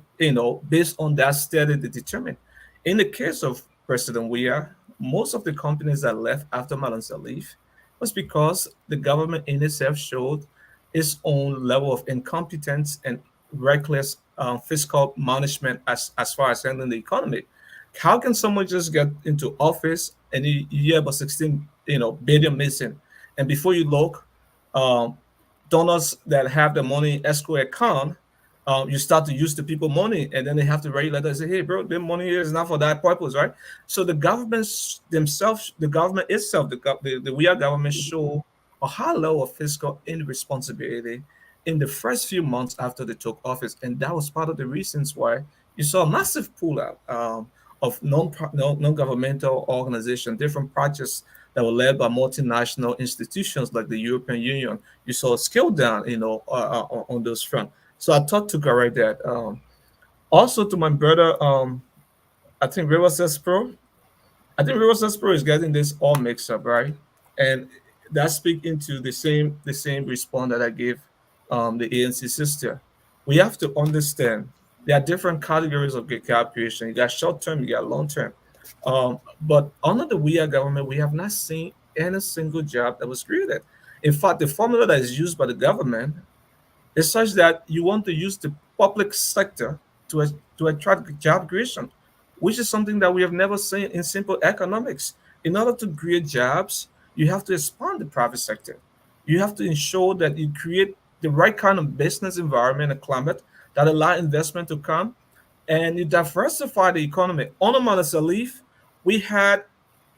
based on that study, they determined. In the case of President Weah, most of the companies that left after Madam Salif was because the government in itself showed its own level of incompetence and reckless fiscal management as far as handling the economy. How can someone just get into office and you have a 16 billion missing, and before you look, donors that have the money in escrow account, you start to use the people money, and then they have to write letter and say, hey bro, the money here is not for that purpose, right? So the government themselves, the government itself, the Weah government show a high level of fiscal irresponsibility in the first few months after they took office, and that was part of the reasons why You saw a massive pull out of non-governmental organizations, different projects that were led by multinational institutions like the European Union. You saw a scale down, on those front. So I thought to correct that. Also, to my brother, I think River says Pro. I think River says Pro is getting this all mixed up, right? And that's speaking to the same response that I gave the ANC sister. We have to understand there are different categories of job creation. You got short term, you got long term. But under the Weah government, we have not seen any single job that was created. In fact, the formula that is used by the government is such that you want to use the public sector to, to attract job creation, which is something that we have never seen in simple economics. In order to create jobs, you have to expand the private sector. You have to ensure that you create the right kind of business environment and climate that allow investment to come, and you diversify the economy. Under Mother Salif, we had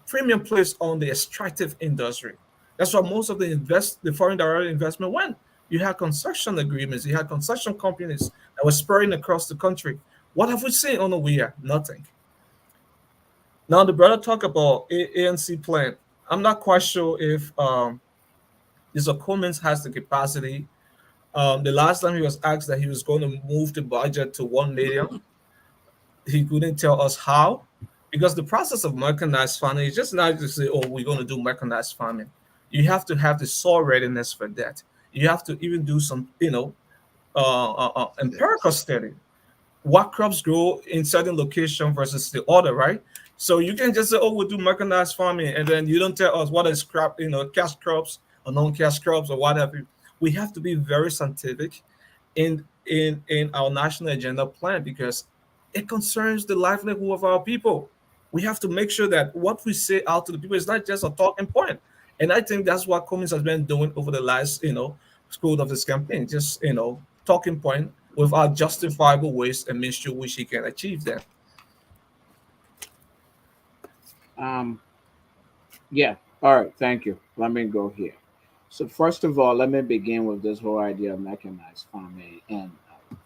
premium placed on the extractive industry. That's why most of the foreign direct investment went. You had construction agreements, you had construction companies that were spreading across the country. What have we seen on the WEA? Nothing. Now the brother talk about ANC plan. I'm not quite sure if Mr. Cummins has the capacity. The last time he was asked that he was going to move the budget to 1 million, he couldn't tell us how, because the process of mechanized farming is just not to say, oh, we're going to do mechanized farming. You have to have the soil readiness for that. You have to even do some, empirical study. What crops grow in certain location versus the other, right? So you can just say, oh, we'll do mechanized farming, and then you don't tell us what is crop, cash crops or non-cash crops or whatever. We have to be very scientific in our national agenda plan, because it concerns the livelihood of our people. We have to make sure that what we say out to the people is not just a talking point. And I think that's what Cummins has been doing over the last, school of his campaign, just talking point without justifiable ways and means through which he can achieve that. Um, yeah. All right. Thank you. Let me go here. So first of all, let me begin with this whole idea of mechanized farming. And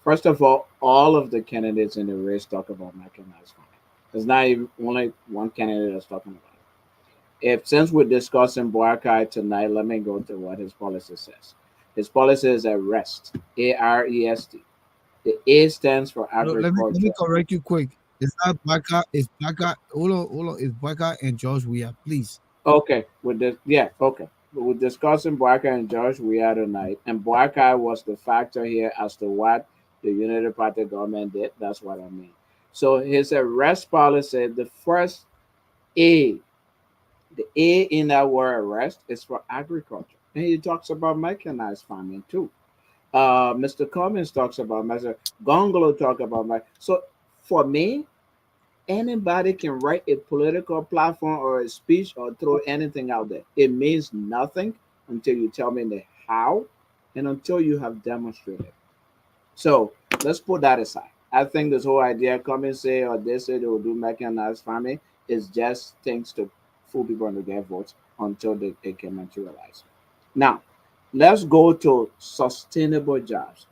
first of all of the candidates in the race talk about mechanized farming. There's not even only one candidate that's talking about it. If since we're discussing Boakai tonight, let me go to what his policy says. His policy is arrest, AREST. The A stands for No, let me agriculture. correct you quick. It's not Baka, it's Baka. Hold on, it's Baka and George Weah, please. Okay, with this, yeah, okay. We're discussing Boakai and George Weah tonight, and Boakai was the factor here as to what the Unity Party government did. That's what I mean. So his arrest policy, the first A, the A in that word arrest is for agriculture, and he talks about mechanized farming too. Mr. Cummins talks about Mr. Gongolo talk about so for me, anybody can write a political platform or a speech or throw anything out there. It means nothing until you tell me the how and until you have demonstrated. So let's put that aside. I think this whole idea come and say or they say they will do mechanized farming is just things to fool people and to get votes until they can materialize. Now, let's go to sustainable jobs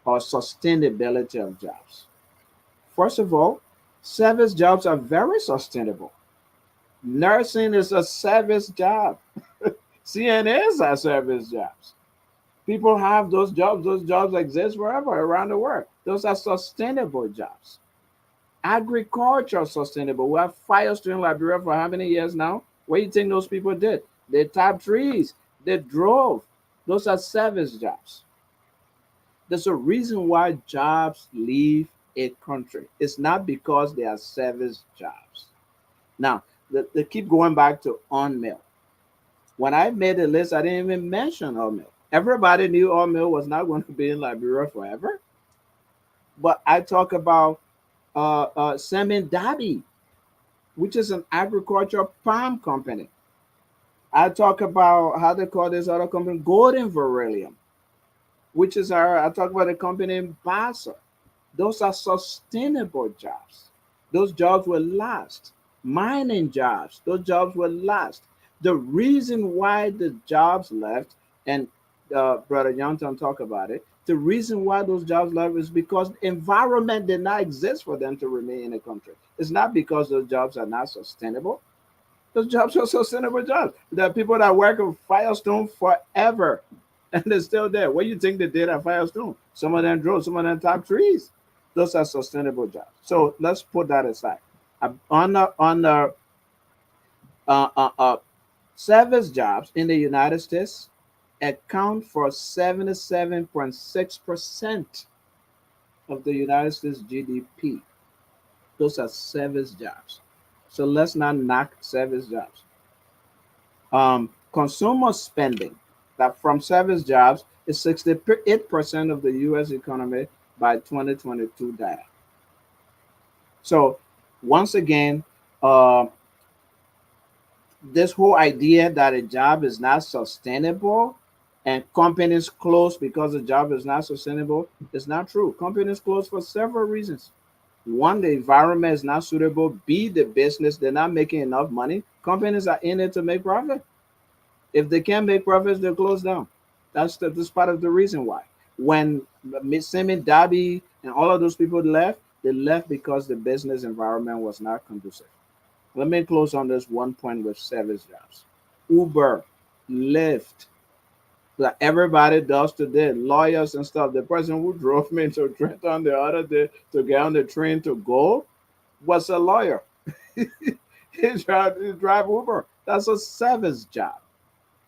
or sustainability of jobs. First of all, service jobs are very sustainable. Nursing is a service job. CNAs are service jobs. People have those jobs. Those jobs exist wherever around the world. Those are sustainable jobs. Agriculture sustainable. We have fires in Liberia for how many years now? What do you think those people did? They tapped trees. They drove. Those are service jobs. There's a reason why jobs leave a country. It's not because they are service jobs. Now, they keep going back to on mill. When I made the list, I didn't even mention on mill. Everybody knew on mill was not going to be in Liberia forever. But I talk about Semin Dabi, which is an agricultural palm company. I talk about how they call this other company, Golden Beryllium, which is I talk about a company in Bassa. Those are sustainable jobs. Those jobs will last. Mining jobs, those jobs will last. The reason why the jobs left, and Brother Youngton talk about it, The reason why those jobs left is because environment did not exist for them to remain in the country. It's not because those jobs are not sustainable. Those jobs are sustainable jobs. There are people that work at Firestone forever and they're still there. What do you think they did at Firestone? Some of them drove, some of them top trees. Those are sustainable jobs. So let's put that aside. On the service jobs in the United States account for 77.6% of the United States GDP. Those are service jobs. So let's not knock service jobs. Consumer spending that from service jobs is 68% of the US economy by 2022 data. So once again, uh, this whole idea that a job is not sustainable and companies close because the job is not sustainable is not true. Companies close for several reasons. One, the environment is not suitable. B, the business, they're not making enough money. Companies are in it to make profit. If they can't make profits, they'll close down. That's part of the reason why. When Simi Dhabi and all of those people left, they left because the business environment was not conducive. Let me close on this one point with service jobs. Uber, Lyft, that everybody does today, lawyers and stuff. The person who drove me to Trenton the other day to get on the train to go was a lawyer. He drive Uber. That's a service job.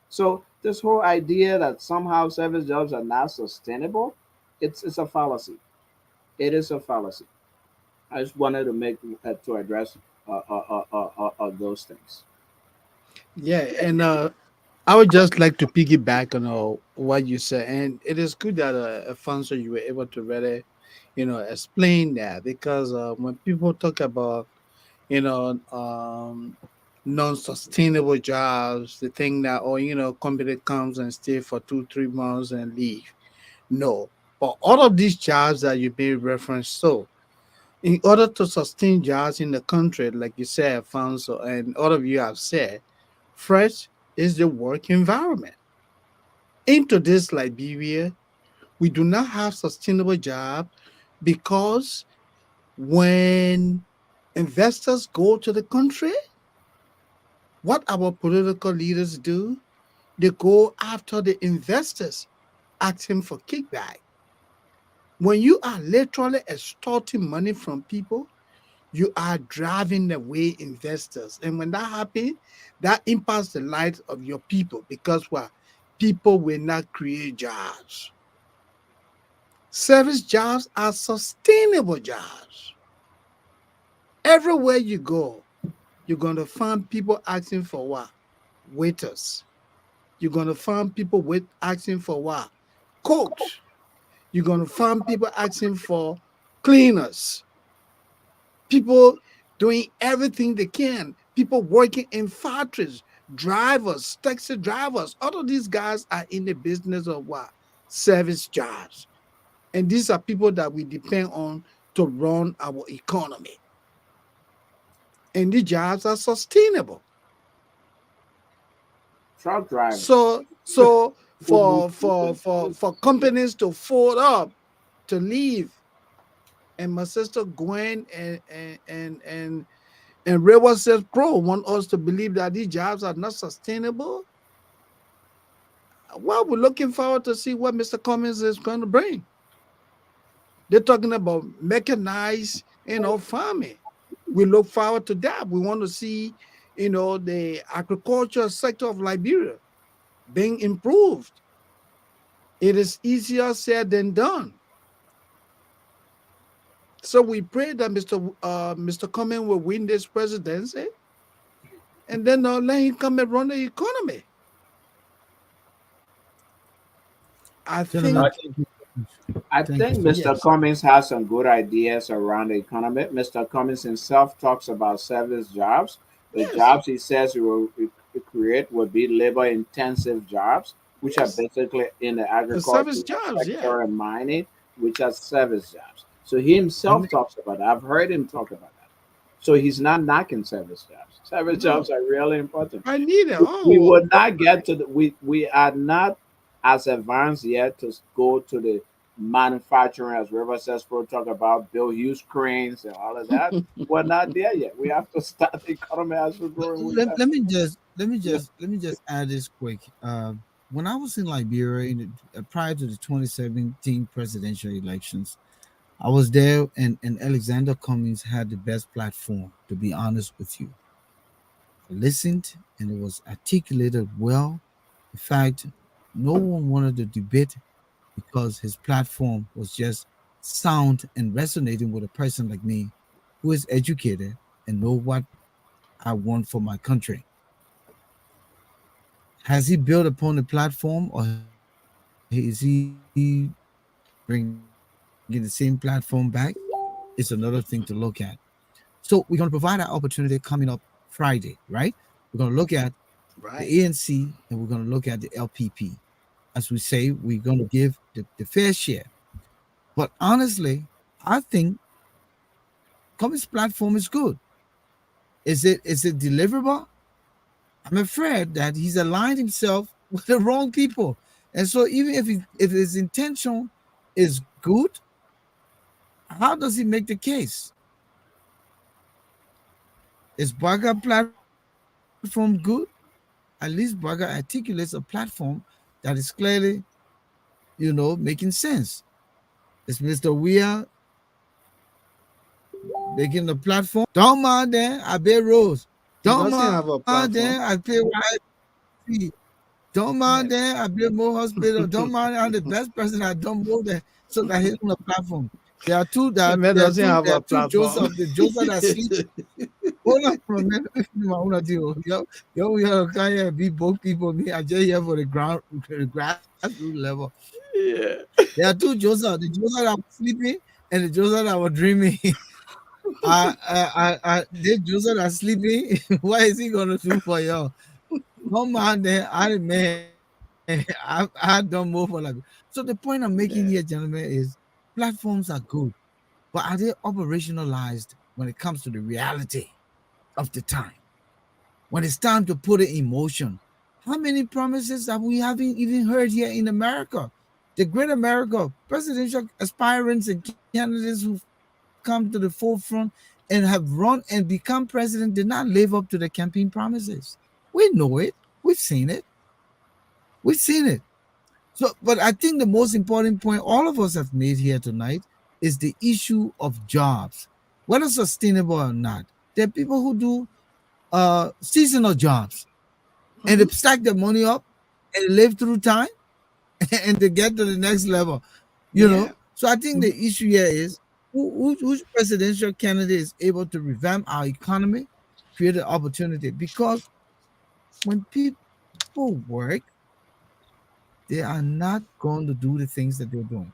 So this whole idea that somehow service jobs are not sustainable, it's a fallacy. It is a fallacy. I just wanted to make to address those things. Yeah, and I would just like to piggyback on what you said, and it is good that Alfonso, you were able to really, explain that because when people talk about, you know, non-sustainable jobs, the thing that, or company comes and stay for 2 3 months and leave. No, but all of these jobs that you made reference to, in order to sustain jobs in the country, like you said, Alfonso, and all of you have said, first is the work environment. Into this Liberia, we do not have sustainable job because when investors go to the country, what our political leaders do, they go after the investors, asking for kickback. When you are literally extorting money from people, you are driving away investors. And when that happens, that impacts the lives of your people because what? People will not create jobs. Service jobs are sustainable jobs. Everywhere you go, you're going to find people asking for what? Waiters. You're going to find people asking for what? Cooks. You're going to find people asking for cleaners. People doing everything they can. People working in factories, drivers, taxi drivers. All of these guys are in the business of what? Service jobs. And these are people that we depend on to run our economy. And these jobs are sustainable. Truck drivers. So Who move for companies to fold up, to leave, and my sister Gwen and Rewa says Pro want us to believe that these jobs are not sustainable. Well, we're looking forward to see what Mr. Cummings is going to bring. They're talking about mechanized, farming. We look forward to that. We want to see, the agriculture sector of Liberia being improved. It is easier said than done. So we pray that Mr. Cummings will win this presidency, and then let him come and run the economy. I Gentlemen, think, thank you. I Thank you think so Mr. much. yes, Cummings has some good ideas around the economy. Mr. Cummings himself talks about service jobs. The yes, jobs he says he will create will be labor intensive jobs, which are yes, basically in the the service agricultural jobs, yeah. sector and mining, which are service jobs. So he Let me himself talks about that. I've heard him talk about that. So he's not knocking service jobs. Service jobs No, are really important. I need it. We Oh, would not get to we are not as advanced yet to go to the manufacturing, as River says, we'll talk about build huge cranes and all of that. We're not there yet. We have to start the economy as we're growing with that. Let me just add this quick. When I was in Liberia prior to the 2017 presidential elections, I was there, and Alexander Cummings had the best platform. To be honest with you, I listened, and it was articulated well. In fact, no one wanted to debate because his platform was just sound and resonating with a person like me who is educated and know what I want for my country. Has he built upon the platform, or is he bringing the same platform back? It's another thing to look at. So we're going to provide that opportunity coming up Friday, right? We're going to look at the ANC and we're going to look at the LPP. As we say, we're going to give the fair share. But honestly, I think Cummings' platform is good. Is it deliverable? I'm afraid that he's aligned himself with the wrong people. And so even if his intention is good, how does he make the case? Is Baga platform good? At least Baga articulates a platform that is clearly, making sense. Is Mr. Weah making the platform? Don't mind them, I pay Rose. He Don't doesn't have mind a them, I platform. pay YC. Don't mind them, I build more hospital. Don't mind, I'm the best person. I don't move there. So that he's on the platform. There are two The that man doesn't have there a are two platform. Joseph. The Joseph that sleep. Hold on for a minute. Yo, can't here be both people. Me, I just here for the grassroots level. Yeah. There are two Joseph. The Joseph that was sleeping and the Joseph that was dreaming. The Joseph that's sleeping. What is he gonna do for y'all? No man, there, I the man. I don't move for like. So the point I'm making here, Yeah. gentlemen, is platforms are good, but are they operationalized when it comes to the reality of the time? When it's time to put it in motion, how many promises have we haven't even heard here in America? The great America, presidential aspirants and candidates who've come to the forefront and have run and become president did not live up to the campaign promises. We know it. We've seen it. We've seen it. So, but I think the most important point all of us have made here tonight is the issue of jobs, whether sustainable or not. There are people who do seasonal jobs and they Mhm. stack their money up and live through time and to get to the next level. Yeah. So I think the Mhm. issue here is which presidential candidate is able to revamp our economy, create an opportunity. Because when people work, they are not going to do the things that they're doing.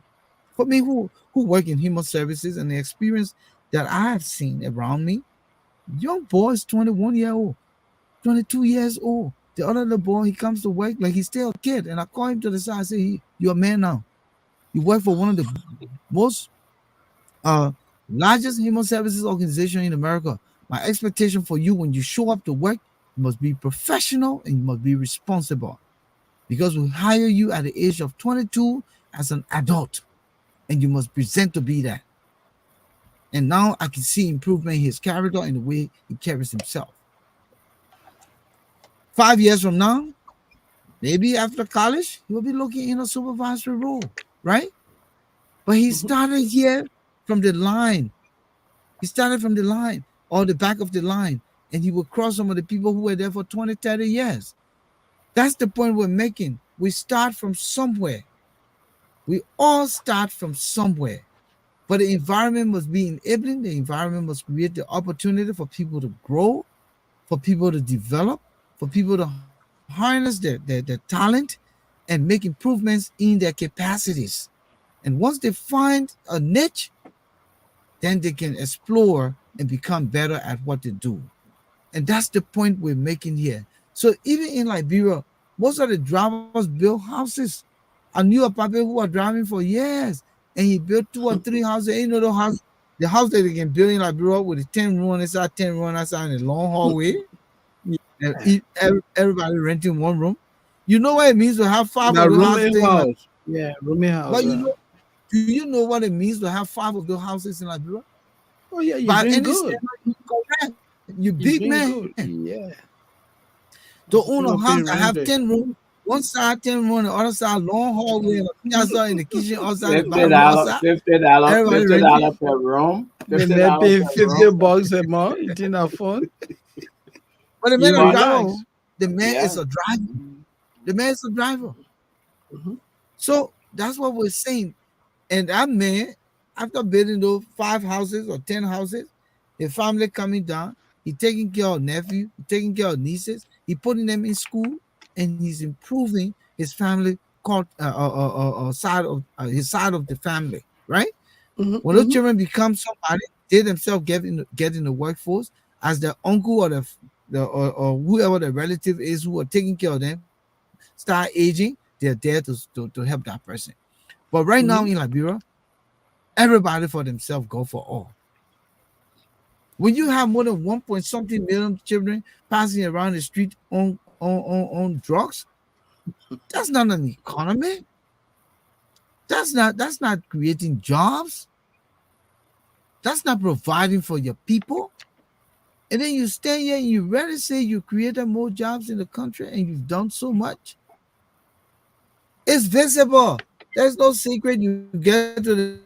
For me, who work in human services and the experience that I have seen around me, young boys, 21-year old, 22 years old. The other little boy, he comes to work like he's still a kid. And I call him to the side. I say, you're a man now. You work for one of the most uh largest human services organization in America. My expectation for you when you show up to work, you must be professional and you must be responsible. Because we hire you at the age of 22 as an adult. And you must present to be that. And now I can see improvement in his character and the way he carries himself. 5 years from now, maybe after college, he will be looking in a supervisory role, right? But he Mhm. started here from the line. He started from the line or the back of the line, and he will cross some of the people who were there for 20, 30 years. That's the point we're making. We start from somewhere. We all start from somewhere. But the environment must be enabling. The environment must create the opportunity for people to grow, for people to develop, for people to harness their talent and make improvements in their capacities. And once they find a niche, then they can explore and become better at what they do. And that's the point we're making here. So even in Liberia, most of the drivers build houses. I knew a papa who was driving for years, and he built two or three houses. You know the house that they can build in Liberia with the 10 room inside, 10 room outside, and a long hallway, and Yeah. everybody renting one room. You know what it means to have five Now, of those rooming houses in like, house. Yeah, rooming house. but you know Do you know what it means to have 5 of those houses in Liberia? Oh yeah, you're By doing any good. standard, you're correct. You You're big doing man. good. Yeah. To own a People house paying that have rent. 10 rooms, one side 10 rooms, the other side long hallway, and a piazza in the kitchen, outside the bathroom, outside. Everybody renting. $50 per room. The $50 man paying per room. $50 a month. It's in a phone. But the You man a driver. relax. The man is Yeah. a driver. The man is a driver. Mhm. So that's what we're saying. And that man, after building those 5 houses or 10 houses, his family coming down, he taking care of nephew, he taking care of nieces, he putting them in school, and he's improving his family side of his side of the family, right? Mhm, When those mhm. children become somebody, they themselves get in the workforce as their uncle or or whoever the relative is who are taking care of them start aging, they're there to help that person. But right now in Mhm. Liberia, everybody for themselves go for all. When you have more than 1 point something million children passing around the street on drugs, that's not an economy. That's not creating jobs. That's not providing for your people. And then you stand here and you rarely say you created more jobs in the country and you've done so much. It's visible. There's no secret. You get to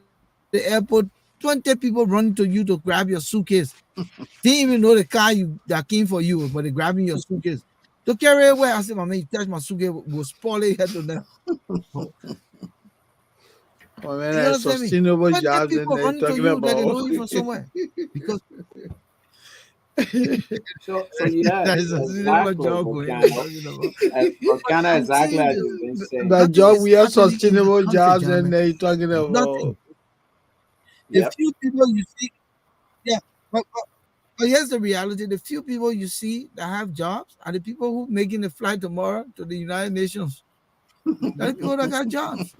the airport, 20 people running to you to grab your suitcase. Didn't even know the car that came for you, but they're grabbing your suitcase. To carry it away. I said, my man, you touch my suitcase, will spoil it here to them. Oh man, You that's understand me? sustainable 20 jobs and people they're running to talking you that they about. know you from somewhere. Because So yeah, that is a sustainable exactly, job we're Volcano. talking about. But Volcano, I'm exactly saying as this, you've been saying. The nothing job is we are happening in the sustainable country, jobs and gentlemen. they're talking Nothing. about. The Yep. few people you see, yeah, but here's the reality: the few people you see that have jobs are the people who making the flight tomorrow to the United Nations. They're the people that got jobs.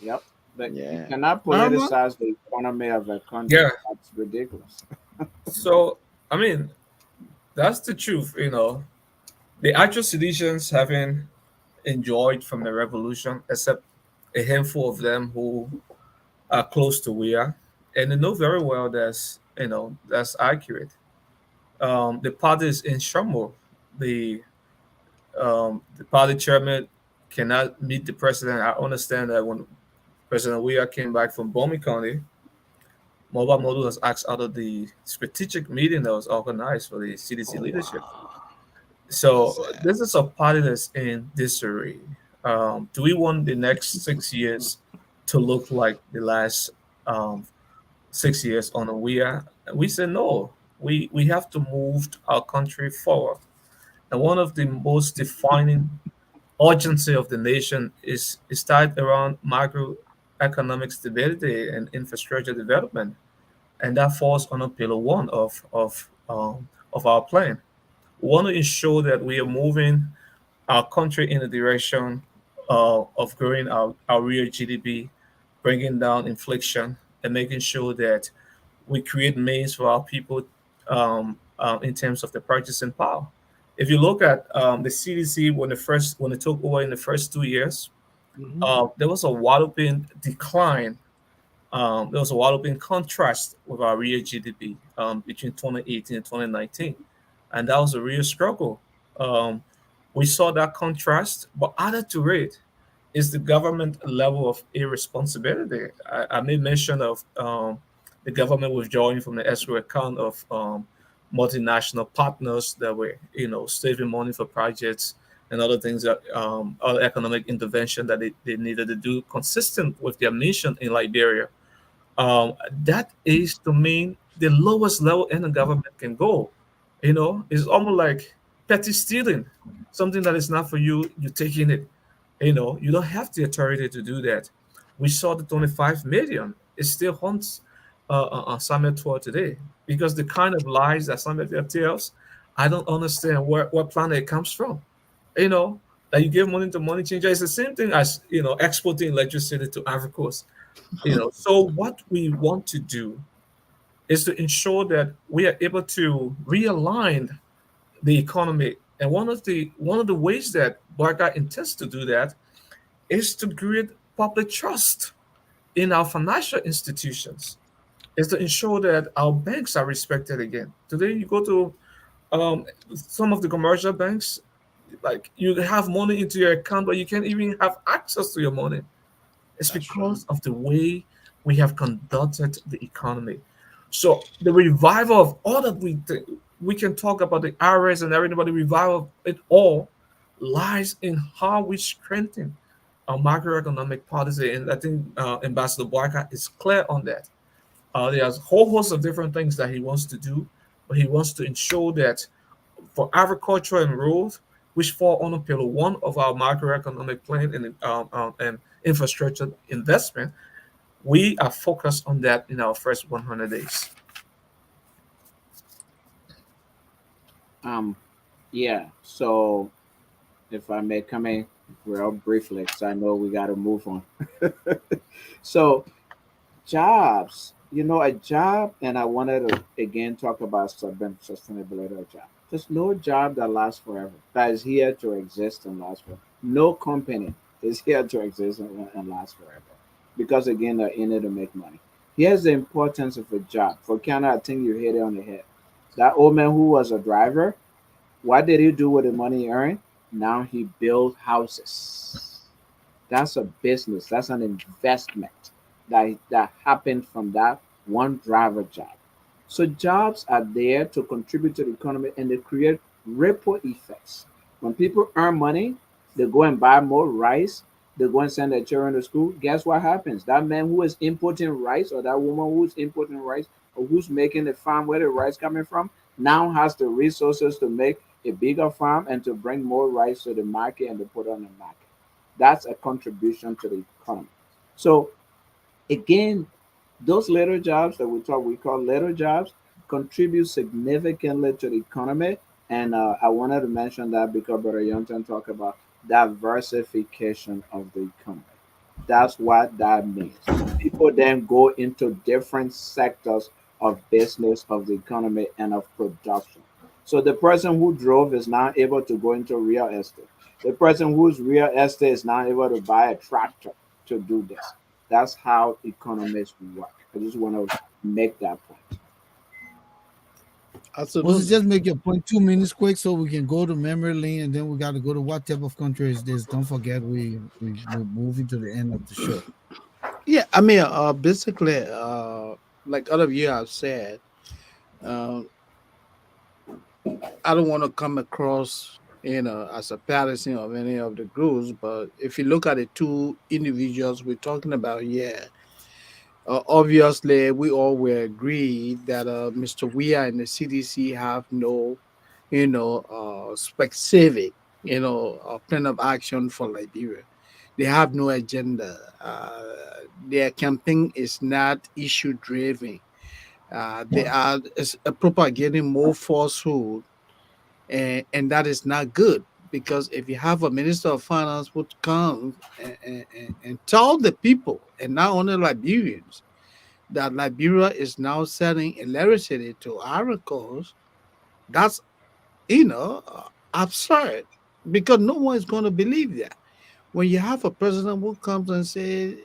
Yep. But you Yeah. cannot Arma, politicize the economy of a country. Yeah. That's ridiculous. So I mean, that's the truth. The actual citizens haven't enjoyed from the revolution, except a handful of them who are close to Weah, and they know very well that's accurate. The party is in shambles. The party chairman cannot meet the president. I understand that when President Weah came back from Bomi County, Mobile Modu was asked out of the strategic meeting that was organized for the CDC Oh leadership. wow. So Sad. this is a party that's in disarray. Do we want the next 6 years to look like the last um, 6 years on a Weah? We said no. We have to move our country forward. And one of the most defining urgency of the nation is tied around macroeconomic stability and infrastructure development, and that falls under pillar one of our plan. We want to ensure that we are moving our country in the direction of growing our real GDP, bringing down inflation, and making sure that we create means for our people in terms of the purchasing power. If you look at the CDC when it took over in the first 2 years, Mhm. there was a walloping decline. There was a walloping contrast with our real GDP between 2018 and 2019, and that was a real struggle. Um, we saw that contrast, but added to it is the government level of irresponsibility. I made mention of the government withdrawing from the escrow account of multinational partners that were, saving money for projects and other things that other economic intervention that they needed to do consistent with their mission in Liberia. That is to me the lowest level any government can go. It's almost like petty stealing, something that is not for you, you're taking it. You don't have the authority to do that. We saw the 25 million. It still haunts Samuel 12 today because the kind of lies that Samuel 12 tells, I don't understand what planet it comes from. You know, that you give money to money changer. It's the same thing as, exporting electricity to Ivory Coast. So what we want to do is to ensure that we are able to realign the economy. And one of the ways that Boakai intends to do that is to create public trust in our financial institutions, is to ensure that our banks are respected again. Today, you go to um, some of the commercial banks, like you have money into your account, but you can't even have access to your money. It's That's right. because of the way we have conducted the economy. So the revival of all that we can talk about the IRS and everything, but the revival of it all lies in how we strengthen our macroeconomic policy. And I think Ambassador Boakai is clear on that. There's a whole host of different things that he wants to do, but he wants to ensure that for agriculture and roads, which fall under Pillar 1 of our macroeconomic plan and infrastructure investment, we are focused on that in our first 100 days. Um, yeah. So if I may come in real briefly, because I know we got to move on. So jobs, a job, and I wanted to again talk about sustainability of job. There's no job that lasts forever, that is here to exist and last forever. No company is here to exist and last forever, because again, they're in it to make money. Here's the importance of a job. For Canada, I think you hit it on the head. That old man who was a driver, what did he do with the money he earned? Now he built houses. That's a business. That's an investment that happened from that one driver job. So jobs are there to contribute to the economy, and they create ripple effects. When people earn money, they go and buy more rice. They go and send their children to school. Guess what happens? That man who is importing rice, or that woman who's importing rice, or who's making the farm where the rice coming from, now has the resources to make a bigger farm and to bring more rice to the market and to put on the market. That's a contribution to the economy. So again, those little jobs that we call little jobs, contribute significantly to the economy. And I wanted to mention that because Brother Yonton talked about diversification of the economy. That's what that means. People then go into different sectors of business, of the economy, and of production. So the person who drove is now able to go into real estate. The person whose real estate is now able to buy a tractor to do this. That's how economists work. I just want to make that point. Moses, Absolutely. just make your point 2 minutes quick so we can go to memory lane, and then we got to go to what type of country is this. Don't forget, we're moving to the end of the show. Yeah, I mean, basically, like all of you have said, uh, I don't want to come across, as a partisan of any of the groups, but if you look at the two individuals we're talking about here, obviously we all will agree that Mr. Weah and the CDC have no, specific, plan of action for Liberia. They have no agenda. Their campaign is not issue driven. They are propagating more falsehood, and that is not good, because if you have a minister of finance who comes and tell the people, and not only Liberians, that Liberia is now selling electricity to articles, that's, absurd, because no one is going to believe that. When you have a president who comes and says,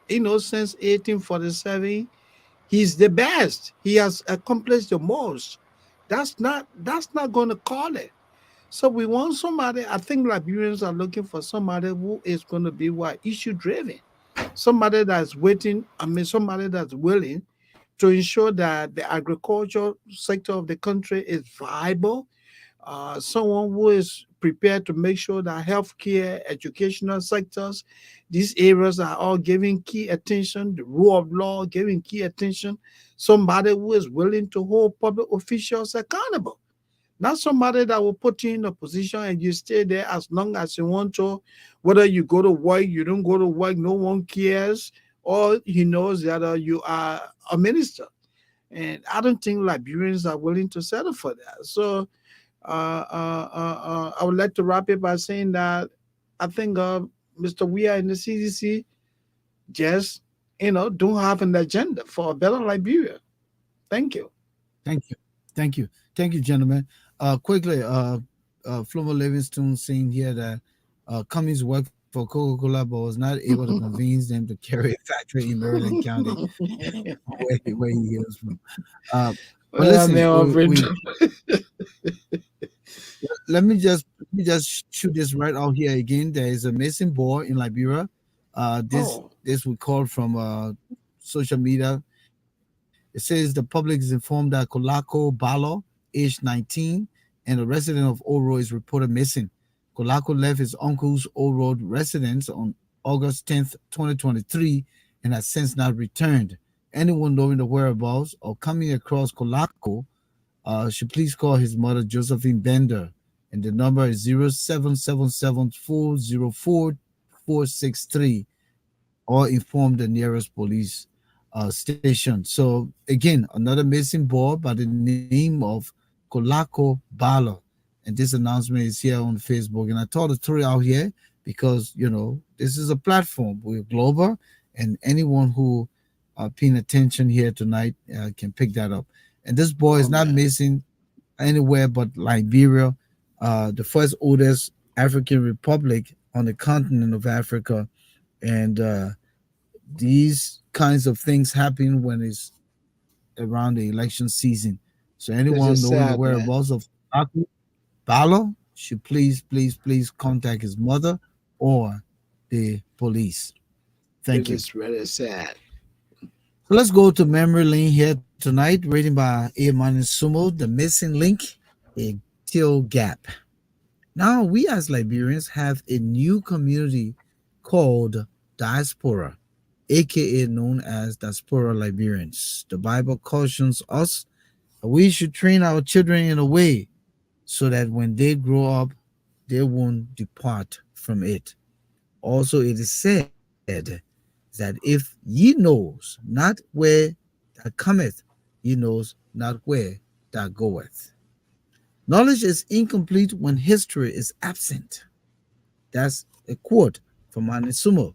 since 1847, he's the best. He has accomplished the most. That's not going to call it. So we want somebody. I think Liberians are looking for somebody who is going to be what, issue driven. Somebody that's waiting. I mean, somebody that's willing to ensure that the agriculture sector of the country is viable. Someone who is prepared to make sure that healthcare, educational sectors, these areas are all giving key attention, the rule of law giving key attention. Somebody who is willing to hold public officials accountable. Not somebody that will put you in a position and you stay there as long as you want to. Whether you go to work, you don't go to work, no one cares. Or he knows that you are a minister. And I don't think Liberians are willing to settle for that. So I would like to wrap it by saying that I think Mr. Weah and the CDC just, don't have an agenda for a better Liberia. Thank you. Thank you, thank you, gentlemen. Quickly, Flumo Livingstone saying here that Cummings worked for for Coca-Cola, but was not able to convince them to carry a factory in Maryland County, where he hails from. Uh, but Well, listen, man, we let me just shoot this right out here again. There is a missing boy in Liberia. This oh, this we called from social media. It says the public is informed that Kolako Balo, aged 19, and a resident of Oro is reported missing. Kolako left his uncle's Old Road residence on August 10th, 2023, and has since not returned. Anyone knowing the whereabouts or coming across Kolako should please call his mother, Josephine Bender, and the number is 0777404463, or inform the nearest police station. So again, another missing boy by the name of Kolako Bala. And this announcement is here on Facebook. And I told the story out here because, this is a platform. We're global, and anyone who paying attention here tonight can pick that up. And this boy is oh not man, missing anywhere but Liberia, the first oldest African republic on the continent of Africa. And these kinds of things happen when it's around the election season. So this anyone is knowing the sad, man. whereabouts of Aku Balo should please contact his mother or the police. Thank This you. is really sad. So let's go to memory lane here tonight, written by A. Sumo, The Missing Link, a Till Gap. Now, we as Liberians have a new community called diaspora, aka known as diaspora Liberians. The Bible cautions us that we should train our children in a way so that when they grow up, they won't depart from it. Also, it is said that if ye knows not where that cometh, ye knows not where that goeth. Knowledge is incomplete when history is absent. That's a quote from Sumo.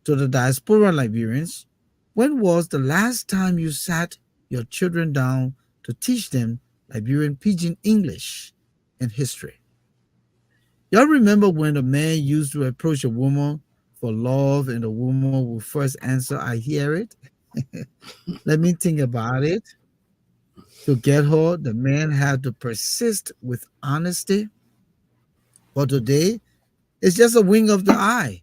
To the diaspora Liberians, when was the last time you sat your children down to teach them Liberian Pidgin English and history? Y'all remember when a man used to approach a woman for love and the woman would first answer, I hear it? Let me think about it. To get her, the man had to persist with honesty. But today, it's just a wing of the eye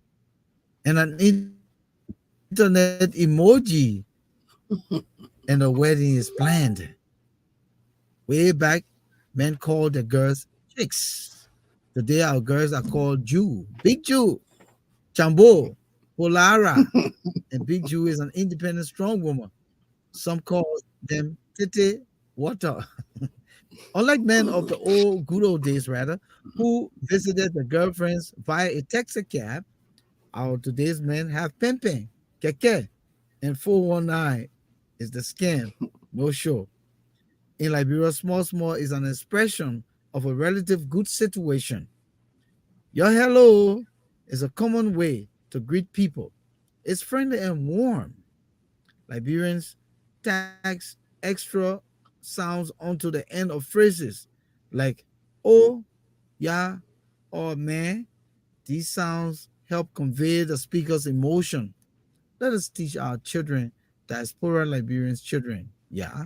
and an internet emoji, and a wedding is planned. Way back, men called the girls chicks. Today, our girls are called Jew, Big Jew, Chambo, Polara, and Big Jew is an independent, strong woman. Some call them Tete Water. Unlike men of the good old days, rather, who visited their girlfriends via a taxi cab, our today's men have pimping, keke, and 419 is the scam. No show. In Liberia, small is an expression of a relative good situation. Your hello is a common way to greet people. It's friendly and warm. Liberians tags extra sounds onto the end of phrases like oh, yeah, or man. These sounds help convey the speaker's emotion. Let us teach our children, diaspora Liberians children. Yeah.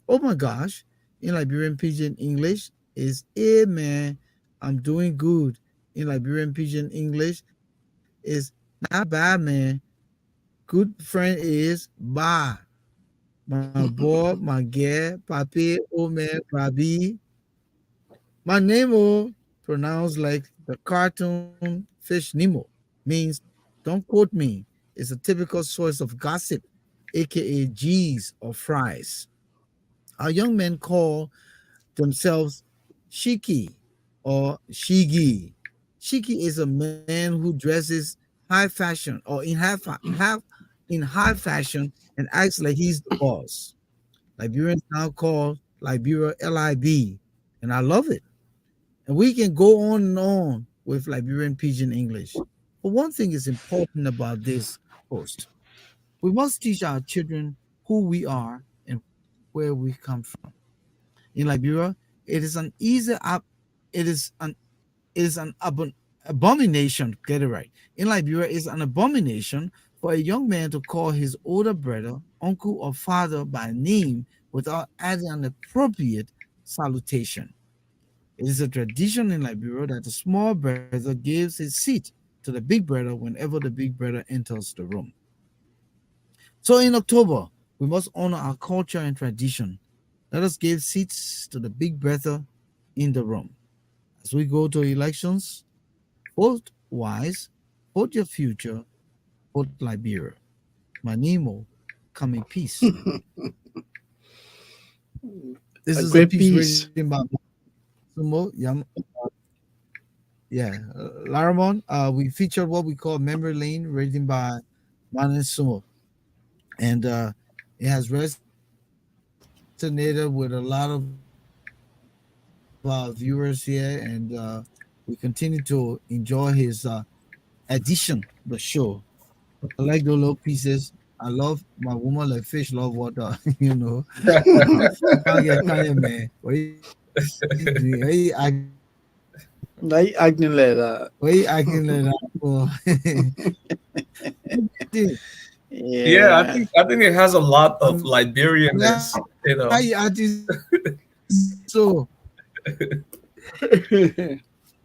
Oh my gosh. In Liberian Pidgin English is hey man, I'm doing good. In Liberian Pidgin English is not bad man. Good friend is ba. My boy, my girl, papi, oh man, Rabi. My name pronounced like the cartoon Fish Nemo means don't quote me. It's a typical source of gossip, aka G's or fries. Our young men call themselves Shiki or Shigi. Shiki is a man who dresses high fashion or in high fashion and acts like he's the boss. Liberians now call Liberia LIB, and I love it. And we can go on and on with Liberian Pidgin English. But one thing is important about this post. We must teach our children who we are and where we come from. In Liberia, it is an easy up it is an abomination, get it right. In Liberia, it's an abomination for a young man to call his older brother, uncle, or father by name without adding an appropriate salutation. It is a tradition in Liberia that the small brother gives his seat to the big brother whenever the big brother enters the room. So in October, we must honor our culture and tradition. Let us give seats to the big brother in the room. As we go to elections, vote wise, vote your future, vote Liberia. Manimo, come in peace. This A is a great piece piece. written by Sumo yeah, Laramon. We featured what we call Memory Lane, written by Manan Sumo. And it has resonated with a lot of our viewers here. And we continue to enjoy his addition, the show. I like those little pieces. I love my woman like fish love water, I can't get Kanye man. What you doing? Why you acting like that for? Like acting like that. Yeah, I Yeah. think I think it has a lot I of mean, how you acting Liberianness, so? you know.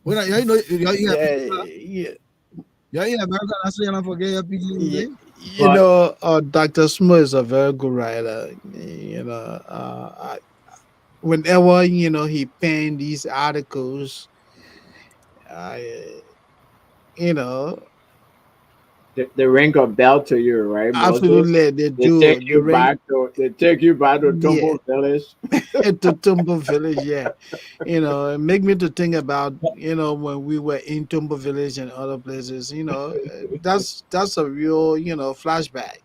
When you Yeah, yeah, you're in America, that's why you don't forget your yeah. PG. You But know, Dr. Smo is a very good writer. Whenever he penned these articles, I, you know, they ring a bell to you, right, Moses? absolutely they They take do. The you ring, back to yeah, Tumbo Village. to Tumbo Village, yeah. It make me to think about when we were in Tumbo Village and other places. That's a real flashback.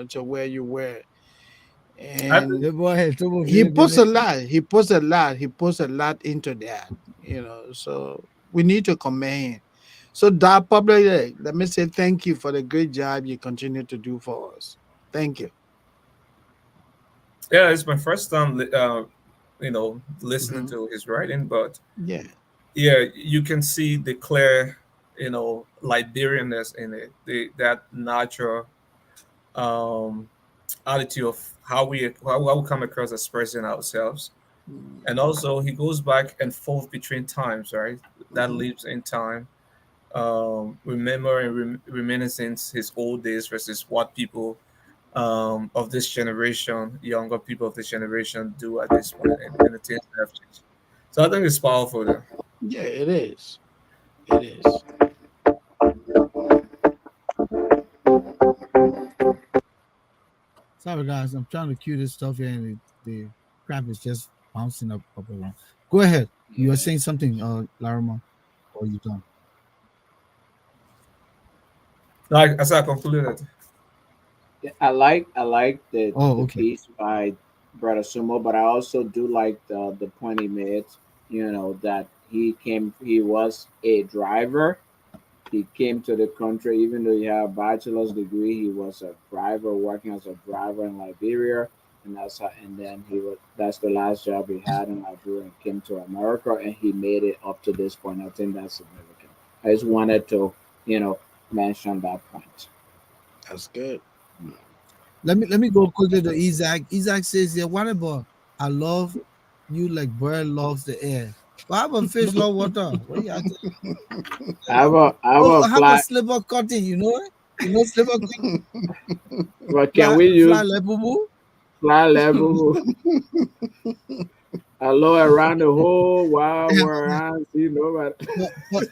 To where you were, I think, and The boy had trouble he feeling puts it. a lot. He puts a lot. He puts a lot into that. So we need to commend him. So that public, let me say thank you for the great job you continue to do for us. Thank you. yeah, it's my first time, listening Hmm. to his writing, but Yeah. yeah, you can see the clear, Liberianness in it, that natural um, attitude of how we come across expressing ourselves. And also, he goes back and forth between times, right? That Mhm. lives in time, remembering, reminiscing his old days versus what people of this generation, younger people of this generation, do at this point, and the things that have changed. So I think it's powerful, though. Yeah, it is. It is. Sorry guys, I'm trying to cue this stuff here and the crap is just bouncing up around. Go ahead. You were saying something, Larima, or you done? Like as I concluded, Yeah, I like Oh, the okay. piece by Brother Sumo, but I also do like the point he made. That he was a driver. He came to the country even though he had a bachelor's degree. He was a driver, working as a driver in Liberia, and then that's the last job he had in Liberia, and came to America, and he made it up to this point. I think that's significant. I just wanted to, you know, mention that point. That's good. Let me go quickly to Isaac. Isaac says here, what about I love you like bird loves the air. But how about fish love water? What you acting? I have a Oh, how about fly, slipper cutting? You know it? You know slipper cutting? but can Fly we fly use level. fly level? Hello around the whole wide world. I don't see nobody. But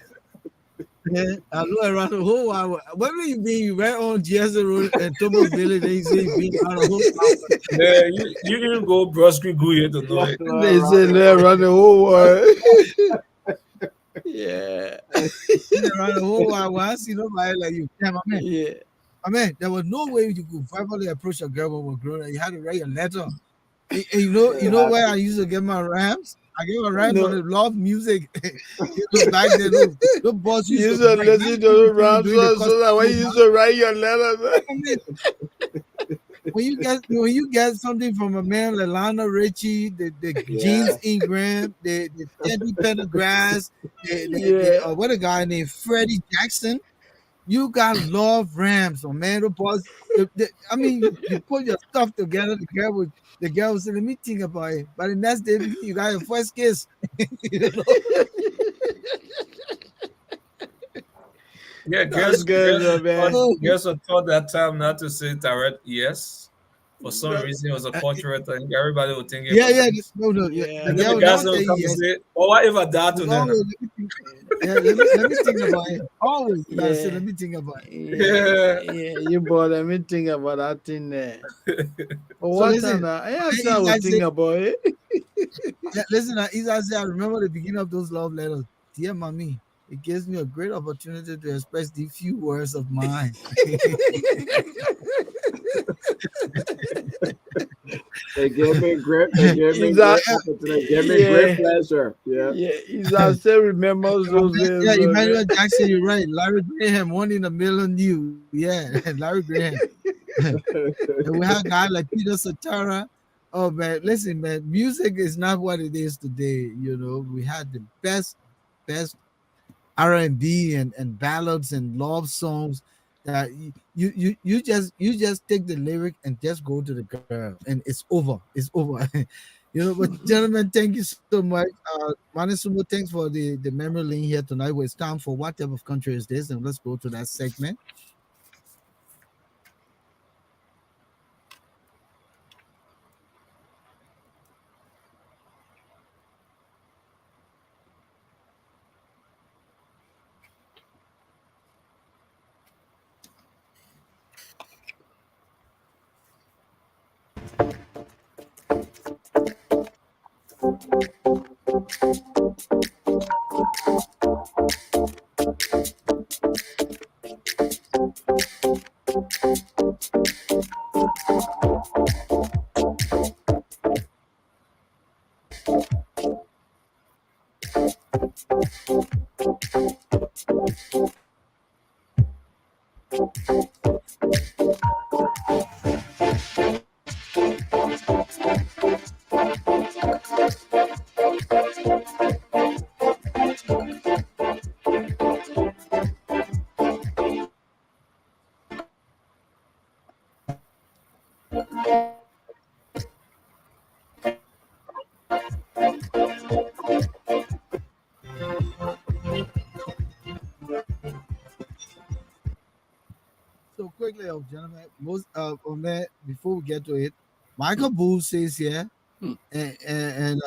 yeah, I know around the whole wide world. When you been you right on GS Road and Tobo Village, they say you been around the whole yeah, you didn't go brusquely go here to know it. They Around say the they world. run the whole world. Yeah. been around the whole wide world. I see nobody like you. Yeah, my man. Yeah. I mean, there was no way you could verbally approach a girl when we were growing up. You had to write a letter. And you know Yeah, where I used to get my rhymes? I get my rhymes on No, the love music. Back then, those boys used you to should break. Now listen to you the people rhymes doing the so custom that when move. you used to write your letters. I mean, when you get something from a man like Lionel Richie, the James Ingram, the Teddy Pendergrass, what a guy named Freddie Jackson. You got love Rams or man the boss. I mean, you put your stuff together. The girl would say, "Let me think about it." But the next day, you got your first kiss. You know? Yeah, That's good, man. Girls were taught that time not to say direct yes. For some reason, it was a cultural thing. Everybody would think. Yeah. The And then girl the would guys not would say come yes. and say, "Oh, what if I die to them?" Let me think about it. Always, I say, let me think about it. Yeah, you boy, let me think about that thing there. But So what listen, time? I would think about it. listen, Isa said, I remember the beginning of those love letters. Dear mommy, it gives me a great opportunity to express these few words of mine. It gave me great pleasure. Yeah. I still remember those days. Yeah, Emmanuel Jackson, you're right. Larry Graham, 1 in a million you. Yeah, Larry Graham. And we have guys like Peter Cetera. Oh man, listen, man, music is not what it is today. You know, we had the best R&B and ballads and love songs that you just take the lyric and just go to the girl and it's over. It's over. You know, but gentlemen, thank you so much. Manisumo, thanks for the memory lane here tonight. Well, it's time for what type of country is this? And let's go to that segment. So quickly, gentlemen, before we get to it, Michael Booth says here, and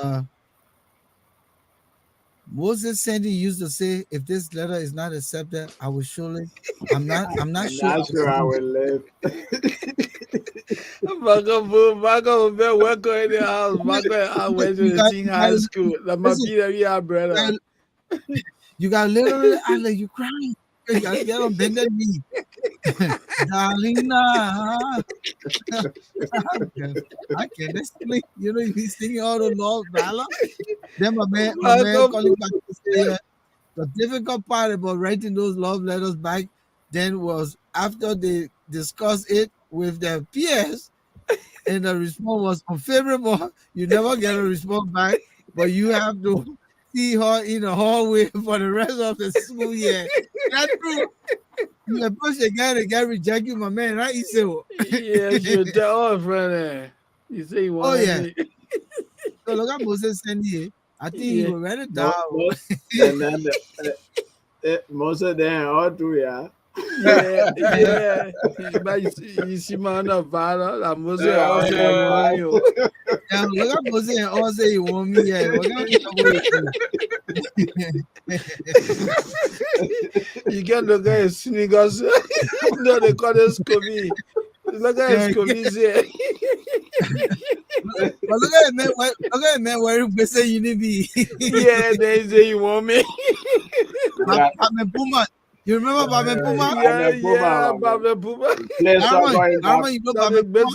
Moses Sandy used to say, if this letter is not accepted, I will surely. I'm not sure. Not sure I will live. Marco, welcome in the house. Marco, I went to the teen high school. The Mapira, brother. You got literally, I let you crying. You got to get on bended knee. Darling, I can't explain. You know, he's singing all the love ballad. Then my man calling back to say, the difficult part about writing those love letters back then was after they discussed it with their peers and the response was unfavorable, you never get a response back, but you have to see her in the hallway for the rest of the school year. That's true. You approach again and get rejected, my man, right? You say, yeah, you tell our friend. You say you want me. So look at Moses Sandy. I think he will write it down. And then most of them all do, yeah. Yeah. But you see, man, of valor, and Moses also want you. Yeah, look at Moses and all say you want me. Yeah, you can look at his sneakers. No, they call us Kobe. Look at his Kobe here. But look at it, man. Where you say you need me? Yeah, they say you want me. Batman Puma. You remember Batman Puma? Yeah, Batman Puma. Larama, you know Batman Puma?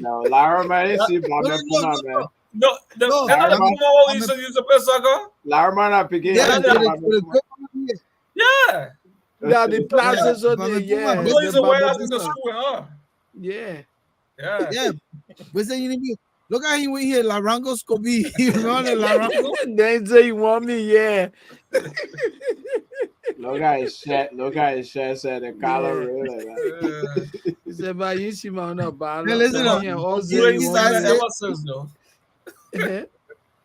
No, Larama, I didn't see Batman Puma, man. No, Puma what we used to use to play soccer. Larama not picking. Yeah. Yeah, the classes on the Boys are way out in the school, huh? Yeah. Yeah. But say you need me. Look at him here, Larango Scobie. He running Larango. They say you want me, yeah. Look at his shirt. Look at his shirt. Said the color Yeah. really. Man. He said, "But you see, man, no bad. Hey, listen up.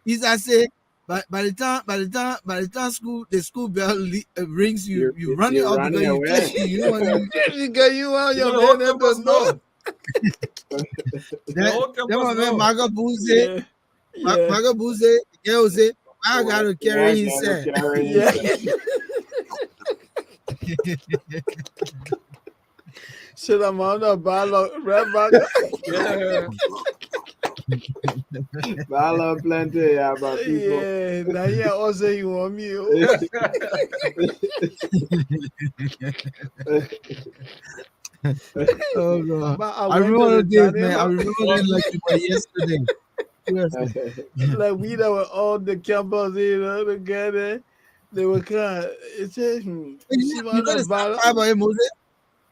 He's I say, by the time the school bell rings, you run it you're up running because away. you want because you want your man to know. that my man Maga Booze, Maga Booze, girl say, I gotta carry his set. Yeah. Should I'm on a ball red bag? Yeah. Bala plenty, yeah, but people. Yeah, now yeah, also you want me. Oh God. But I remember the days, man. I remember them like it was yesterday. Like we that were on the campus, you know, together. They were kind of, it said, You know the sad part about it, Moses?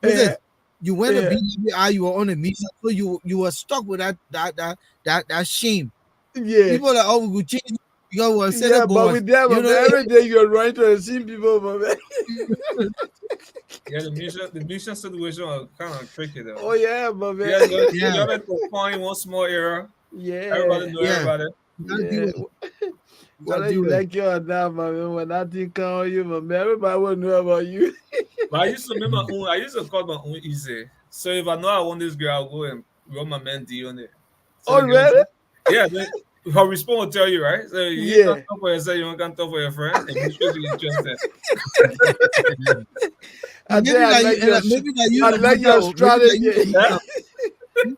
Moses, you went to BWI, you were on a mission, so you were stuck with that shame. Yeah. People are like, oh, we could change it because we were set up. But with them, you know, every day you're right to see people, man. Yeah, the mission situation was kind of tricky though. Oh yeah, but man. You got to find one small error. Yeah. Everybody know everybody. Yeah. Whether you like it or not, man, when that thing come on you, man, everybody will know about you. But I used to make my own. I used to cut my own easy. So if I know I want this girl, I'll go and run my man D on it. So really? Yeah. Then her response will tell you, right? So you can't talk for yourself, you can't talk for your friend, and you should be interested. Maybe I like your strategy.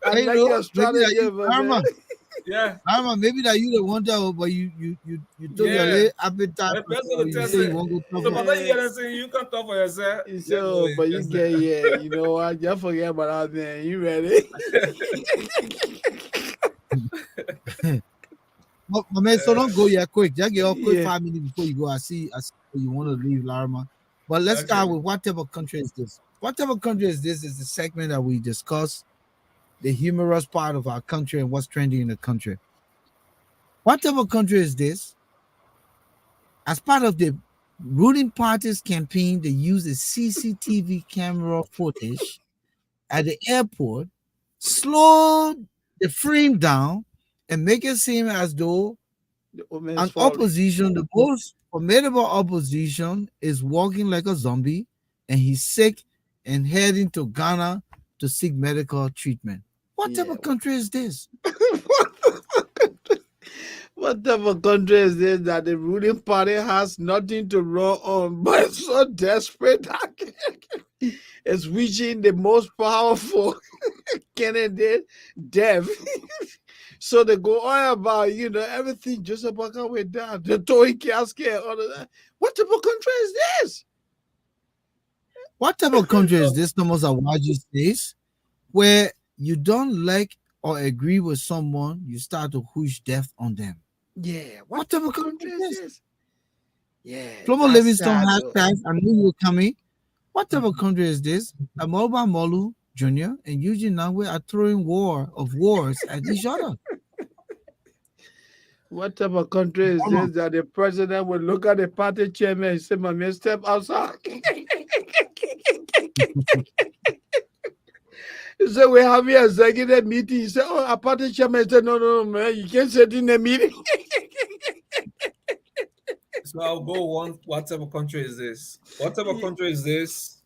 I like your strategy, man. Yeah. Maybe that you the one that, but you took your little appetite. So by the you say you can talk for yourself. So, but you get you know what? Just forget about that man. You ready? But man, so don't go yet quick. Just get off quick 5 minutes before you go. I see you want to leave, Larma. But let's start with what type of country is this? What type of country is this? Is the segment that we discuss the humorous part of our country and what's trending in the country. What type of country is this? As part of the ruling party's campaign, they use a CCTV camera footage at the airport, slow the frame down, and make it seem as though an opposition, the most formidable opposition, is walking like a zombie, and he's sick and heading to Ghana to seek medical treatment. What type of country is this? What type of country is this that the ruling party has nothing to run on, but it's so desperate that it's reaching the most powerful candidate, Dev. So they go on about, everything just about how we're down. The toy casket, all of that. What type of country is this? What type of country is this, Thomas Awaji says, where you don't like or agree with someone, you start to push death on them? Yeah. What type of country is this? Yeah. Flomo Livingstone hashtags, I knew you were coming. What type of country is this? Amoba Molu Jr. and Eugene Nangwe are throwing wars at each other. What type of country is this that the president will look at the party chairman and say, "My man, step outside." He said, "We're having an executive meeting." He said, "Oh, our party chairman said, no, man, you can't sit in the meeting." So I'll go one. What type of country is this? What type of country is this?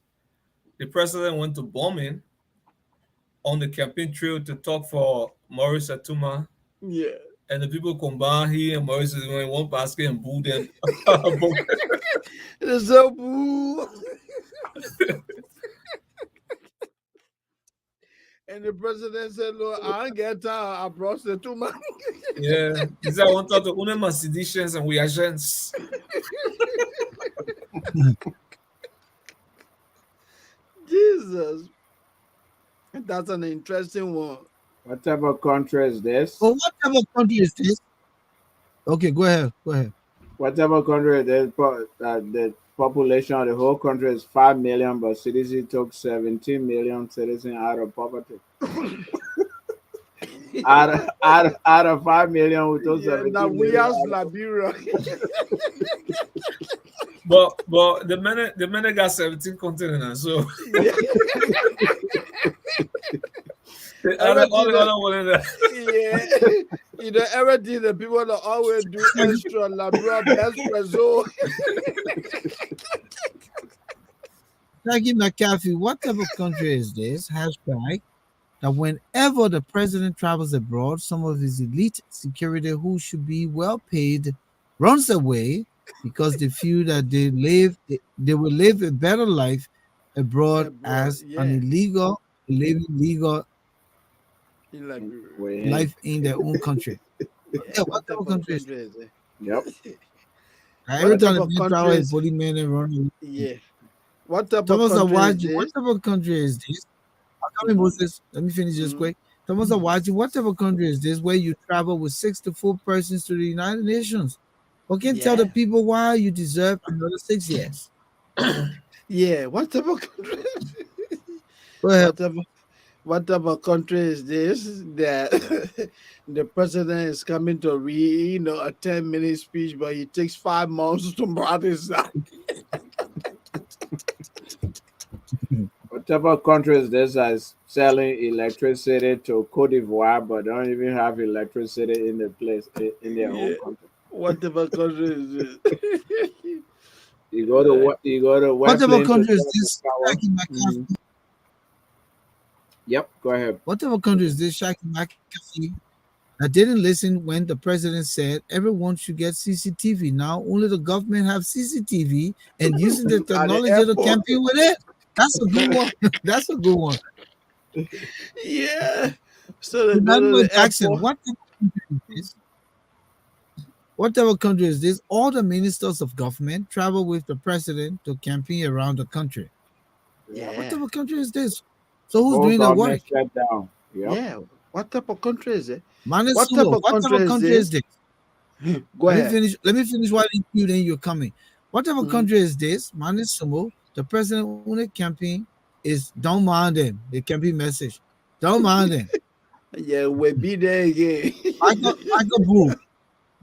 The president went to bombing on the campaign trail to talk for Maurice Atuma. Yeah. And the people combine, he and Maurice is going one basket and boo them. It's so boo. And the president said, "Look, I ain't get time. I brought the two man." Yeah. He said, "I want to talk to only my seditious and we agents." Jesus. That's an interesting one. What type of country is this? Oh, what type of country is this? Okay, go ahead. What type of country is this? The population of the whole country is 5 million, but CDC took 17 million citizens out of poverty. out of 5 million, we took Yeah, 17 now we million. ask Liberia. But the men got 17 continents, so Yeah. all the Everything, other one in there. yeah. Everything the people that always do extra Liberia best result. Jackie McAfee, what type of country is this? Hashtag that whenever the president travels abroad, some of his elite security who should be well paid runs away because they feel that they will live a better life abroad Abroad, as an yeah, illegal living legal in Liberia. We life in their own country. Yeah, Yeah, what what type type of of country is country is it? Yep. every What time type the of man country travel, a is? policeman and run away. Yeah. What type of Thomas country is Awaji, what this? type of country is this? Tell me, Mm-hmm. Moses, let me finish this Mm-hmm. quick. Thomas Awaji, what type of country is this where you travel with 64 persons to the United Nations? Or can tell the Yeah. people why you deserve another 6 years? Yeah. What type of country? Go ahead. What type of what type of country is this that the president is coming to read, a 10-minute speech, but he takes 5 months to practice that? Whatever country is this is selling electricity to Cote d'Ivoire, but don't even have electricity in the place in their Yeah. own country. What type of country is this? You go to What wet type of plane to country is sell this, power. Shaki McAfee? Yep, go ahead. What type of country is this, Shaki McAfee, that didn't listen when the president said everyone should get CCTV? Now only the government have CCTV and using the At the technology to airport. campaign with it. That's a good one. That's a good one. Yeah. So they go to Emmanuel the Jackson, airport. what type of country is this? Whatever country is this, all the ministers of government travel with the president to campaign around the country. Yeah. Whatever country is this? So who's Whole doing the government work? shut down. Yep. Yeah. What type of country is it? What type Manisumo, of country whatever is country is this? this? Go ahead. Let me finish while you then you're coming. Whatever Mhm. country is this? Manisumo, the president only campaign is don't mind them. The campaign message. Don't mind them. Yeah, we'll be there again. Michael Boo.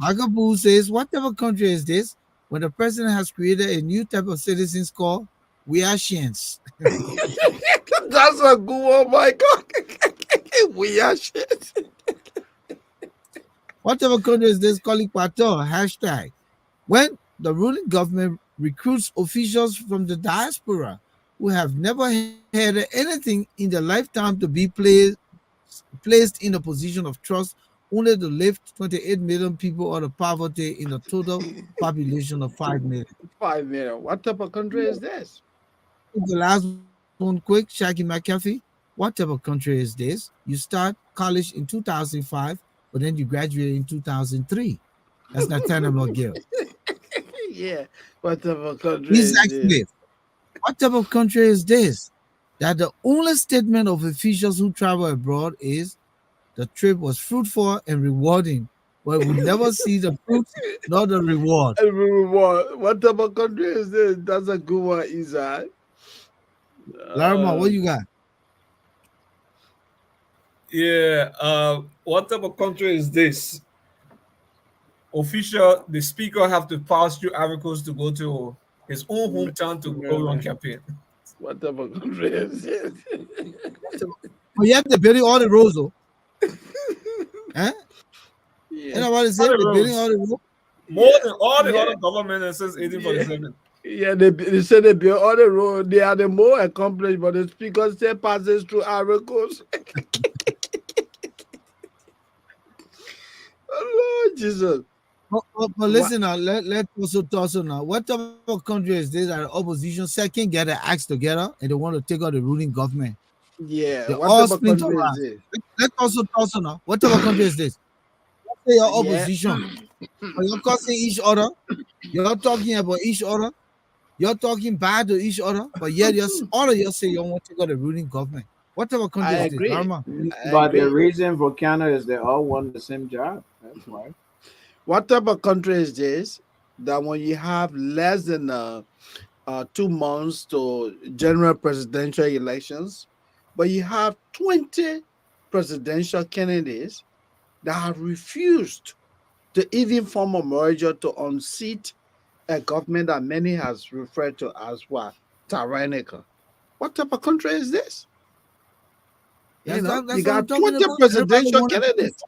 Michael Boo says, whatever country is this when the president has created a new type of citizens called Weahians? That's a good one, my God. We are shit. Whatever country is this calling Pato? Hashtag. When the ruling government recruits officials from the diaspora who have never had anything in their lifetime to be placed in a position of trust, only to lift 28 million people out of poverty in a total population of 5 million. 5 million. What type of country is this? The last one quick, Shaki McAfee. Whatever country is this? You start college in 2005, but then you graduate in 2003. That's not Nathaniel Gill. Yeah. What type of country He's is this? actually, what type of country is this? That the only statement of officials who travel abroad is the trip was fruitful and rewarding, but we never see the fruits nor the reward. What type of country is this? That's a good one, Isaac. Larma, Uh, what you got? Yeah. What type of country is this? Official, the speaker have to pass through Ivory Coast to go to his own hometown to go on campaign. what type of country is this? Oh, you have to building all the roads, though. Huh? Yeah. You know what it All said? the They're building all roads. the roads. More Yeah. than all the Yeah. other government since Yeah. 1847. Yeah, they said they build on the road. They are the more accomplished, but the speaker still passes through Ivory Coast. Oh, Lord Jesus. But listen now, let's also toss on now. What type of country is this that the opposition second get their acts together and they want to take out the ruling government? Yeah, They what all type of splinter country is off. this? Let's also toss on now. What type of country is this? Let's say your Yeah. opposition. But you're cursing each other. You're talking about each other. You're talking bad to each other, but yet all of you say you want to take out the ruling government. What type of country I is this, agree. Dharma? I But the agree. reason Volcano is they all want the same job. That's why. What type of country is this? That when you have less than 2 months to general presidential elections, but you have 20 presidential candidates that have refused to even form a merger to unseat a government that many has referred to as what? Tyrannical. What type of country is this? You know, That's you what I'm got talking 20 about. Everybody presidential wanted to candidates.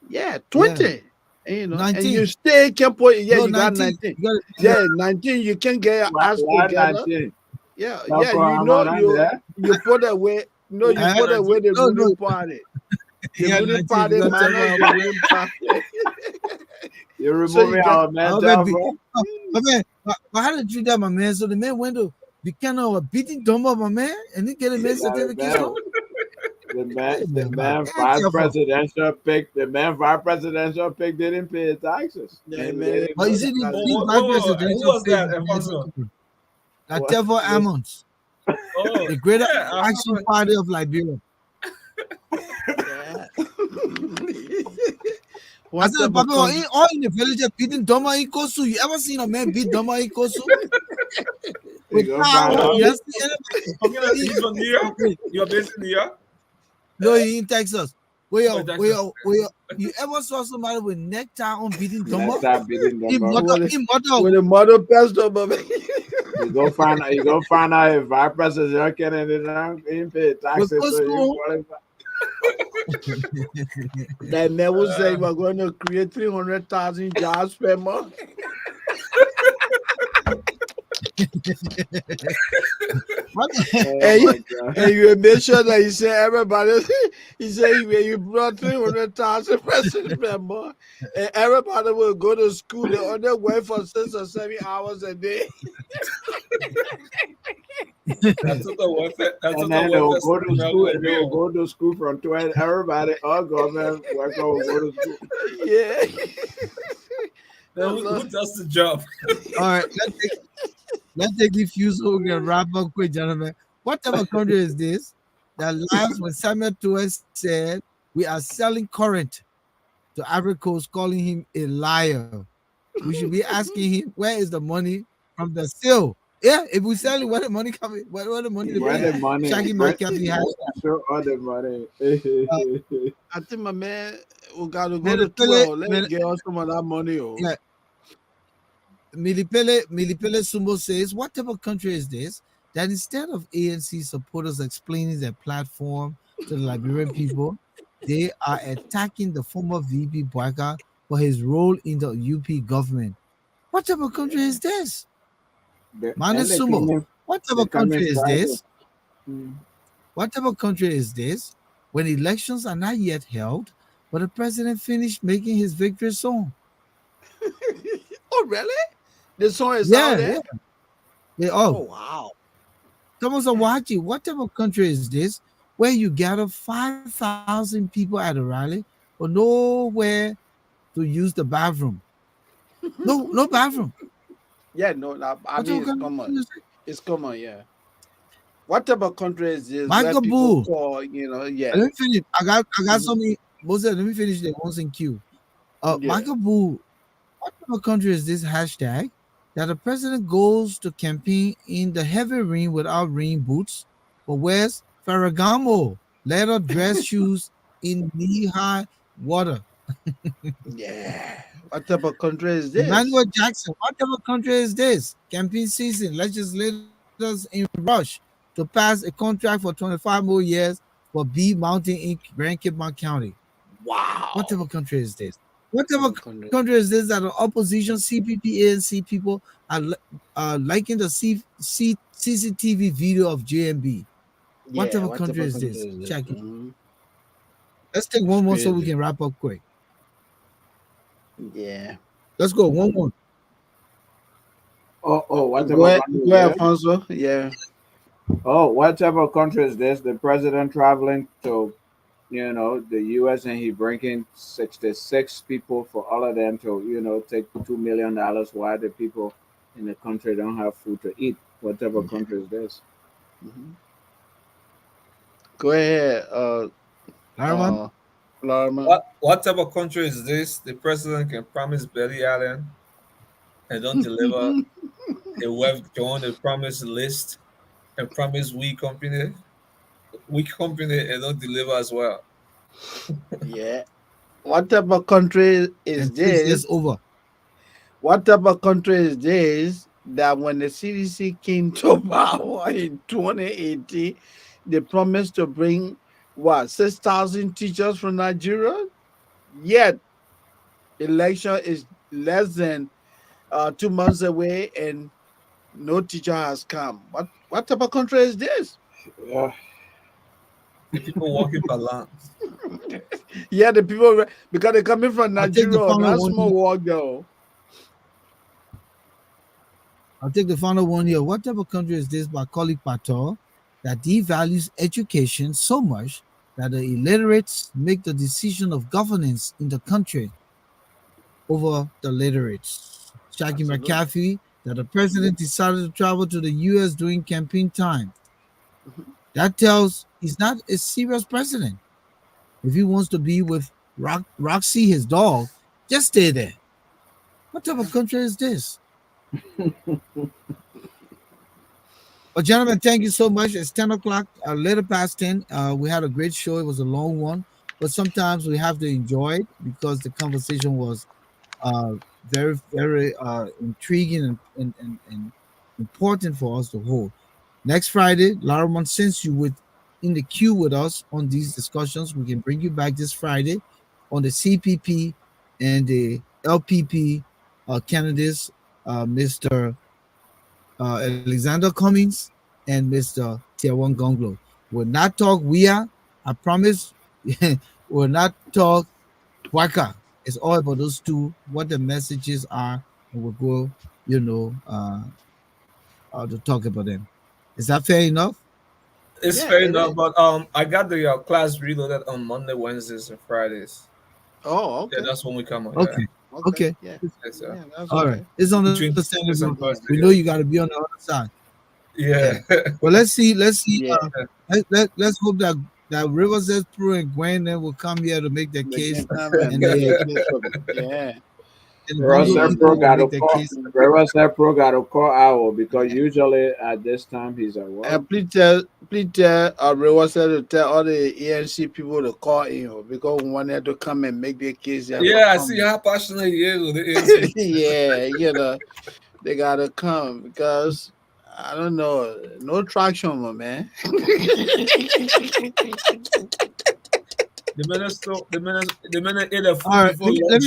Yeah, yeah, 20. You know, and 19. you still can't put, yeah, No, you got 19. 19. You Yeah, 19, you can get your ass Why together. 19? Yeah, No yeah, you problem, know, man, you put away, no, you got put away the no, no. ruling party. The Yeah, ruling 19. You party got to tell minus the ruling party. You're So you removing got, our oh, mental, baby. bro. Oh, my man, but how did you do that, my man? So the man went to Buchanan or beating Dumbo, my man, and he get a man Now, certification. Hey, the man, God, man damn, vice careful. presidential pick, didn't pay taxes. yeah, And man, they But you didn't see, the that's- big vice Who presidential was pick, that, Alfonso? that What? Tevor Ammons, Oh, the Greater yeah. Action Party of Liberia. yeah. I What said, type of Papa, country? all in the village are beating Doma Ikosu. You ever seen a man beat Doma Ikosu? You With go find power, out. you don't see anybody. Okay, he's from New York. You're based in New York. No, he in Texas. Oh, Texas. You ever saw somebody with necktie on beating Doma? Next time beating He them up. mother, With the mother pesto, baby. You go find out if vice presidential candidate didn't pay with taxes, so you Kosu. qualify. That man was saying we're going to create 300,000 jobs per month. What the- And Oh you, my God. and you make sure that you say everybody, he said when you brought 300,000 persons per month, and everybody will go to school, they only work for 6 or 7 hours a day. That took a welfare. That And took a then they will welfare go to seminar school like and they will real. go to school from 12. Everybody, all government worker will go to school. Yeah. Then who does the job? All right, let's take the few so we can wrap up quick, gentlemen. What type of country is this that last when Samuel Tues said we are selling current to Ivory Coast, calling him a liar? We should be asking him where is the money from the sale? Yeah, if we sell it, where the money coming? Where the money to Where pay? the money? Shaggy McCaffrey has Show all the money. I think my man, we got to go man, to Pele, 12. Let man, me get us some of that money. Oh. yeah, Milipele Sumbo says, what type of country is this that instead of ANC supporters explaining their platform to the Liberian people, they are attacking the former VP Boakai for his role in the UP government? What type of country is this? And Manus they Sumbo, coming, what type they of country coming is Friday. this? What type of country is this when elections are not yet held, but the president finished making his victory song? Oh, really? The song is Yeah, out there? yeah. They Oh, wow. Thomas Awachi, what type of country is this where you gather 5,000 people at a rally but nowhere to use the bathroom? No bathroom. Yeah, no, I What type mean, of it's country common. is this? It's common, yeah. What type of country is this where Michael people Boo. call, yeah. Let me finish. I got Mhm. so many. Moses, let me finish the ones in queue. Yeah. Michael Boo, what type of country is this hashtag that the president goes to campaign in the heavy rain without rain boots, but wears Ferragamo leather dress shoes in knee-high water? Yeah. What type of country is this? Emmanuel Jackson, what type of country is this? Campaign season, legislators in rush to pass a contract for 25 more years for B Mountain Inc., Grand Cape Mount County. Wow. What type of country is this? What type What of country? country is this that the opposition CPP ANC people are liking the CCTV video of JMB? What type Yeah, of what type country of is country this? is this? Check it. Mhm. Let's take one more so we Crazy. can wrap up quick. Yeah. Let's go. One more. What Go ahead, type of country is go ahead, this? Alfonso. Yeah. What type of country is this? The president traveling to, the U.S. and he bringing 66 people for all of them to, take $2 million while the people in the country don't have food to eat. What type of country is this? Mhm. Go ahead, Larman? Larman. What type of country is this? The president can promise Belly Allen and don't deliver. The wealth join the promise list and promise weak company and don't deliver as well. Yeah. What type of country is and 6 years this? over. What type of country is this that when the CDC came to power in 2018, they promised to bring what 6,000 teachers from Nigeria? Yet election is less than 2 months away, and no teacher has come. What type of country is this? Yeah. The people walking balance. Yeah, the people because they're coming from I'll take the Nigeria, final not one small here. walk though. I'll take the final one here. What type of country is this by colleague Patel that devalues education so much that the illiterates make the decision of governance in the country over the literates? Shaggy Absolutely. McAfee, that the president decided to travel to the US during campaign time. Mhm. That tells he's not a serious president. If he wants to be with Roxy, his dog, just stay there. What type of country is this? Well, gentlemen, thank you so much. It's 10 o'clock, a little past 10. We had a great show. It was a long one, but sometimes we have to enjoy it because the conversation was uh, very, very intriguing and important for us to hold. Next Friday, Laramon, since you would in the queue with us on these discussions, we can bring you back this Friday on the CPP and the LPP candidates, Mr. Alexander Cummings and Mr. Tiawan Gonglo. We'll not talk Weah, I promise. We'll not talk Boakai. It's all about those two, what the messages are, and we'll go, you know, to talk about them. Is that fair enough? It's Yeah, fair it enough, is. but I got the class reloaded on Monday, Wednesdays, and Fridays. Oh, Yeah, okay. that's when we come on. Yeah, Okay. Okay. Okay. Yeah. yes, sir. Yeah, that's All right. okay. It's Between Tuesdays and understandable. Yeah. We Thursdays. know you got to be on the other side. Yeah. Yeah. Well, let's see. Let's see. Yeah. Let's hope that Rivers S. Pro and Gwen then will come here to make their They case, can come and and make the a case for me. Yeah. Gongo Yeah. people will make their case. Pro got to call Owl because usually at this time he's at work. And please tell Reward to tell all the ENC people to call in because we want them to come and make their case. They have to Yeah, I see come. how passionate he is with the ANC. Yeah, they gotta come because I don't know, no traction, my man. The minute ate the All food right. before lunch.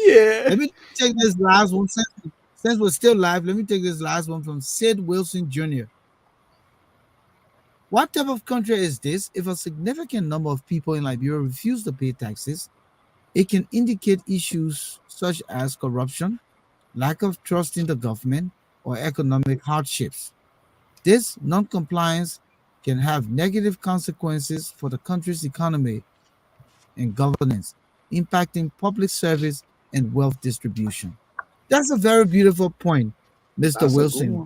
Yeah. Let me take this last one since we're still live. Let me take this last one from Sid Wilson Jr. What type of country is this? If a significant number of people in Liberia refuse to pay taxes, it can indicate issues such as corruption, lack of trust in the government, or economic hardships. This non-compliance can have negative consequences for the country's economy and governance, impacting public service and wealth distribution. That's a very beautiful point, Mr. That's a good Wilson. one.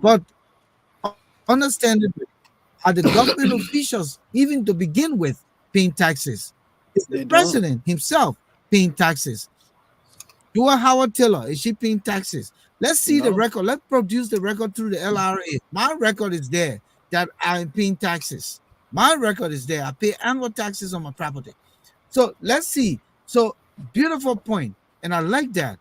But understandably, are the government officials, even to begin with, paying taxes? Is the They don't. president himself paying taxes? Dua Howard Taylor, is she paying taxes? Let's see the No. record. Let's produce the record through the LRA. My record is there that I'm paying taxes. My record is there. I pay annual taxes on my property. So let's see. So beautiful point, and I like that.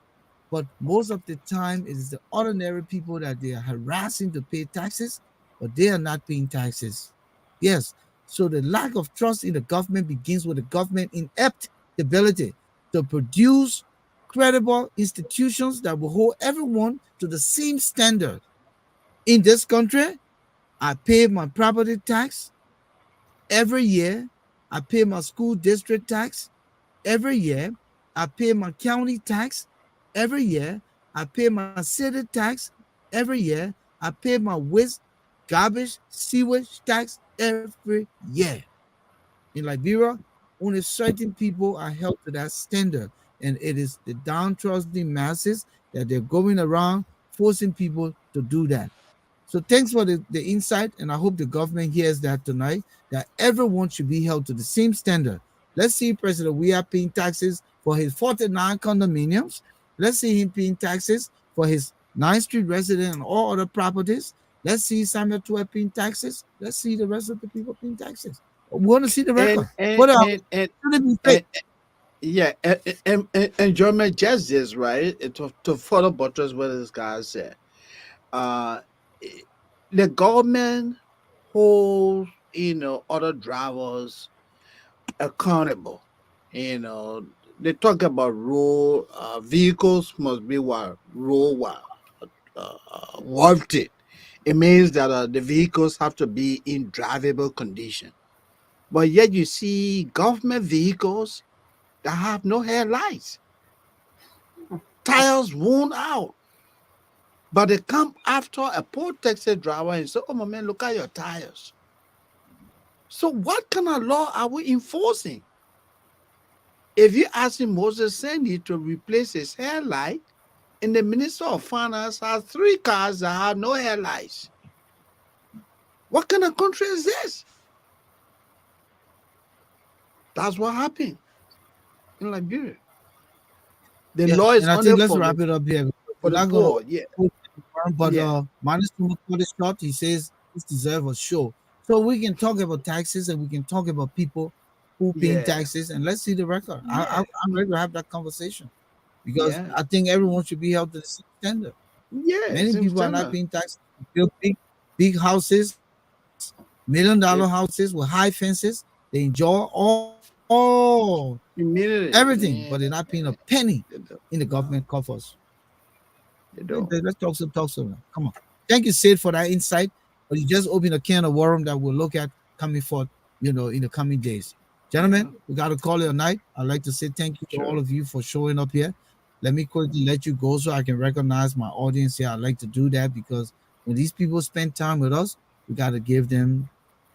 But most of the time, it is the ordinary people that they are harassing to pay taxes, but they are not paying taxes. Yes. So the lack of trust in the government begins with the government ineptability to produce credible institutions that will hold everyone to the same standard. In this country, I pay my property tax every year. I pay my school district tax every year. I pay my county tax every year. I pay my city tax every year. I pay my waste, garbage, sewage tax every year. In Liberia, only certain people are held to that standard, and it is the downtrodden masses that they're going around forcing people to do that. So thanks for the insight, and I hope the government hears that tonight, that everyone should be held to the same standard. Let's see President Weah paying taxes for his 49 condominiums. Let's see him paying taxes for his 9th Street resident and all other properties. Let's see Samuel Tuet paying taxes. Let's see the rest of the people paying taxes. We want to see the and record. and What else? and and, Should it be and, fake? yeah, and German just this right to further buttress what this guy said. Uh, i- the government holds other drivers accountable. You know, they talk about road vehicles must be what road worthy. It means that the vehicles have to be in drivable condition. But yet you see government vehicles that have no headlights, tires worn out. But they come after a poor taxi driver and say, "Oh my man, look at your tires." So what kind of law are we enforcing? If you asking Moses Sandy to replace his headlight, and the Minister of Finance has three cars that have no headlights, what kind of country is this? That's what happened in Liberia. The Yeah, law and is I think only let's wrap it up here. for We're the not gonna poor. Yeah, but yeah, minus to cut it short, he says this deserves a show. So we can talk about taxes and we can talk about people who paying yeah, taxes and let's see the record. yeah, I'm ready to have that conversation because yeah, I think everyone should be held to the same standard. yeah. Many Same people are not standard. paying taxes. They build big houses, $1 million They houses with high fences. They enjoy all immediately, everything, but they're man. not paying a penny They don't. in the government No, coffers. they don't. Let's talk some. Come on. Thank you, Sid, for that insight. But you just opened a can of worm that we'll look at coming forth, in the coming days. Gentlemen, Yeah, we got to call it a night. I'd like to say thank you to all sure. of you for showing up here. Let me quickly let you go so I can recognize my audience here. I like to do that because when these people spend time with us, we got to give them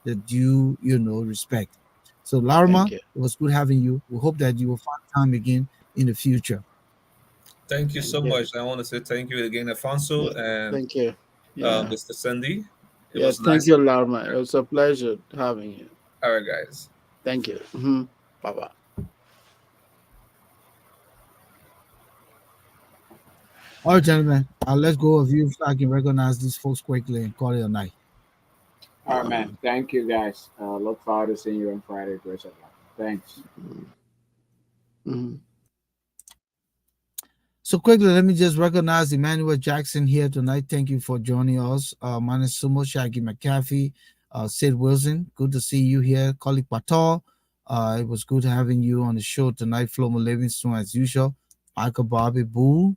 the due, respect. So, Thank Larma, you. it was good having you. We hope that you will find time again in the future. Thank you Thank so you. much. I want to say thank you again, Alfonso Yeah, and thank you. Yeah, Mr. Sandy. It yeah. was Thank nice. you, Larma. It was a pleasure having you. All right, guys. Thank you. Bye bye. All right, gentlemen, let's go of you so I can recognize these folks quickly and call it a night. All right, man. Thank you, guys. Look forward to seeing you on Friday, Grace of God. Thanks. Mhm. So quickly, let me just recognize Emmanuel Jackson here tonight. Thank you for joining us. Manis Sumo, Shaggy McCaffey, Sid Wilson. Good to see you here. Kalik Patel. It was good having you on the show tonight. Flomo Livingston, as usual. Michael Bobby Boo.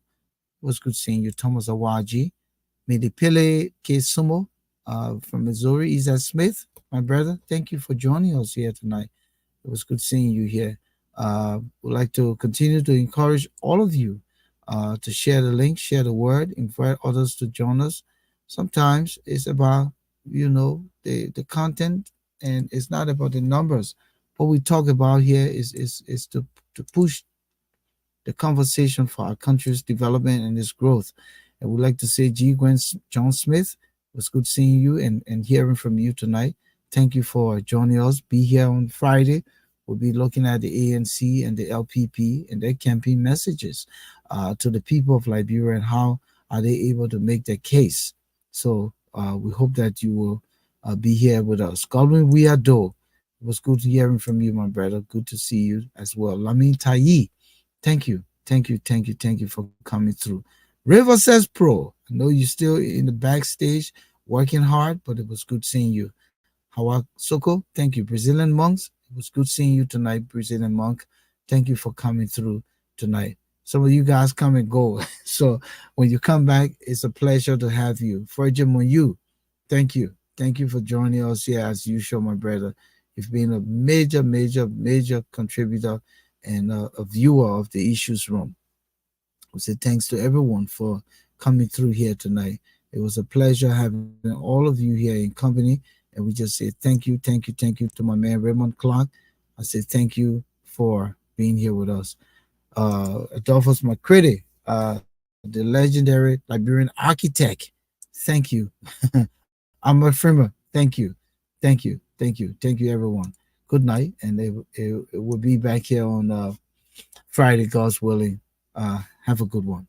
It was good seeing you. Thomas Awaji. Midipile K. Sumo from Missouri. Isa Smith, my brother. Thank you for joining us here tonight. It was good seeing you here. Would like to continue to encourage all of you to share the link, share the word, invite others to join us. Sometimes it's about the content, and it's not about the numbers. What we talk about here is to push the conversation for our country's development and its growth. And we'd like to say, G. Gwen John Smith, it was good seeing you and hearing from you tonight. Thank you for joining us. Be here on Friday. We'll be looking at the ANC and the LPP and their campaign messages to the people of Liberia and how are they able to make their case. So we hope that you will be here with us. Godwin Weah, it was good hearing from you, my brother. Good to see you as well. Lamin Tayi, thank you. Thank you for coming through. River says Pro. I know you're still in the backstage working hard, but it was good seeing you. Hawa Soko, thank you. Brazilian monks, it was good seeing you tonight, Brazilian monk. Thank you for coming through tonight. Some of you guys come and go. So when you come back, it's a pleasure to have you. Fergie Monyu, thank you. Thank you for joining us here as usual, my brother. You've been a major contributor and a viewer of the issues room. We say thanks to everyone for coming through here tonight. It was a pleasure having all of you here in company. And we just say thank you to my man Raymond Clark. I say thank you for being here with us. Adolphus McCready, the legendary Liberian architect. Thank you. I'm a Freeman. Thank you, everyone. Good night, and it will be back here on Friday, God's willing. Have a good one.